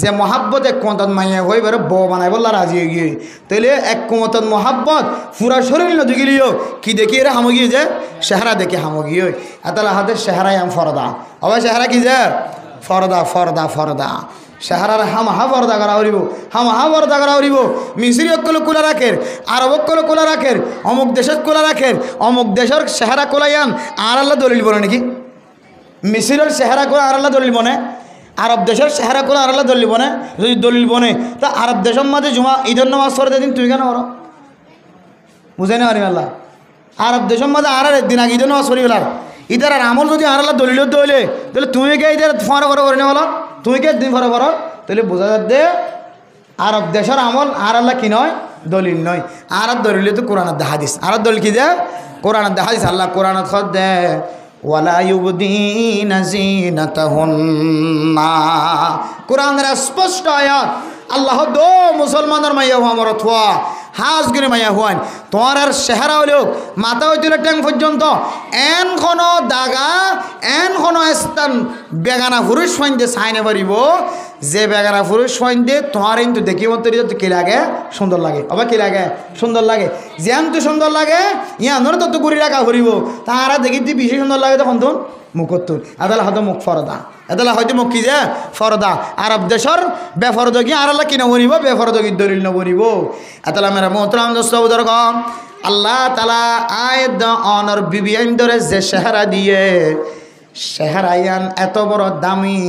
A: যে মহাব্বত এক কোমতত মাইয়া হয়ে বেরো বউ বানাই বললা রাজি হয়ে গিয়ে তাইলে এক কোমতত মহাব্বত পুরা শরীর না দেখিলিও কি দেখি এরা হামগি যে চেহারা দেখে হামগি হই এতলা হাতের চেহারাই আম ফরদা আবার চেহারা কি যে ফরদা ফরদা ফরদা চেহারার হামাহা পর্দা করা উড়িব হামাহা পর্দা করা উড়িব মিস্ত্রি অকলে কোলা রাখের আরব অকলে কোলা রাখের অমুক দেশের কোলা রাখের অমুক দেশের চেহারা কোলাইয়ান আর আল্লাহ দলিল বনে নাকি মিস্ত্রির চেহারা কোলা আর আল্লাহ দলিল বনে আরব দেশের চেহারা কোলা আর আল্লাহ দলিল বনে যদি দলিল বনে তা আরব দেশের মাঝে জুমা ঈদের নামাজ পড়ে দিন তুই কেন করো বুঝাই না পারি আল্লাহ আরব দেশের মাঝে আর একদিন আগে ঈদের নামাজ পড়ি বেলার ঈদের আর আমল যদি আর আল্লাহ দলিল দইলে তাহলে তুমি কে ঈদের ফোয়ারা করে নে বলো তুমি কে দিন ফরা করো তাহলে বোঝা যাচ্ছে আরব দেশের আমল আর আল্লাহ কি নয় দলিল নয়। আর দলিল তো কোরআন হাদিস। আর দলিল কি যে কোরআন হাদিস। আল্লাহ কোরআন খদ দে ওয়ালা ইউবদিনা জিনাতাহুন্না। কোরআনের স্পষ্ট আয়াত। আল্লাহ দো মুসলমানের মাইয়া হওয়া আমার অথবা হাজ গিরে মাইয়া হওয়ান তোমার আর চেহারা হলেও মাথা হইছিল ট্যাং পর্যন্ত এন কোনো দাগা এন কোনো স্থান বেগানা পুরুষ ফাইন্দে চাইনে পারিব যে বেগানা পুরুষ ফাইন্দে তোমার কিন্তু দেখি মতো কি লাগে সুন্দর লাগে আবার কি লাগে সুন্দর লাগে যেন তো সুন্দর লাগে ইয়ানোর তো গুড়ি রাখা ফুরিব তাহারা দেখি বেশি সুন্দর লাগে তখন তো মুখত্তর আদালা হয়তো মুখ ফরদা এদালা হয়তো মুখ কি যে ফরদা আরব দেশর বেফরদ কি আর কি নবনিব বেফরদ কি দলিল নবনিব এতলা মেরা মোহতরাম দোস্ত বুজুর্গ আল্লাহ তালা আয়দ অনর বিবি আইন্দরে যে চেহারা দিয়ে চেহারায়ান এত বড় দামি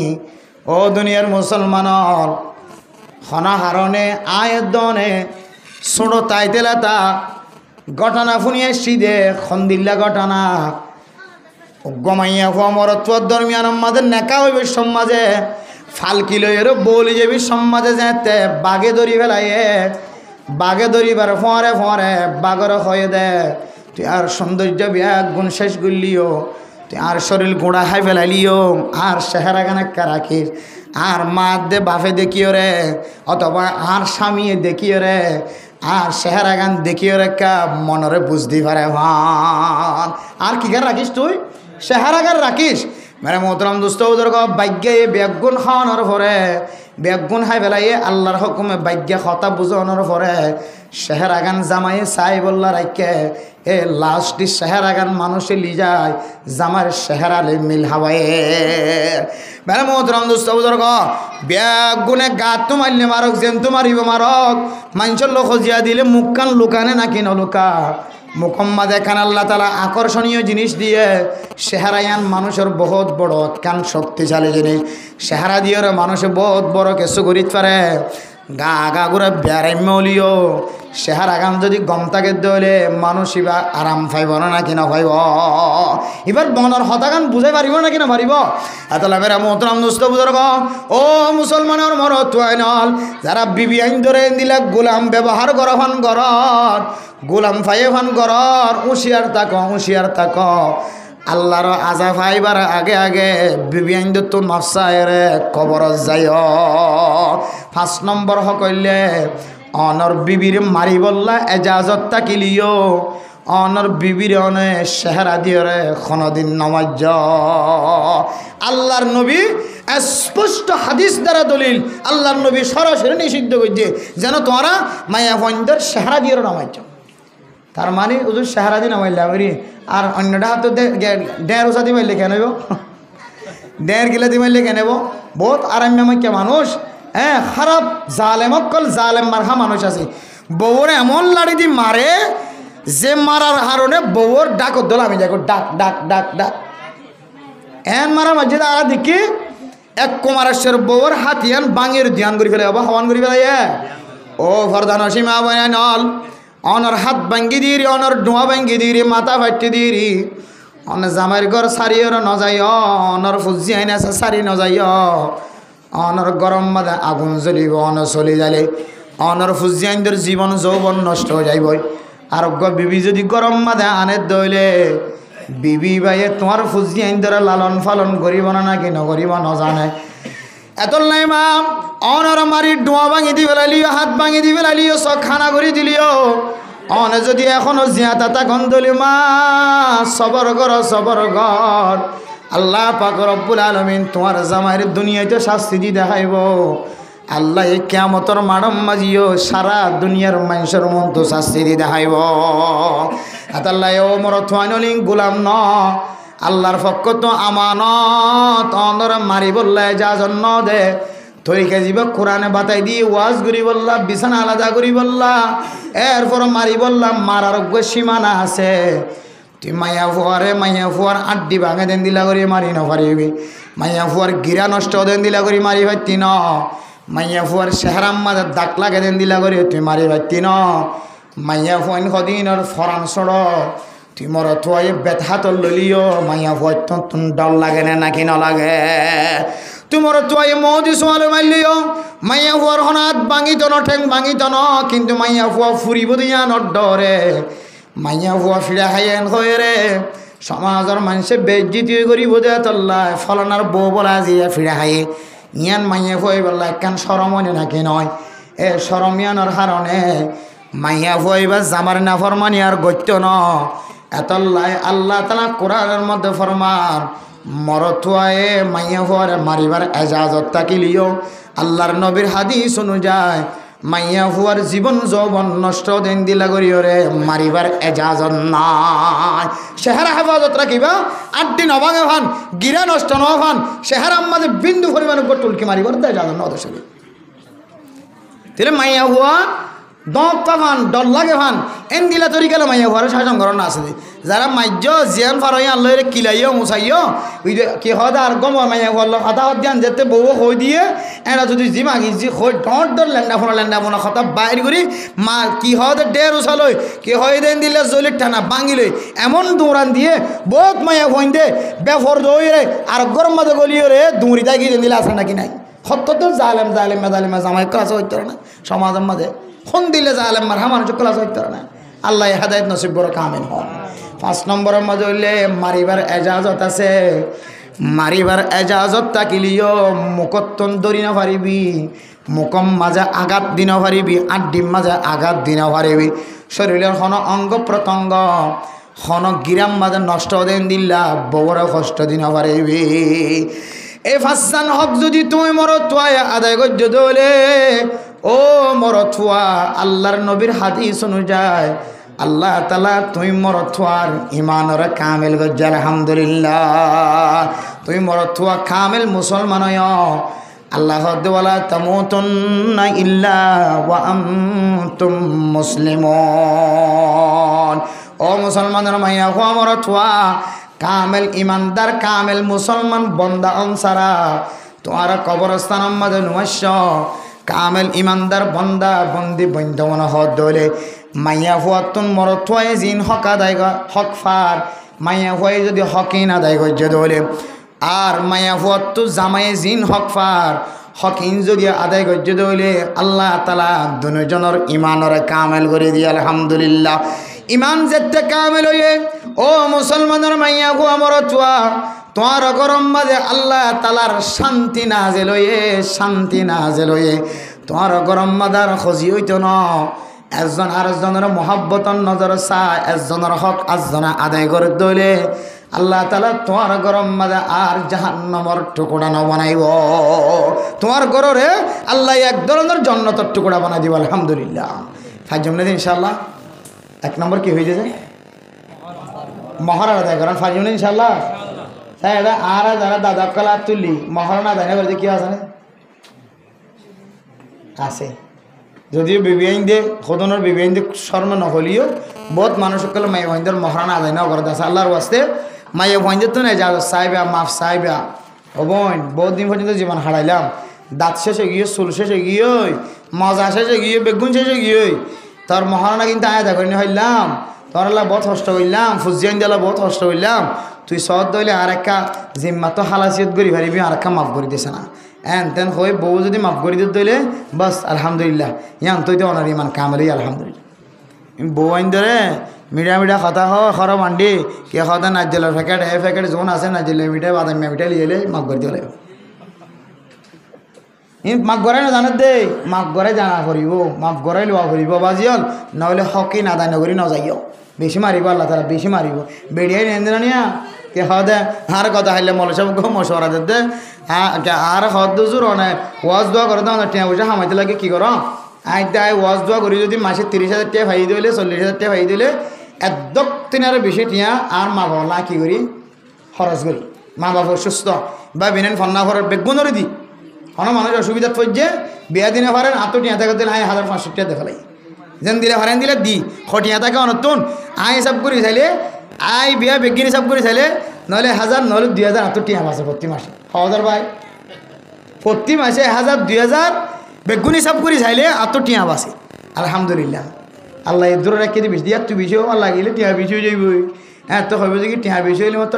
A: ও দুনিয়ার মুসলমানর হনাহারণে আয়দনে ছোড়ো তাইতেলা তা ঘটনা শুনিয়ে সিদে খন্দিল্লা ঘটনা গমাইয়া হওয়া মরত্ব দরমিয়ান আমাদের নেকা হইবে সমাজে ফালকিলো এরও বলি যাবি সমাজে যেতে বাঘে ধরি ফেলাইয়ে বাঘে ধরিবার ফরে ফরে বাঘর হয়ে দে তুই আর সৌন্দর্য বিয়াক গুণ শেষ গুলিও তুই আর শরীর গোড়া হাই ফেলাইলিও আর চেহারা কানেক্কা রাখিস আর মা দে বাফে দেখিও রে অথবা আর স্বামী দেখিও রে আর চেহারা গান দেখিও রে কা মনরে বুঝতে পারে ভান আর কি গান রাখিস তুই চেহারাগার রাখিস মেরে মোহতরম দুস্থ বুজুর্গ ভাগ্যে বেগুন খাওয়ানোর পরে বেগুন খাই ফেলাই আল্লাহর হুকুমে ভাগ্যে কথা বুঝানোর পরে চেহারাগান জামাই চাই বললা রাখে এ লাস্টটি চেহারাগান মানুষে লি যায় জামার চেহারালে মিল হাওয়ায় মেরে মোহতরম দুস্থ বুজুর্গ বেগুনে গাত তো মারলে মারক যেন তো মারিব মারক মানুষের লোক জিয়া দিলে মুখ কান লুকানে নাকি নলুকা মুকম্মদ এখান আল্লাহ তালা আকর্ষণীয় জিনিস দিয়ে চেহারায়ান মানুষের বহুত বড় কান শক্তিশালী জিনিস চেহারা দিয়ে মানুষে বহুত বড় কিছু করিতে পারে গা গা ঘুরে বেড়াইমলিও চেহারা গান যদি গম থাকে দলে মানুষ এবার আরাম পাইব না কিনা পাইব এবার মনের হতাগান বুঝাই পারিব না কিনা পারিব এত লাভের মোহতরাম দুস্থ বুজুর্গ ও মুসলমানের মরত নল যারা বিবি আইন ধরে দিলে গোলাম ব্যবহার করা ফান গরর গোলাম ফাইয়ে ফান গরর হুঁশিয়ার থাক আল্লাহর আজা ফাইবার আগে আগে বিবি আইন তো নফসায়রে কবর যাই 5 নম্বর হকলে অনর বিবির মারি বললা এজাজত তাকিলিও অনর বিবির অনে চেহারা দিয়ে রে কোনদিন নমাজ আল্লাহর নবী স্পষ্ট হাদিস দ্বারা দলিল আল্লাহর নবী সরাসরি নিষিদ্ধ করছে যেন তোমরা মায়া ফন্দের চেহারা দিয়ে নমাজ তার মানে ওদের চেহারা দিয়ে নামাইলে আমি আর অন্যটা হাত ডের ওষা দিয়ে মারলে কেন ডের গিলা দিয়ে মারলে কেন বহুত আরাম্যমাক্য মানুষ হ্যাঁ খারাপ জালেমকল জালেম মারহা মানুষ আছে বউরে এমন লাড়ি দিয়ে মারে যে মারার হারণে বউর ডাক দোল আমি দেখো ডাক ডাক ডাক ডাক এন মারা মাঝে আর দেখি এক কুমারেশ্বর বউর হাতিয়ান বাঙের ধ্যান করে ফেলে বাবা হওয়ান করে ফেলে ও ফরদান সীমা বানায় নল অনর হাত ভাঙ্গি দিরি অনর ডোয়া ভাঙ্গি দিরি মাথা ফাটি দিরি অন জামাইর ঘর সারিও নজাই অনর ফুজি আইন আছে সারি নজাই অনর গরম মাদা আগুন জ্বলিব অন চলি যালে অনর ফুজি আইনদের জীবন যৌবন নষ্ট হয়ে যাইব আর বিবি যদি গরম মাদা আনে দইলে বিবি ভাইয়ে তোমার ফুজি আইনদের লালন ফালন করিব না কি নকরিব নজানে এত নাই মা অনর মারি ডোয়া ভাঙি দি ফেলালিও হাত ভাঙি দি ফেলালিও চক খানা করে দিলিও অনে যদি এখনো জিয়া তাতা গন্ধলি মা সবর ঘর আল্লাহ পাক রব্বুল আলামিন তোমার জামাইয়ের দুনিয়াতে শাস্তি দি দেখাইব আল্লাহ এই কিয়ামতের মাডম মাজিও সারা দুনিয়ার মানুষের মন তো শাস্তি দি দেখাইব আল্লাহ ও মোর থাইনলিং গোলাম ন আল্লাহর পক্ষ তো আমানত অনর মারি বললে যা জন্য দে তরিকা জীব কোরআনে বাতাই দিয়ে ওয়াজ করি বললা বিছানা আলাদা করি বললা এরপর মারি বললাম মারার সীমানা আছে তুই মাইয়া ফুয়ার আড্ডি ভাঙে দেন দিলা করি মারি নপারিবি মাইয়া ফুয়ার গিরা নষ্ট দেন দিলা করি মারি ভাইতি ন মাইয়া ফুয়ার চেহারাম মাঝে দাগ লাগে দেন দিলা করি তুই মারি ভাইতি ন মাইয়া ফুয়াইন সদিনের ফরান চড় তুই মর থুয়াই বেত হাতর ললিও মাইয়া ফুয়ার তুন ডর লাগে না নাকি নলাগে তোমার তুয়াই মদি সোয়ালে মাইলিও মাইয়া হুয়ার হনাত ভাঙিত ন ঠেং ভাঙিত ন কিন্তু মাইয়া হুয়া ফুরিব দিয়া নডরে মাইয়া হুয়া ফিরা হাইয়েন হয়ে রে সমাজের মানুষে বেজ্জিতি করিব দে তল্লায় ফলনার বউ বলা জিয়া ফিরা হাইয়ে ইয়ান মাইয়া হুয়াই বললা একখান সরমনে নাকি নয় এ সরমিয়ানোর কারণে মাইয়া হুয়াই বা জামার না ফরমানি আর গত্য ন এতল্লায় আল্লাহ তালা কোরআনের মধ্যে ফরমান মরতুয়ায়ে মাইয়া হুয়ারে মারিবার এজাজত তাকিলিও আল্লাহর নবীর হাদিস অনুযায়ী মাইয়া হুয়ার জীবন যৌবন নষ্ট দিন দিলা করিওরে মারিবার এজাজত নাই চেহারা হেফাজত রাখিবা 8 দিন অভাগে ভান গিরা নষ্ট ন ভান চেহারা আমাদের বিন্দু পরিমাণ উপর টুলকি মারিবার এজাজত ন দশে তাহলে মাইয়া হুয়া দপটা ভান ডর লাগে ভান এন দিলা তরি গেল মাইয়া হুয়ার শাসন করার না আছে যারা মাইজ জিয়ান ফারই আল্লাহ কিলাইও মুসাইও ওই কি হয় আর গম মাইয়া হুয়ার কথা ধ্যান যেতে বউ হই দিয়ে এরা যদি জি মাগি জি হই ডর লেন্ডা ফোনা কথা বাইর করি মা কি হয় ডের উসালই কি হয় দেন দিলে জলির টানা ভাঙিলই এমন দৌড়ান দিয়ে বহুত মাইয়া হইন দে বেফর দই রে আর গরম মাঝে গলিও রে দৌড়ি তাই গিয়ে দিলে আসে নাকি নাই সত্য তো জালেম জামাই ক্লাস হইতে না সমাজের মাঝে খন দিলে জালেম মার মানুষ ক্লাস হইতে না আল্লাহ হেদায়েত নসিব বড় কামেন হন 5 নম্বরের মধ্যে হইলে মারিবার এজাজত আছে মারিবার এজাজত তাকিলিও মুকত্তন ধরি না পারিবি মুকম মাঝে আঘাত দিন পারিবি আড্ডির মাঝে আঘাত দিন পারিবি শরীরের কোনো অঙ্গ প্রত্যঙ্গ কোনো গিরাম মাঝে নষ্ট দিন দিলা বড় কষ্ট দিন পারিবি এ ফাসান হক যদি তুমি মরতুয়ায় আদায় করছো দলে ও মরতুয়া আল্লাহর নবীর হাদিস অনুযায়ী আল্লাহ তালা তুই মরতুয়ার ইমানর কামেল গজ্জা আলহামদুলিল্লাহ তুই মরতুয়া কামেল মুসলমান আল্লাহ ওয়ালা তামুতুন্না ইল্লা ওয়া আনতুম মুসলিমুন ও মুসলমানের মাইয়া হুয়া মরতুয়া কামেল ইমানদার কামেল মুসলমান বন্দা অনসারা তোমার কবরস্থান মাঝে নুমাস্য কামেল ইমানদার বন্দা বন্দি বন্ধমন হদ দলে মাইয়া হুয়াতুন মরতুয়ায় জিন হক আদায় হক ফার মাইয়া হুয়াই যদি হকিন আদায় করছে দলে আর মাইয়া হুয়াত্তু জামাই জিন হক ফার হকিন যদি আদায় করছে দলে আল্লাহ তালা দুজনের ইমানের কামেল করে দিয়ে আলহামদুলিল্লাহ ইমান যেতে কামেল হয়ে ও মুসলমানের মাইয়া হুয়া মরতুয়া তোমার গরম মাঝে আল্লাহ তালার শান্তি নাজেল হয়ে তোমার গরম মাদার খোঁজি হইত ন একজন আরেকজনের মহাব্বতন নজর চা একজনের হক আজজনা আদায় করে দইলে আল্লাহ তালা তোমার গরম মাঝে আর জাহান্নামের টুকরা ন বানাইব তোমার গররে আল্লাহ এক ধরনের জন্নতের টুকরা বানাই দিব আলহামদুলিল্লাহ ফাইজমনে ইনশাআল্লাহ 1 নম্বর কি হয়ে যায় মহারাজ আদায় করেন ফাইজমনে ইনশাআল্লাহ তাই এটা আর যারা দাদা কলা তুলি মহারণা আদায় না করে কি আছে আছে যদিও বিবিআইন দিয়ে সদনের বিবিআইন দিয়ে শর্ম নহলিও বহুত মানুষ সকলে মাই ভাইদের মহারণা আদায় না করে আছে আল্লাহর ওয়াস্তে মাই ভাইদের তো নাই যা চাইবা মাফ চাইবা ও বোন বহুত দিন পর্যন্ত জীবন হারাইলাম দাঁত শেষে গিয়ে চুল শেষে গিয়ে মজা শেষে গিয়ে বেগুন শেষে গিয়ে তোর মহারণা কিন্তু আয় করিনি হইলাম তোর আল্লাহ বহুত কষ্ট হইলাম ফুজিয়ান দিলা বহুত কষ্ট হইলাম তুই সদ দইলে আর একটা জিম্মা তো হালাসিয়ত করি পারিবি আর একটা মাফ করে দিছে না এন তেন হয়ে বউ যদি মাফ করে দিতে দইলে বাস আলহামদুলিল্লাহ ইয়ান তুই তো অনার ইমান কামলি আলহামদুলিল্লাহ বউ আইন ধরে মিঠা কথা খর মান্ডি কে কথা নাজেলের প্যাকেট এ প্যাকেট জোন আছে নাজেলের মিঠাই বাদামিয়া মিঠাই লিয়ে মাফ করে দিলে মাফ গড়াই না জানাত দে মাফ গড়াই জানা করিব মাফ গড়াই লোৱা করিব বাজিয়ল নহলে হকি নাদায় নগরী নযাইও বেশি মারিব আল্লাহ তারা বেশি মারিব বেড়িয়াই নেন নিয়া কে হদে আর কথা হাইলে মল সব মশওয়ারা দে হ্যাঁ আর হদ দুজুর অনেক ওয়াজ দোয়া করে দাও টিয়া পয়সা হামাইতে লাগে কি কর আই ওয়াজ দোয়া করি যদি মাসে 30,000 টাকা ভাই দিলে 40,000 টাকা ভাই দিলে একদম তিনার বেশি টিয়া আর মা বাবা কি করি খরচ করি মা বাবা সুস্থ বা বিনেন ফন্না ঘরের বেগুনরে দি কোনো মানুষ অসুবিধা পড়ছে বিয়া দিনে পারেন আত টিয়া টাকা দিলে 1,500 টাকা দেখালাই যেন দিলে পারেন দিলে দি খটিয়া টাকা অনতুন আই হিসাব করি চাইলে আই বিয়া বেগিন হিসাব করে চাইলে নহলে 1,000 নহলে 2,000 আত টিয়া আছে প্রতি মাসে 1,000 ভাই প্রতি মাসে 1,000 2,000 বেগুন হিসাব করে চাইলে আত টিয়া আছে আলহামদুলিল্লাহ আল্লাহ এর দূরে রেখে দিবিস দিয়া তুই বেশি আল্লাহ গেলে টিয়া বেশি হয়ে যাইবই। হ্যাঁ তো হইব যে কি টিয়া বেশি হইলে মাত্র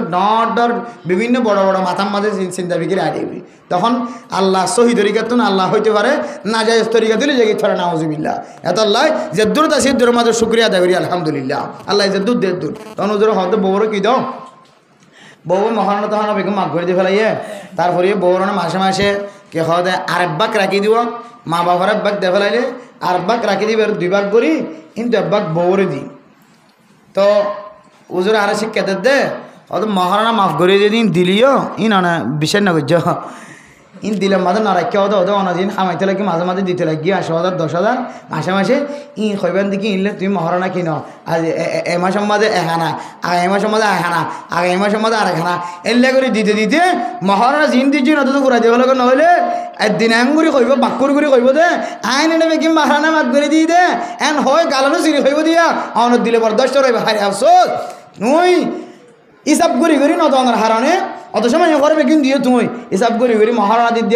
A: ডর বিভিন্ন বড় বড় মাথার মাঝে চিন্তা বিক্রি আইবি। তখন আল্লাহ সহি তরিকা তো আল্লাহ হইতে পারে, না যায় তরিকা দিলে যে থরে নাউজুবিল্লাহ। এত আল্লাহ যে দূর আছে দূরের মাঝে শুক্রিয়া আদায় করি আলহামদুলিল্লাহ। আল্লাহ যে দূর দেড় দূর তখন ওদের হয়তো বউরও কি দাও, বউ মহারণা তখন বেগম মাঘ করে দিয়ে ফেলাইয়ে তারপরে বউরণে মাসে মাসে কে হওয়া দেয় আরেক বাক রাখি দিব, মা বাবার এক বাক দিয়ে ফেলাইলে আর বাক রাখি দিবে, আর 2 ভাগ করি কিন্তু এক বাক বউরে দিই। তো উজুরে আরে শিক্ষাদের দে হয়তো মহারণা মাফ করে দিন দিলিও ইন না বিশেষ না করছ ইন দিলাম মাঝে না রাখি হতো হতো অনাদিন খামাইতে লাগি মাঝে মাঝে দিতে লাগি 80,000 10,000 মাসে মাসে ইন খইবেন দেখি ইনলে তুমি মহারণা কিন আজ এ মাসের মাঝে এখানা আগে মাসের মাঝে এখানা আগে মাসের মাঝে আরেকখানা এলে করে দিতে দিতে মহারণা জিন দিচ্ছি না তো ঘুরাই দেওয়া লাগে নহলে একদিন এঙ্গুরি কইব বাক্কুর করে কইব দে আইন এনে বেকি মহারণা মাক করে দিয়ে দে এন হয় গালানো চিনি কইব দিয়া অনত দিলে পর 10 রইব হারে আফসোস nuôi ইসাব করি করি নদনের হারণে অত সময় করবে কিন্তু দিয়ে তুমি ইসাব করি করি মহারণা দিতে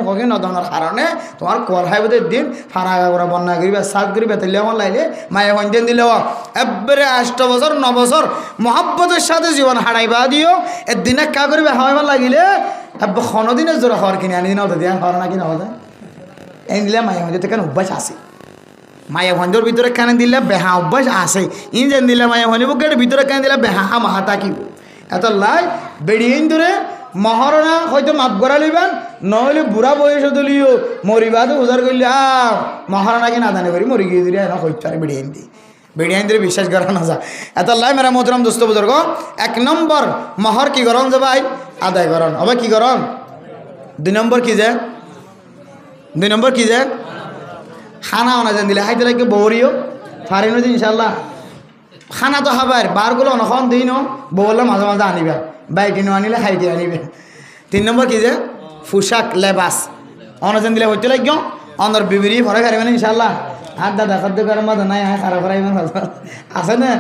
A: কখন নদনের হারণে তোমার কর হাইবদের দিন ফারা করে বন্যা করিবে সাত করিবে তাইলে আমার লাইলে মায়ে হন্টেন দিলে একবারে 8 বছর 9 বছর মহাব্বতের সাথে জীবন হারাইবা দিও একদিনে কা করিবে হাওয়াইবার লাগিলে দিনের জোরে হর কিনে আনি দিন হতো দিয়া হরণা কিনা হতো এই দিলে মায়ে হন্টে কেন অভ্যাস আছে মায়া ভঞ্জর ভিতরে কানে দিলে বেহা অভ্যাস আছে ইঞ্জেন দিলে মায়া ভঞ্জ বুকের ভিতরে কানে দিলে বেহা মাহা থাকিব এত লাই বেড়িয়ে ধরে মহারণা হয়তো মাপ করা লইবেন নহলে বুড়া বয়স দলিও মরিবা তো উজার করলে মহারণাকে না জানে করি মরি গিয়ে দিলে না হইতে পারে বেড়িয়ে দিলে বিশ্বাস করা না যা এত লাই মেরা মোহতরম দোস্ত বুজুর্গ 1 নম্বর মহর কি গরম যে ভাই আদায় করন হবে কি গরম 2 নম্বর কি যে 2 নম্বর কি যে খানা আনা যেন দিলে হাইতে লাগে বৌরিও ফারিনো যে ইনশাল্লাহ খানা তো খাবার বারগুলো অনখন দিই নো বৌলা মাঝে মাঝে আনিবা বাইকে নো আনিলে হাইতে আনিবে 3 নম্বর কি যে পোশাক লেবাস অনজন দিলে হইতে লাগিও অনর বিবিরি ভরে খারিবেন ইনশাল্লাহ আর দাদা খাদ্য করার মাঝে নাই খারাপ করাইবেন আছে না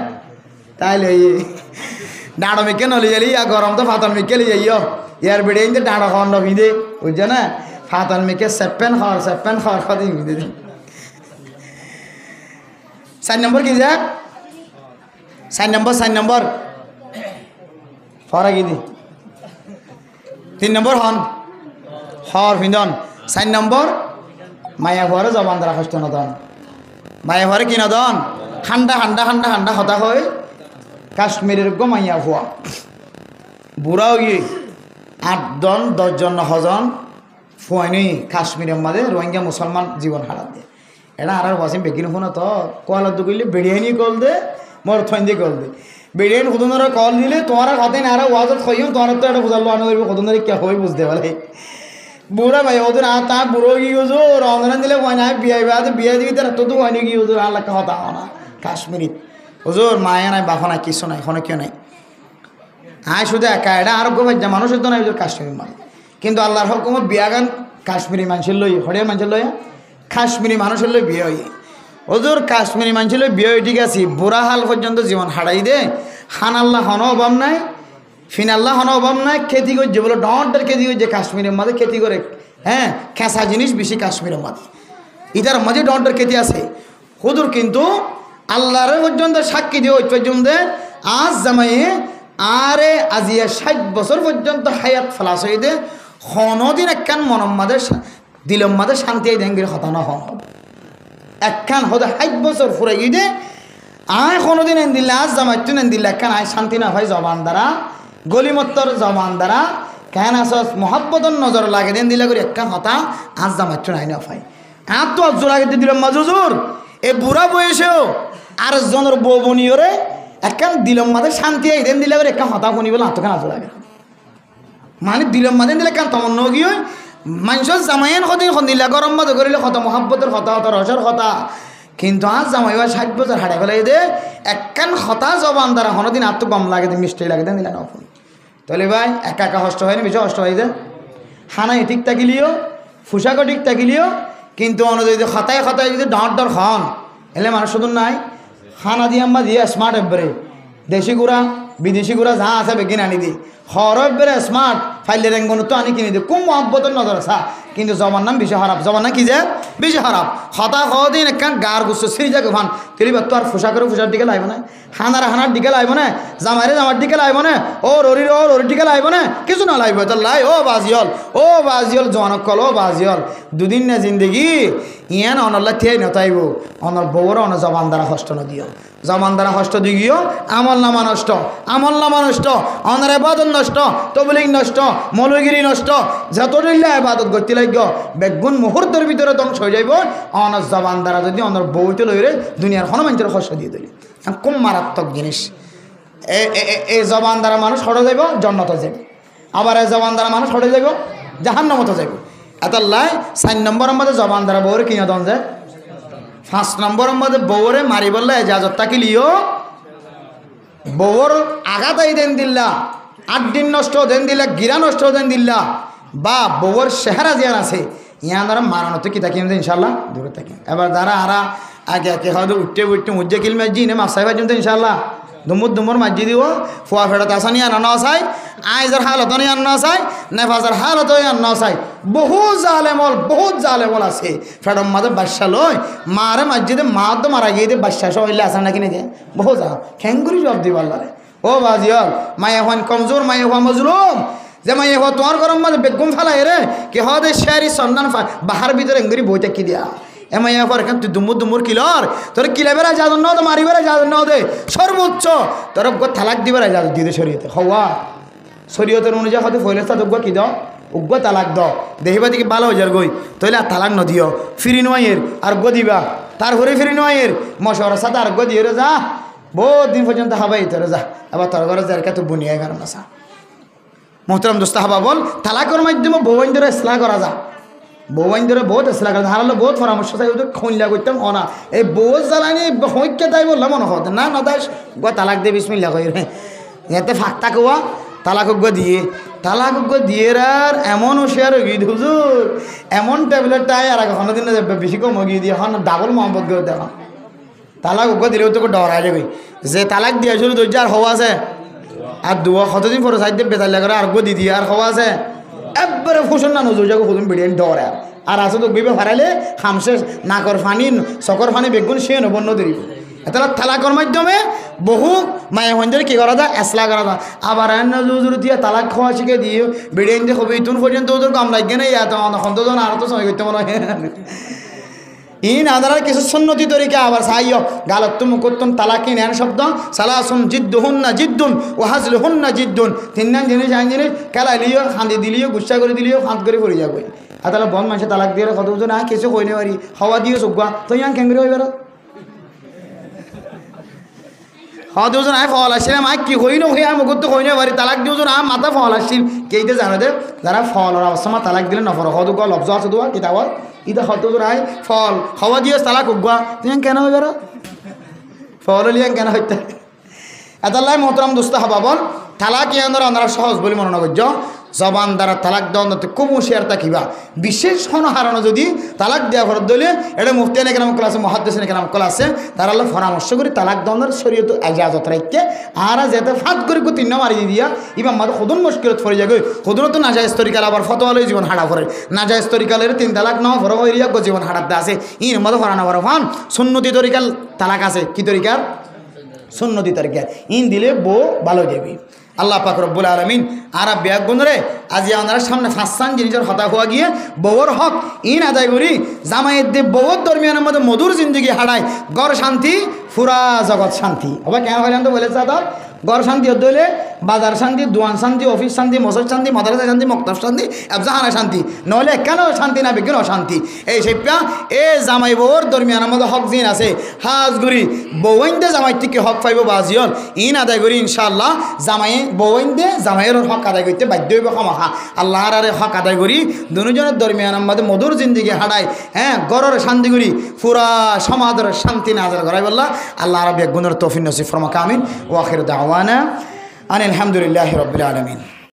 A: তাইলে ডাঁড়ো মেকে নলি যালি গরম তো ফাতন মেকে লি যাইও ইয়ার বেড়ে ডাঁড়ো খাওয়ান ভিঁধে বুঝছো না ফাতন মেকে সেপ্পেন খাওয়ার খাওয়া ভিঁধে দিন 4 নম্বর কি যে 4 নম্বর ফরা কি দি 3 নম্বর হর ভিন্দন 4 নম্বর মায়া ভরে জবান দ্বারা কষ্ট নদন মায়া ভরে কি নদন ঠান্ডা হতা হয় কাশ্মীরের গো মাইয়া ভুয়া বুড়াও গিয়ে 8 জন 10 জন 9 জন ফুয়াইনি কাশ্মীরের মাঝে রোহিঙ্গা মুসলমান জীবন হারা দিয়ে এটা আর ওয়াসিম বেকিন ফোন তো কল তো কইলে বেড়িয়ানি কল দে মোর থন্দি কল দে বেড়িয়ান খুদনরা কল দিলে তোমার কথা না আর ওয়াজত খইও তোমার তো এটা বুঝালো আনো করবে খুদনরে কি হই বুঝতে পারে বুড়া ভাই ওদের তা বুড়ো কি গজো রমজান দিলে কয় না বিয়া দিবি তার তো হয়নি কি হুজুর আল্লাহ কথা না কাশ্মীরি হুজুর মায়া নাই বাফা নাই কিছু নাই কোনো কেউ নাই আয় শুধু একা এটা আরোগ্য ভাই মানুষের তো নাই হুজুর কাশ্মীরি মানে কিন্তু আল্লাহর হুকুম বিয়াগান কাশ্মীরি মানুষের লই হরিয়া মানুষের লই কাশ্মীরি মানুষের লই বিয়ে হই ওদের কাশ্মীরি মানুষের লই বিয়ে ঠিক আছে বুড়া হাল পর্যন্ত জীবন হারাই দে খান আল্লাহ হনও অভাব নাই ফিন আল্লাহ হনও অভাব নাই খেতি করছে বলে ডর খেতি করছে কাশ্মীরের মাঝে খেতি করে হ্যাঁ খেঁচা জিনিস বেশি কাশ্মীরের মাঝে ইটার মাঝে ডর খেতি আছে হুজুর কিন্তু আল্লাহর পর্যন্ত সাক্ষী দিয়ে ওই পর্যন্ত আজ জামাইয়ে আরে আজিয়া 60 বছর পর্যন্ত হায়াত ফলাস হয়ে দে হনদিন একখান মনম মাদের দিলম মাদের শান্তি দেঙ্গির হতানো হন একখান হতে 60 বছর ফুরে গিয়ে দে আয় কোনোদিন এন দিল্লা আজ জামাইতু এন দিল্লা একখান আয় শান্তি না ভাই জবান দ্বারা গলিমত্তর জবান দ্বারা কেন আসস মহাব্বতন নজর লাগে দেন দিলা করে একখান হতা আজ জামাইতু নাই না ভাই আর তো অজর লাগে দিলাম মাজুজুর এ বুড়া বয়সেও আর জনের বউ বনিওরে একখান দিলম মাদের শান্তি আই দেন দিলা করে একখান হতা বনি বলে আতখান আজর লাগে মানে দিলম মাদেন দিলে কেন তমন নগিয়ে মানুষের জামাইন সদিন সন্দিলা গরম মাঝে করিলে কথা মহাব্বতের কথা রসের কথা কিন্তু আজ জামাইবা 60 বছর হাড়ে ফেলাই দে একখান হতা জবান দ্বারা হনদিন আর তো গম লাগে দে মিষ্টি লাগে দেন দিলা না তাহলে ভাই একা একা কষ্ট হয় না বেশি কষ্ট হয় যে খানাই ঠিক থাকিলিও পোশাকও ঠিক থাকিলিও কিন্তু যদি হতায় যদি ডর খান এলে মানুষ শুধু নাই খানা দিয়ে আমরা দিয়ে স্মার্ট একবারে দেশি গুড়া বিদেশি গুড়া যা আছে বেগিন আনি দিই হর একবারে স্মার্ট ফাইলে রেঙ্গন তো আনি কিনে দিই খুব মহব্বতের নজর আসা কিন্তু জবার নাম বেশি খারাপ জবার নাম কি যে বেশি খারাপ হতা দিন একখান গার গুছো সেই জায়গা ভান তেলিবার তো আর পোশাকের পোশাক দিকে লাইব না হানার দিকে লাইব না জামাইরে জামার দিকে লাইব না ও ররির দিকে লাইব না কিছু না লাইব তো লাই ও বাজিয়ল জনক কল ও বাজিয়ল দুদিন না জিন্দগি ইয়ান অনল্লা থিয়াই নতাইব অনর বউর অন জবান দ্বারা হষ্ট নদিও জবান দ্বারা হষ্ট দিগিও আমল নামা নষ্ট অনর এবাদত নষ্ট তবলিগ নষ্ট মৌলগিরি নষ্ট যত দিল্লা এবাদত করতে লাগ বেগুন মুহূর্তের ভিতরে ধ্বংস হয়ে যাইব অনর জবান দ্বারা যদি অনর বউতে লইরে দুনিয়ার হনুমানচের হষ্ট দিয়ে দিলি কম মারাত্মক জিনিস এই জবান দ্বারা মানুষ হটে যাইব জন্নত যাইব আবার এই জবান দ্বারা মানুষ হটে যাইব জাহান্নামত যাইব এতাল্লাই 4 নম্বরের মধ্যে জবান দ্বারা বউরে কিনে দন যায় 5 নম্বরের মধ্যে বউরে মারি বললে এজাজত তাকিলিও বউর আঘাত আই দেন দিল্লা 8 দিন নষ্ট দেন দিল্লা গিরা নষ্ট দেন দিল্লা বা বউর চেহারা জিয়ান আছে ইয়া দ্বারা মারানো তো কি থাকি ইনশাল্লাহ দূরে থাকি এবার দ্বারা আরা আগে হয়তো উঠতে মুজ্জে কিল মাজি নে মাসাই বাজিম তো ইনশাল্লাহ দুমুর মাজি দিব ফুয়া ফেরত আসানি আনা চাই আইজার হালত আনা চাই নেফাজার হালত আনা চাই বহুত জালেমল আছে ফেরম মাঝে বাদশা লয় মারে মাজিদে মা তো মারা গিয়ে দিয়ে বাদশা সবাইলে আসা নাকি নাকি বহু যা খেঙ্গুরি জব দিব আল্লাহরে ও বাজিয়ল মায়ে হন কমজোর মায়ে হওয়া মজলুম যে মায়ে হওয়া তোমার গরম মাঝে বেগুম ফেলাই রে কি হদে শেয়ারি সন্ধান বাহার ভিতরে এঙ্গুরি বইটা কি দিয়া এমাইয়া পর এখান তুই দুমুর কিলর তোর কিলাবেরা যাদন ন দে মারিবেরা যাদন ন দে সর্বোচ্চ তোর তালাক দিবেরা যাদন দিয়ে দে শরীয়তে হওয়া শরীয়তের অনুযায়ী হয়তো ফইলেস্তা উগ্র কি দাও উগ্র তালাক দাও দেখিবা দিকে ভালো হয়ে যার গই তৈলে আর তালাক নদিও ফিরি নোয়াইয়ের আর গো দিবা তারপরে ফিরি নোয়াইয়ের মশওয়ার সাথে আর গো দিয়ে যা বহুত দিন পর্যন্ত হাবাই তোরে যা আবার তোর ঘরে যার তো বুনিয়া কারণ আসা মোহতরম দোস্ত হাবা বল তালাকের মাধ্যমে বউবাইনদের ইসলাহ করা যা বউবাইনদের বহুত ইসলাহ করা হারালে বহুত পরামর্শ চাই ওদের খৈলা করতাম অনা এই বউ জ্বালানি হইকে তাই বললাম মনে হতে না দাস গো তালাক দিয়ে বিসমিল্লাহ কই রে এতে ফাঁকতা কোয়া তালাক দিয়ে আর এমন হুঁশিয়ার গিয়ে হুজুর এমন ট্যাবলেট তাই আর কোনো দিন বেশি কম গিয়ে দিয়ে এখন ডাবল মোহাম্মদ গিয়ে দেখো তালাক দিলেও তোকে ডরাই যাবে যে তালাক দিয়ে শুরু ধৈর্য আর হওয়া আছে আর দুয়া কতদিন পরে সাইড দিয়ে বেতাল লাগে আর গো দিদি আর হওয়া আছে একবারে ফুসন না নজর যাবো হুজুর বিরিয়ানি ডরে আর আছে তো গিয়ে হারাইলে খামসে নাকর ফানি চকর ফানি বেগুন সে নবন্য দিব তাহলে তালাকর মাধ্যমে বহু মায়ের হঞ্জের কী করা যায় এসলা করা যায় আবার জুজুর দিয়ে তালাক খাওয়া শিখে দিয়ে বিরিয়ানি দিয়ে হবে ইতুন পর্যন্ত ওদের কাম লাগবে না এত অন্তজন আর তো সময় করতে মনে হয় ইন আদার কিছু সুন্নতি তরিকা আবার সাইয় গালত্তুম মুকুত্তুম তালাকি নেন শব্দ সালাসুন জিদ্দুহুন্না জিদ্দুন ও হাজলুহুন্না জিদ্দুন তিনজন জিনিস আইন জিনিস খেলা দিলিও খান্দি দিলিও গুচ্ছা করে দিলিও ফাঁদ করে পড়ে যাবে আর তাহলে বন মানুষের তালাক দিয়ে কতজন না কিছু কইনে পারি হওয়া দিয়ে চোখা তো ইয়ান খেঙ্গরি হয়ে বেরো হওয়া দুজন আয় ফল আসছিলাম আয় কি হই না হই আমি করতে হই না পারি তালাক দুজন আম মাথা ফল আসছিল কেইতে জানো দে যারা ফল আর অবস্থা তালাক দিলে নফর হদ গল লব্জ আছে দোয়া কিতাবত ইটা হত আয় ফল হওয়া দিয়ে তালাক উগুয়া তুই কেন হয়ে বেরো ফল লিয়ান কেন হইতে এতাল্লাই মোহতরম দোস্ত হবা বল তালাক ইয়ানোর আমরা সহজ বলে মনে করছ জবান দ্বারা তালাক দেওয়া খুব হুঁশিয়ার থাকিবা বিশেষ কোনো হারানো যদি তালাক দেওয়া ঘর দিলে এটা মুফতিয়ান কেরাম কল আছে মহাদ্দেশিন কেরাম কল আছে তারা হলো পরামর্শ করি তালাক দেওয়ার শরীয়ত ইজাজত রাখতে আর যেতে ফাঁক করে তিন মারি দিয়া ইমাম মাদের সদন মুশকিলত পড়ে যাবে সদনও তো নাজায়েজ তরিকাল আবার ফতোয়ালয় জীবন হাড়া পড়ে নাজায়েজ তরিকালের 3 তালাক ন ভর হইয়া জীবন হাড়াতে আছে ইর মধ্যে হরানা বড় ফান সুন্নতি তরিকাল তালাক আছে কি তরিকার সুন্নতি তরিকা ইন দিলে বউ ভালো যাবে আল্লাহ পাক রব্বুল আলামিন আর ব্যাগুনরে আজ আমরা সামনে ফাঁসান জিনিসের হতা হওয়া গিয়ে বউর হক ইন আদায় করি জামাইয়ের দিয়ে বউর দরমিয়ানের মধ্যে মধুর জিন্দগি হারায় গড় শান্তি ফুরা জগৎ শান্তি আবার কেন হইলাম তো বলেছে তার গড় শান্তি হতে হলে বাজার শান্তি দোয়ান শান্তি অফিস শান্তি মসজিদ শান্তি মাদ্রাসা শান্তি মক্তব শান্তি আফজাহানা শান্তি নহলে কেন শান্তি না বিজ্ঞান অশান্তি এই সেপ্যা এ জামাই বউর দরমিয়ানের মধ্যে হক জিন আছে হাজগুড়ি বউইন্দে জামাই থেকে হক পাইব বাজিয়ল ইন আদায় করি ইনশাআল্লাহ জামাই বউইন্দে জামাইয়ের হক আদায় করতে বাধ্য হইব খামাখা আল্লাহর আরে হক আদায় করি দুজনের দরমিয়ানের মধ্যে মধুর জিন্দগি হারায় হ্যাঁ গড়ের শান্তি করি পুরা সমাজের শান্তি নাজার করাই বললা আল্লাহ রাব্বি গুণের তৌফিক নসিব ফরমাকা আমিন ওয়া আখির দাওয়ানা আনিল হামদুলিল্লাহি রাব্বিল আলামিন।